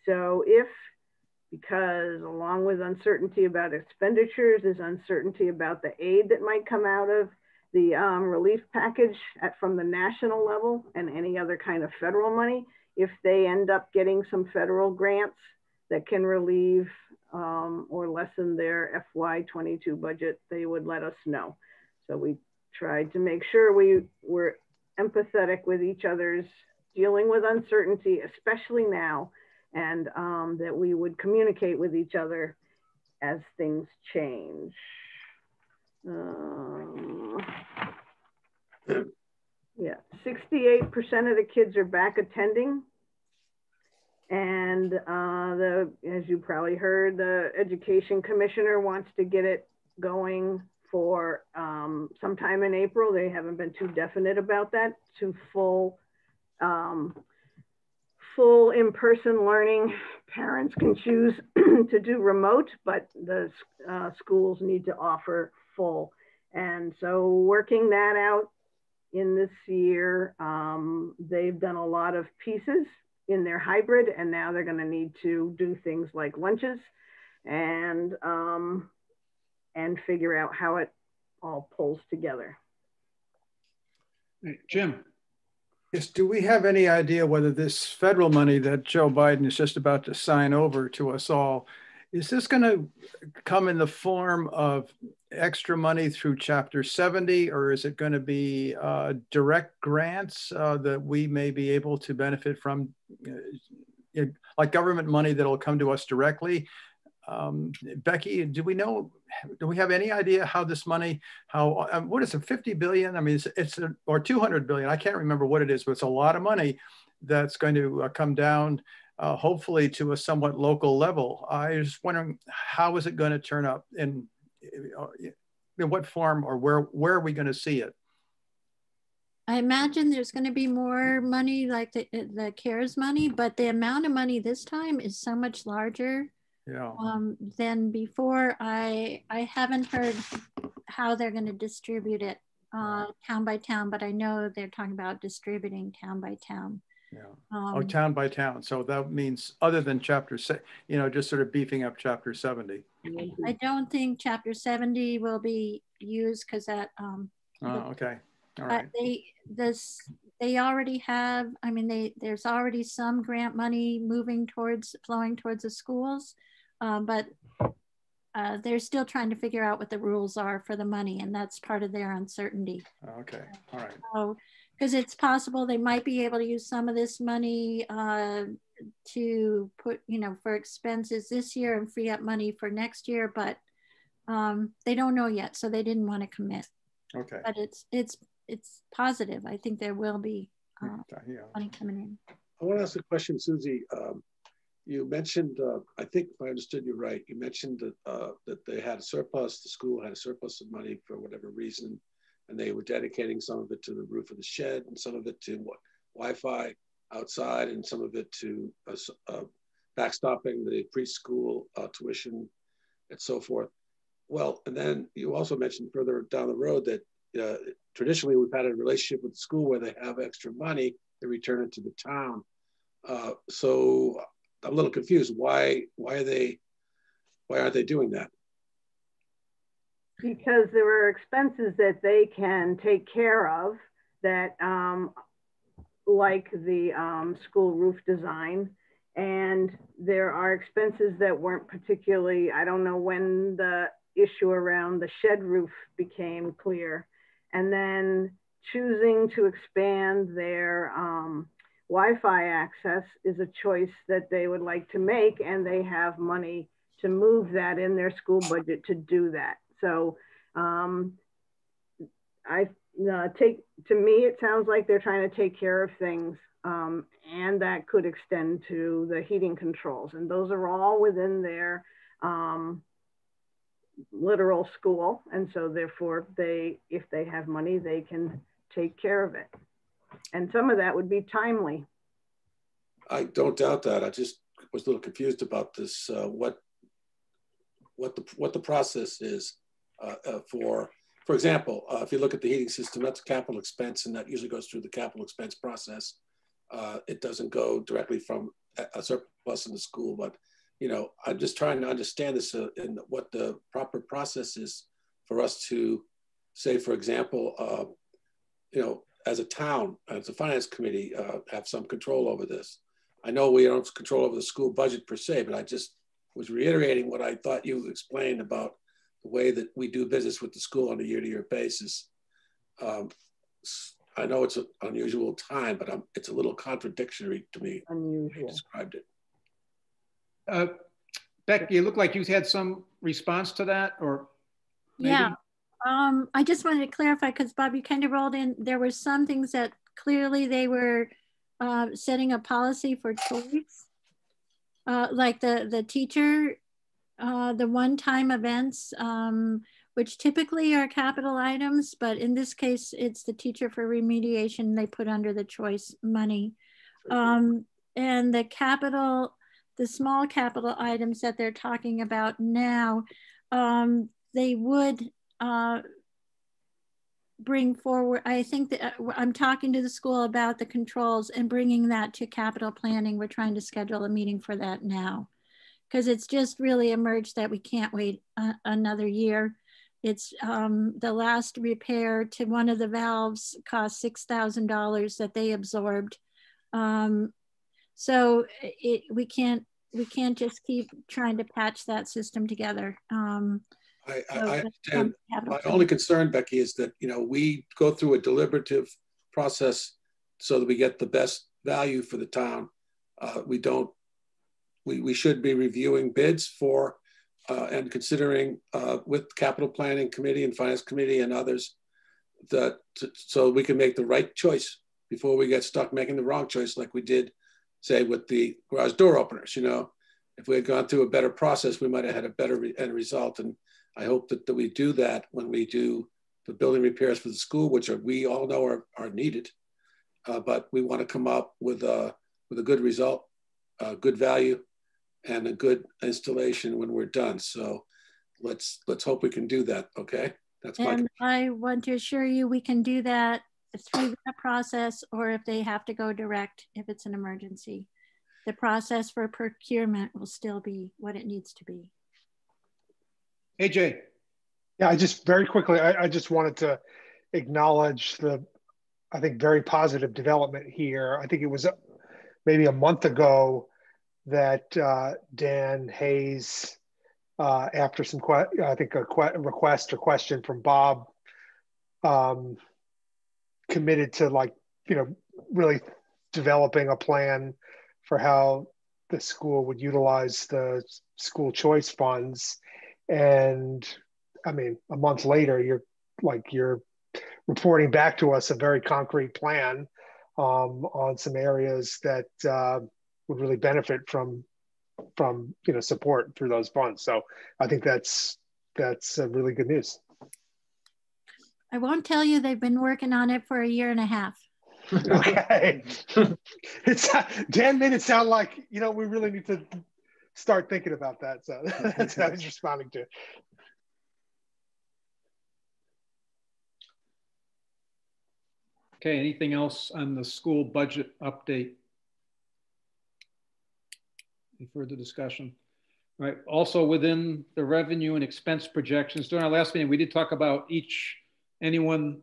so if, because along with uncertainty about expenditures is uncertainty about the aid that might come out of the relief package from the national level and any other kind of federal money. If they end up getting some federal grants that can relieve or lessen their FY22 budget, they would let us know. So we tried to make sure we were empathetic with each other's dealing with uncertainty, especially now, and that we would communicate with each other as things change. Yeah, 68% of the kids are back attending. And as you probably heard, the education commissioner wants to get it going for sometime in April. They haven't been too definite about that, to full in-person learning. Parents can choose to do remote, but the schools need to offer full. And so working that out in this year, they've done a lot of pieces in their hybrid, and now they're going to need to do things like lunches and figure out how it all pulls together. Jim. Yes, do we have any idea whether this federal money that Joe Biden is just about to sign over to us all, is this going to come in the form of extra money through Chapter 70, or is it going to be direct grants that we may be able to benefit from, like government money that'll come to us directly? Becky, do we have any idea how this money, what is it, 50 billion? I mean, or 200 billion, I can't remember what it is, but it's a lot of money that's going to come down, hopefully to a somewhat local level. I was wondering, how is it going to turn up, in what form, or where are we going to see it? I imagine there's going to be more money like the CARES money, but the amount of money this time is so much larger than before. I haven't heard how they're going to distribute it town by town, but I know they're talking about distributing town by town. Yeah. Town by town. So that means other than Chapter 6, just sort of beefing up Chapter 70. I don't think Chapter 70 will be used because that. Okay. All right. They already have. I mean, there's already some grant money flowing towards the schools, but they're still trying to figure out what the rules are for the money, and that's part of their uncertainty. Okay. All right. So, because it's possible they might be able to use some of this money to put, for expenses this year and free up money for next year, but they don't know yet, so they didn't want to commit. Okay. But it's it's positive. I think there will be money coming in. I want to ask a question, Susie. You mentioned, I think if I understood you right, you mentioned that they had a surplus, the school had a surplus of money for whatever reason, and they were dedicating some of it to the roof of the shed and some of it to Wi-Fi outside and some of it to backstopping the preschool tuition and so forth. Well, and then you also mentioned further down the road that traditionally we've had a relationship with the school where they have extra money, they return it to the town. So I'm a little confused. Why aren't they doing that? Because there are expenses that they can take care of that, like the school roof design. And there are expenses that weren't particularly, I don't know when the issue around the shed roof became clear. And then choosing to expand their Wi-Fi access is a choice that they would like to make, and they have money to move that in their school budget to do that. So to me, it sounds like they're trying to take care of things, and that could extend to the heating controls. And those are all within their literal school. And so therefore, if they have money, they can take care of it. And some of that would be timely. I don't doubt that. I just was a little confused about this, what the process is for example, if you look at the heating system, that's a capital expense, and that usually goes through the capital expense process. It doesn't go directly from a surplus in the school, but I'm just trying to understand this and what the proper process is for us to say, for example, as a town, as a finance committee, have some control over this. I know we don't have control over the school budget per se, but I just was reiterating what I thought you explained about the way that we do business with the school on a year-to-year basis. I know it's an unusual time, but it's a little contradictory to me. Unusual. You described it. Beck, you look like you had some response to that, or maybe? Yeah. I just wanted to clarify, because Bob, you kind of rolled in, there were some things that clearly they were setting a policy for choice, like the teacher, the one-time events, which typically are capital items, but in this case, it's the teacher for remediation they put under the choice money. And the small capital items that they're talking about now, they would bring forward, I think that I'm talking to the school about the controls and bringing that to capital planning. We're trying to schedule a meeting for that now, because it's just really emerged that we can't wait another year. It's the last repair to one of the valves cost $6,000 that they absorbed. So we can't just keep trying to patch that system together. I understand. My only concern, Becky, is that we go through a deliberative process so that we get the best value for the town. We should be reviewing bids for and considering with capital planning committee and finance committee and others so we can make the right choice before we get stuck making the wrong choice, like we did, say, with the garage door openers. If we had gone through a better process, we might have had a better end result. And I hope that we do that when we do the building repairs for the school, which we all know are needed. But we want to come up with a good result, good value, and a good installation when we're done. So let's hope we can do that. Okay, that's my. And I want to assure you we can do that through that process, or if they have to go direct, if it's an emergency. The process for procurement will still be what it needs to be. AJ. Yeah, I just very quickly, I just wanted to acknowledge I think, very positive development here. I think it was maybe a month ago that Dan Hayes, after some, I think a request or question from Bob, committed to really developing a plan for how the school would utilize the school choice funds. And I mean, a month later, you're reporting back to us a very concrete plan on some areas that would really benefit from support through those funds. So I think that's really good news. I won't tell you they've been working on it for 1.5 years. Okay. Dan made it sound like, we really need to start thinking about that. So that's what I was responding to. Okay, anything else on the school budget update? Any further discussion? All right, also within the revenue and expense projections, during our last meeting, we did talk about everyone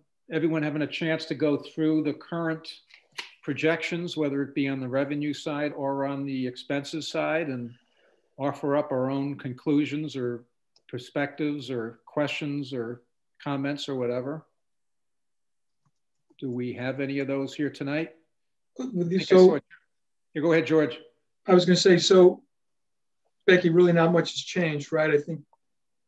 having a chance to go through the current projections, whether it be on the revenue side or on the expenses side, and offer up our own conclusions or perspectives or questions or comments or whatever. Do we have any of those here tonight? So, yeah, go ahead, George. I was going to say, so Becky, really not much has changed, right? I think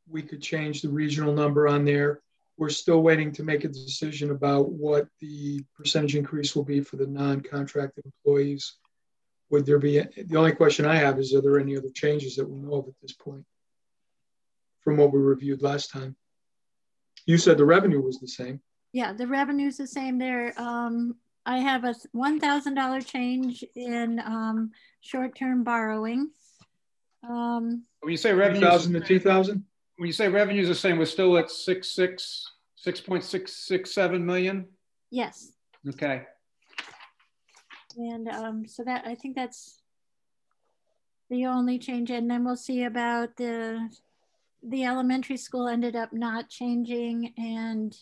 we could change the regional number on there. We're still waiting to make a decision about what the percentage increase will be for the non-contracted employees. Would there be, the only question I have is, are there any other changes that we know of at this point from what we reviewed last time? You said the revenue was the same. Yeah, the revenue's the same there. I have a $1,000 change in short-term borrowing. When you say revenue, 2,000 to 2,000. When you say revenue is the same, we're still at 6.667 million. Yes. Okay. And so that, I think that's the only change. And then we'll see about the elementary school ended up not changing, and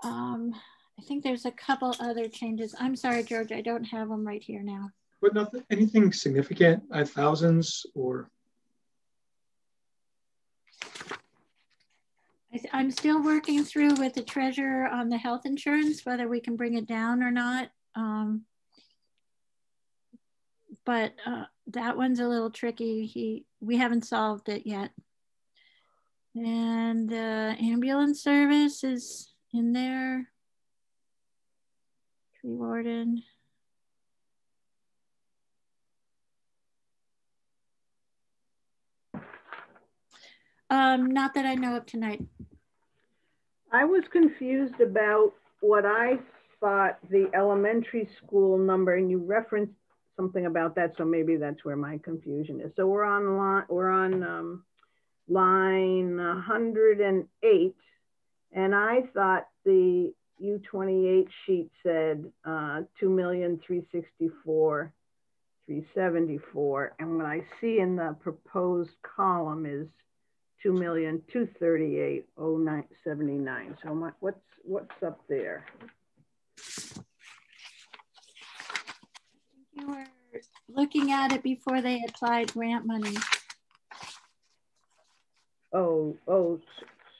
I think there's a couple other changes. I'm sorry, George, I don't have them right here now. But nothing, anything significant, thousands or? I'm still working through with the treasurer on the health insurance, whether we can bring it down or not. But that one's a little tricky. We haven't solved it yet. And the ambulance service is in there. Tree warden. Not that I know of tonight. I was confused about what I thought the elementary school number, and you referenced something about that, so maybe that's where my confusion is. So we're on line 108, and I thought the U28 sheet said 2,364,374, and what I see in the proposed column is 2,238,079. So what's up there? You were looking at it before they applied grant money. Oh,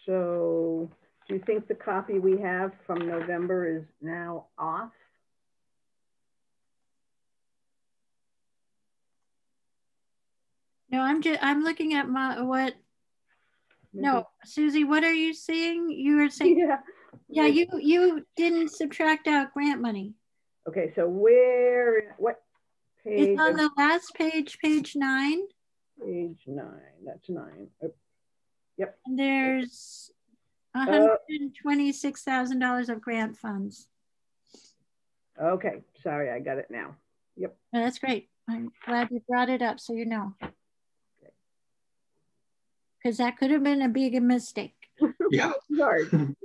so do you think the copy we have from November is now off? No, I'm looking at no, Susie, what are you seeing? You were saying, yeah, you didn't subtract out grant money. Okay, so what page? It's on the last page, page 9. Page 9, that's 9. Yep. And there's $126,000 of grant funds. Okay, sorry, I got it now. Yep. Oh, that's great. I'm glad you brought it up so you know. Because that could have been a big mistake. Yeah. Hard.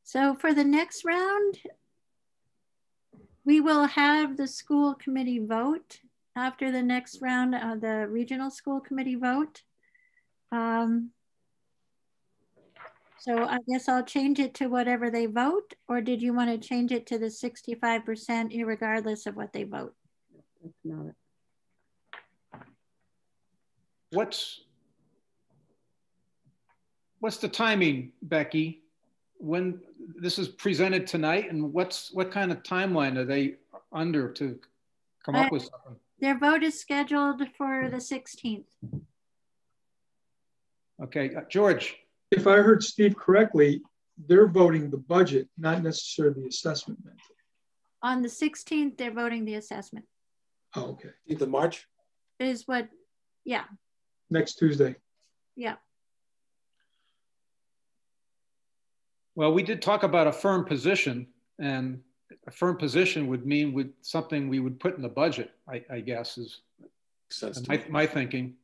So for the next round, we will have the school committee vote after the next round of the regional school committee vote. So I guess I'll change it to whatever they vote, or did you want to change it to the 65% irregardless of what they vote? That's not it. What's the timing, Becky? When this is presented tonight, and what kind of timeline are they under to come up with something? Their vote is scheduled for the 16th. Okay, George. If I heard Steve correctly, they're voting the budget, not necessarily the assessment method. On the 16th, they're voting the assessment. Oh, okay. 8th of March? Is what, yeah. Next Tuesday. Yeah. Well, we did talk about a firm position, and a firm position would mean with something we would put in the budget, I guess, is my thinking.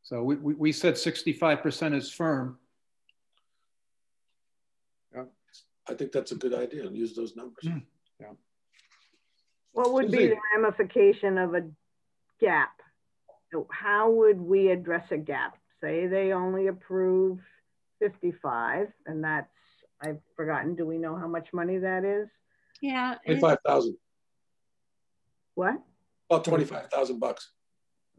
So we said 65% is firm. Yeah, I think that's a good idea. Use those numbers. Mm. Yeah. What would be the ramification of a gap? So how would we address a gap? Say they only approve 55, and that's, I've forgotten, do we know how much money that is? Yeah. 25,000. What? About 25,000 bucks.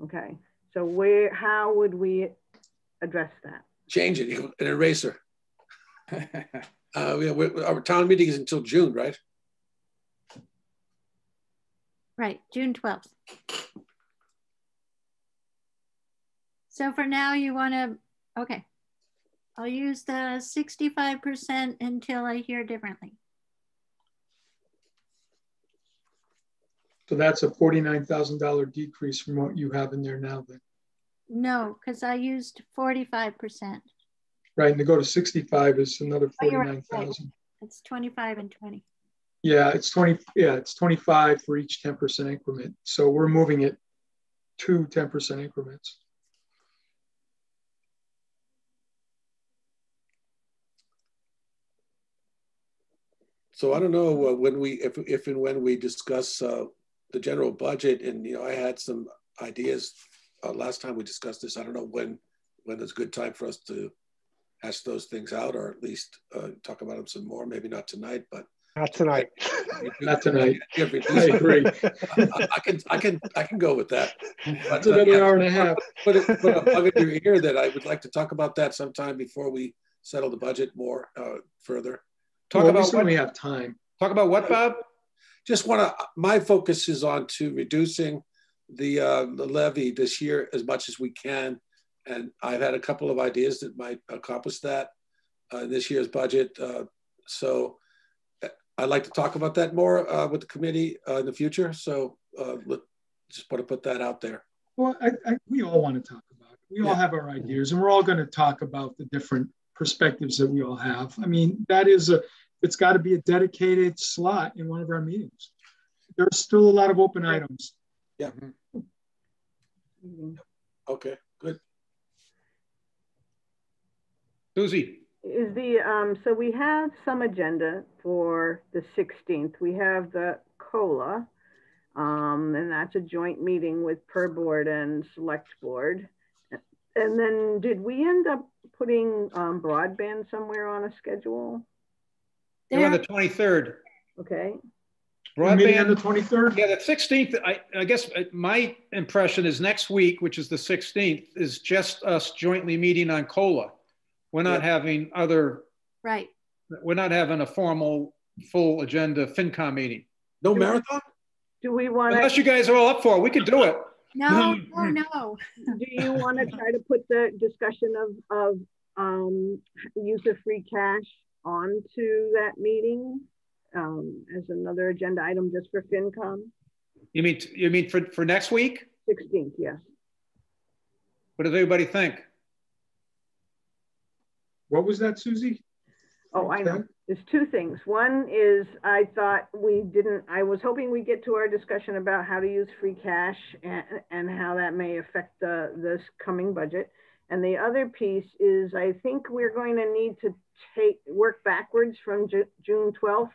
Okay. So how would we address that? Change it, an eraser. Our town meeting is until June, right? Right, June 12th. So for now you want to, okay. I'll use the 65% until I hear differently. So that's a $49,000 decrease from what you have in there now then. No, because I used 45%. Right, and to go to 65 is another 49,000. Right. It's 25 and 20. Yeah, it's 20. Yeah, it's 25 for each 10% increment. So we're moving it to 10% increments. So I don't know when if and when we discuss the general budget, and I had some ideas last time we discussed this. I don't know when there's a good time for us to hash those things out, or at least talk about them some more. Maybe not tonight, but not tonight. Not tonight. I agree. I can go with that. But, it's another hour and a half. Put a bug in your ear that I would like to talk about that sometime before we settle the budget more further. Talk about when we have time. Talk about what, Bob? Just my focus is on to reducing the levy this year as much as we can. And I've had a couple of ideas that might accomplish that this year's budget. So I'd like to talk about that more with the committee in the future. So just want to put that out there. Well, we all want to talk about it. We all have our ideas, and we're all going to talk about the different perspectives that we all have. I mean, it's got to be a dedicated slot in one of our meetings. There's still a lot of open items. Yeah. Okay, good. Susie. Is so we have some agenda for the 16th. We have the COLA, and that's a joint meeting with per board and select board. And then did we end up putting broadband somewhere on a schedule? They're on the 23rd. Okay. Broadband on the 23rd? Yeah, the 16th, I guess my impression is next week, which is the 16th, is just us jointly meeting on COLA. We're not having right. We're not having a formal full agenda FinCom meeting. No marathon? Do we want to? Unless you guys are all up for it, we could do it. No, no. Do you want to try to put the discussion of use of free cash onto that meeting as another agenda item just for FinCom? You mean for next week? 16th, yes. What does everybody think? What was that, Susie? Oh, I know. There's two things. One is I was hoping we'd get to our discussion about how to use free cash and how that may affect this coming budget. And the other piece is I think we're going to need to work backwards from June 12th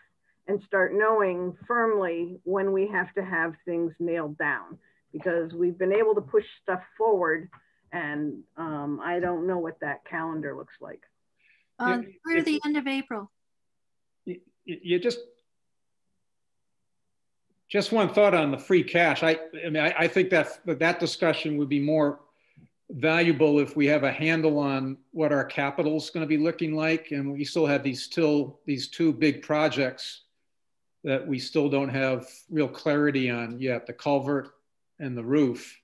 and start knowing firmly when we have to have things nailed down, because we've been able to push stuff forward, and I don't know what that calendar looks like. Through the end of April. You just one thought on the free cash. I think that discussion would be more valuable if we have a handle on what our capital is going to be looking like, and we still have these two big projects that we still don't have real clarity on yet: the culvert and the roof.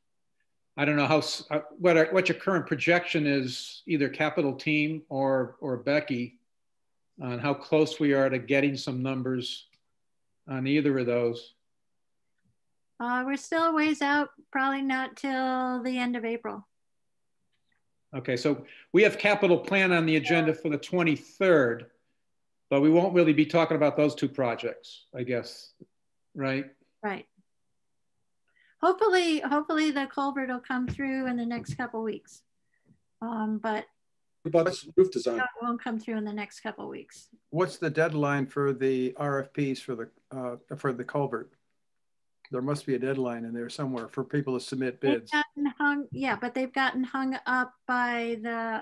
I don't know how what your current projection is, either capital team or Becky, on how close we are to getting some numbers on either of those. We're still a ways out, probably not till the end of April. Okay, so we have capital plan on the agenda for the 23rd, but we won't really be talking about those two projects, I guess, right? Right. Hopefully the culvert will come through in the next couple weeks. But what about the roof design? It won't come through in the next couple of weeks. What's the deadline for the RFPs for the culvert? There must be a deadline in there somewhere for people to submit bids. But they've gotten hung up by the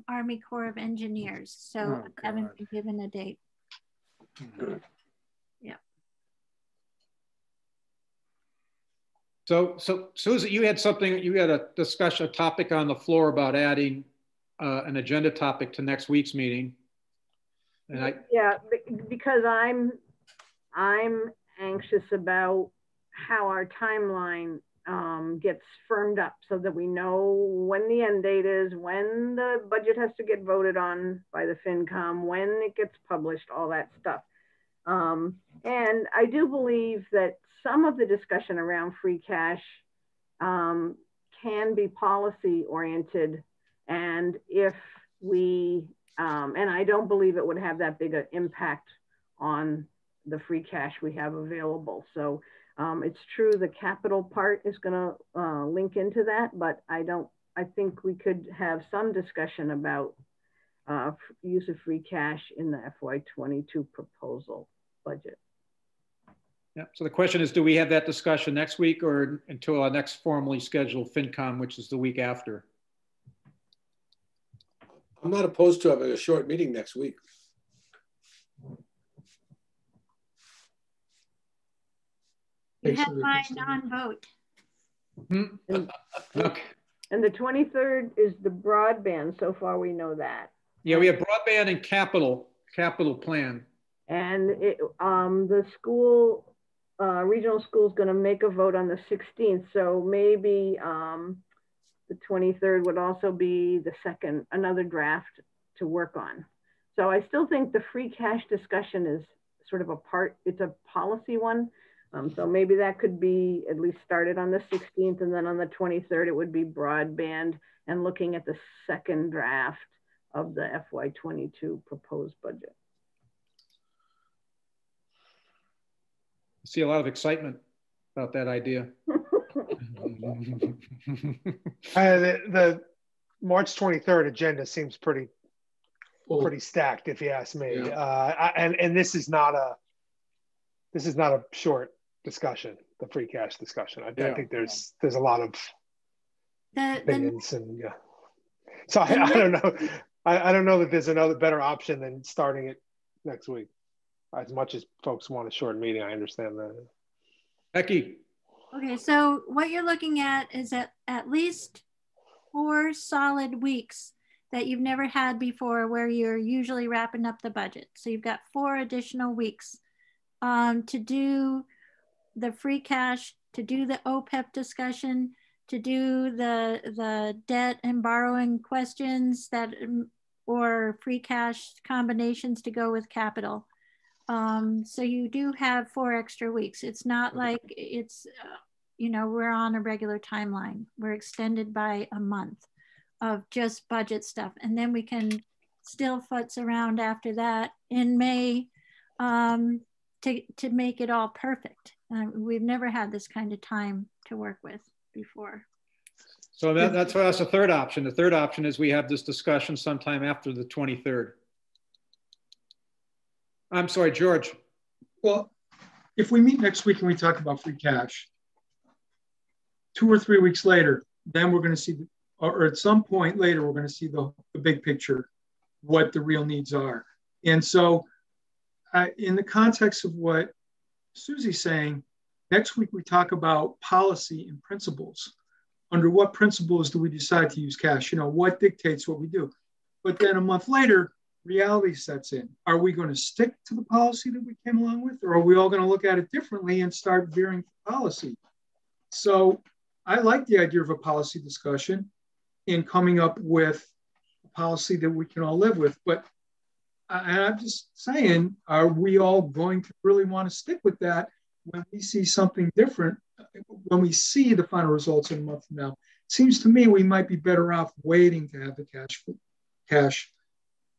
Army Corps of Engineers. So I haven't been given a date. Yeah. So Susan, you had a discussion, a topic on the floor about adding an agenda topic to next week's meeting. And because I'm anxious about how our timeline gets firmed up so that we know when the end date is, when the budget has to get voted on by the FinCom, when it gets published, all that stuff. And I do believe that some of the discussion around free cash can be policy oriented. And if we, and I don't believe it would have that big an impact on the free cash we have available. So it's true the capital part is going to link into that, but I think we could have some discussion about use of free cash in the FY22 proposal budget. Yeah, so the question is, do we have that discussion next week or until our next formally scheduled FinCom, which is the week after? I'm not opposed to having a short meeting next week. You have my non-vote. Okay. And the 23rd is the broadband. So far, we know that. Yeah, we have broadband and capital plan. And the school, regional school is going to make a vote on the 16th. So maybe the 23rd would also be another draft to work on. So I still think the free cash discussion is sort of it's a policy one. So maybe that could be at least started on the 16th, and then on the 23rd, it would be broadband and looking at the second draft of the FY22 proposed budget. I see a lot of excitement about that idea. The March 23rd agenda seems pretty stacked, if you ask me. Yeah. And this is not a short discussion, the free cash discussion. I think there's a lot of opinions and yeah. So I don't know. I don't know that there's another better option than starting it next week. As much as folks want a short meeting, I understand that. Becky. Okay, so what you're looking at is at least 4 solid weeks that you've never had before where you're usually wrapping up the budget. So you've got 4 additional weeks to do the free cash, to do the OPEP discussion, to do the debt and borrowing questions or free cash combinations to go with capital. So you do have 4 extra weeks. It's not like it's, we're on a regular timeline. We're extended by a month of just budget stuff. And then we can still futz around after that in May to make it all perfect. We've never had this kind of time to work with before. So that's the third option. The third option is we have this discussion sometime after the 23rd. I'm sorry, George. Well, if we meet next week and we talk about free cash, 2 or 3 weeks later, then we're going to see, or at some point later, we're going to see the big picture, what the real needs are. And so in the context of what Susie's saying, next week we talk about policy and principles. Under what principles do we decide to use cash? What dictates what we do? But then a month later, reality sets in. Are we going to stick to the policy that we came along with, or are we all going to look at it differently and start veering from policy? So I like the idea of a policy discussion and coming up with a policy that we can all live with. But I'm just saying, are we all going to really want to stick with that when we see something different, when we see the final results in a month from now? It seems to me we might be better off waiting to have the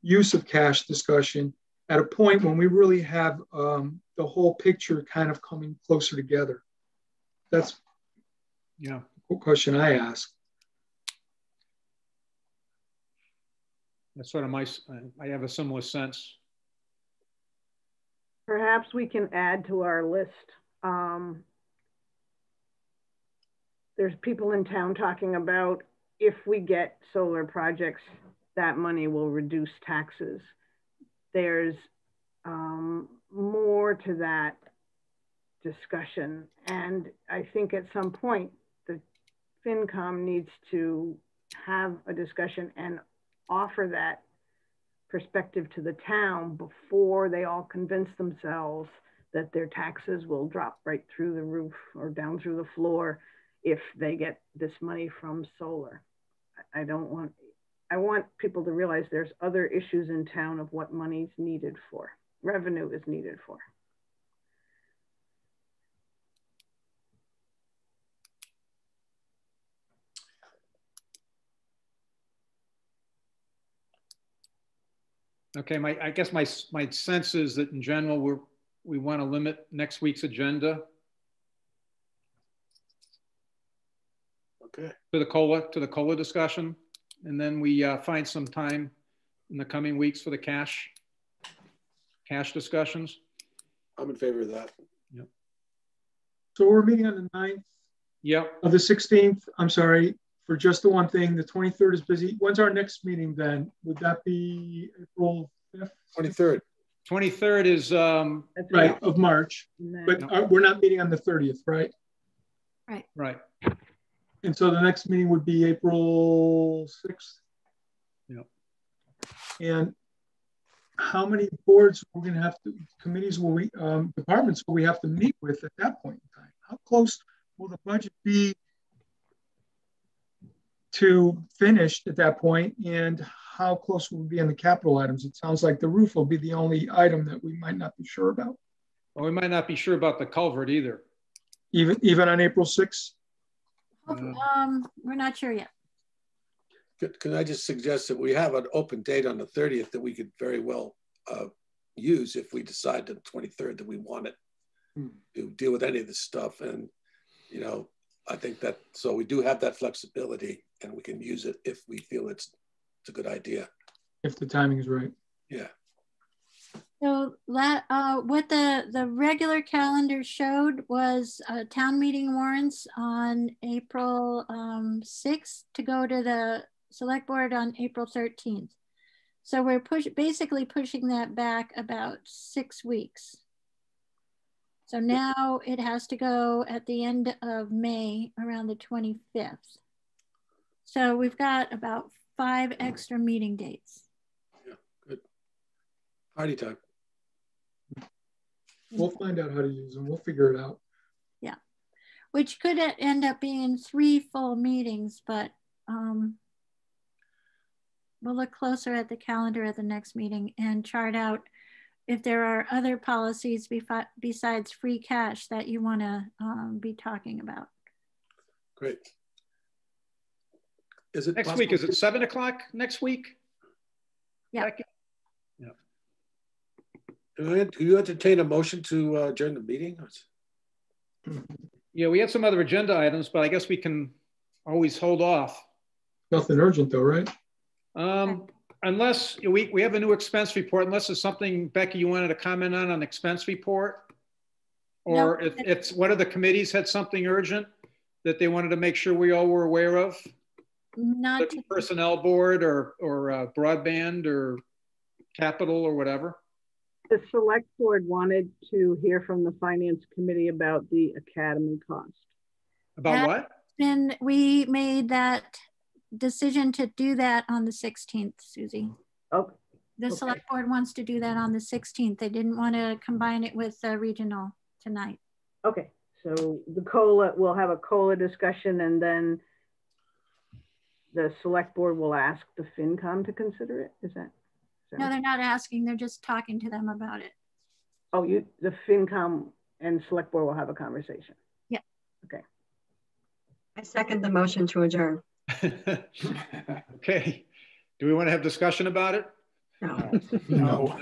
use of cash discussion at a point when we really have the whole picture kind of coming closer together. That's the question I ask. That's sort of I have a similar sense. Perhaps we can add to our list. There's people in town talking about if we get solar projects, that money will reduce taxes. There's more to that discussion. And I think at some point, the FinCom needs to have a discussion and offer that perspective to the town before they all convince themselves that their taxes will drop right through the roof or down through the floor if they get this money from solar. I want people to realize there's other issues in town of what money's needed for, revenue is needed for. Okay, I guess my sense is that in general we want to limit next week's agenda. Okay. To the COLA discussion, and then we find some time in the coming weeks for the cash discussions. I'm in favor of that. Yep. So we're meeting on the 9th. Yep. Of the 16th. I'm sorry. For just the one thing, the 23rd is busy. When's our next meeting then? Would that be April 5th? 23rd. 23rd is right, of March. But we're not meeting on the 30th, right? Right. Right. And so the next meeting would be April 6th. Yep. And how many boards we're going to have to, committees will we, departments will we have to meet with at that point in time? How close will the budget be to finished at that point, and how close will we be on the capital items? It sounds like the roof will be the only item that we might not be sure about. Well, we might not be sure about the culvert either. Even on April 6th? We're not sure yet. Can I just suggest that we have an open date on the 30th that we could very well use if we decide the 23rd that we want it to deal with any of this stuff. And, you know, I think that, so we do have that flexibility and we can use it if we feel it's a good idea. If the timing is right. Yeah. So that what the regular calendar showed was town meeting warrants on April 6th to go to the select board on April 13th. So we're basically pushing that back about 6 weeks. So now it has to go at the end of May around the 25th. So we've got about 5 extra meeting dates. Yeah, good. Party time. We'll find out how to use them. We'll figure it out. Yeah, which could end up being 3 full meetings, but we'll look closer at the calendar at the next meeting and chart out if there are other policies besides free cash that you want to be talking about. Great. Is it next week? Is it 7 o'clock next week? Yeah. Yeah. Do you entertain a motion to adjourn the meeting? Yeah, we had some other agenda items, but I guess we can always hold off. Nothing urgent though, right? Unless we have a new expense report, unless there's something, Becky, you wanted to comment on expense report? Or no. if one of the committees had something urgent that they wanted to make sure we all were aware of? Not the personnel board or broadband or capital or whatever? The select board wanted to hear from the finance committee about the academy cost. About what? And we made that decision to do that on the 16th, Susie. Okay. The select board wants to do that on the 16th. They didn't want to combine it with regional tonight. Okay, So the COLA, we'll have a COLA discussion, and then the select board will ask the FinCom to consider it. Is that? No, they're not asking. They're just talking to them about it. Oh, the FinCom and select board will have a conversation. Yeah. Okay. I second the motion to adjourn. Okay. Do we want to have discussion about it? No. No.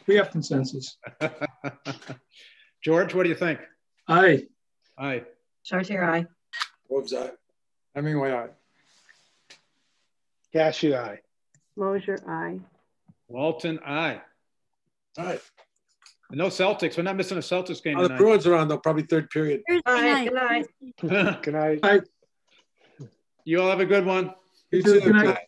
We have consensus. George, what do you think? Aye. Aye. Chartier, aye. Groves, aye. Hemingway, aye. Cashew, aye. Mosier, aye. Walton, aye. All right. No Celtics. We're not missing a Celtics game Oh, the tonight. Bruins are on, though, probably third period. Good night. Good night. Aye. You all have a good one. You too. Good night.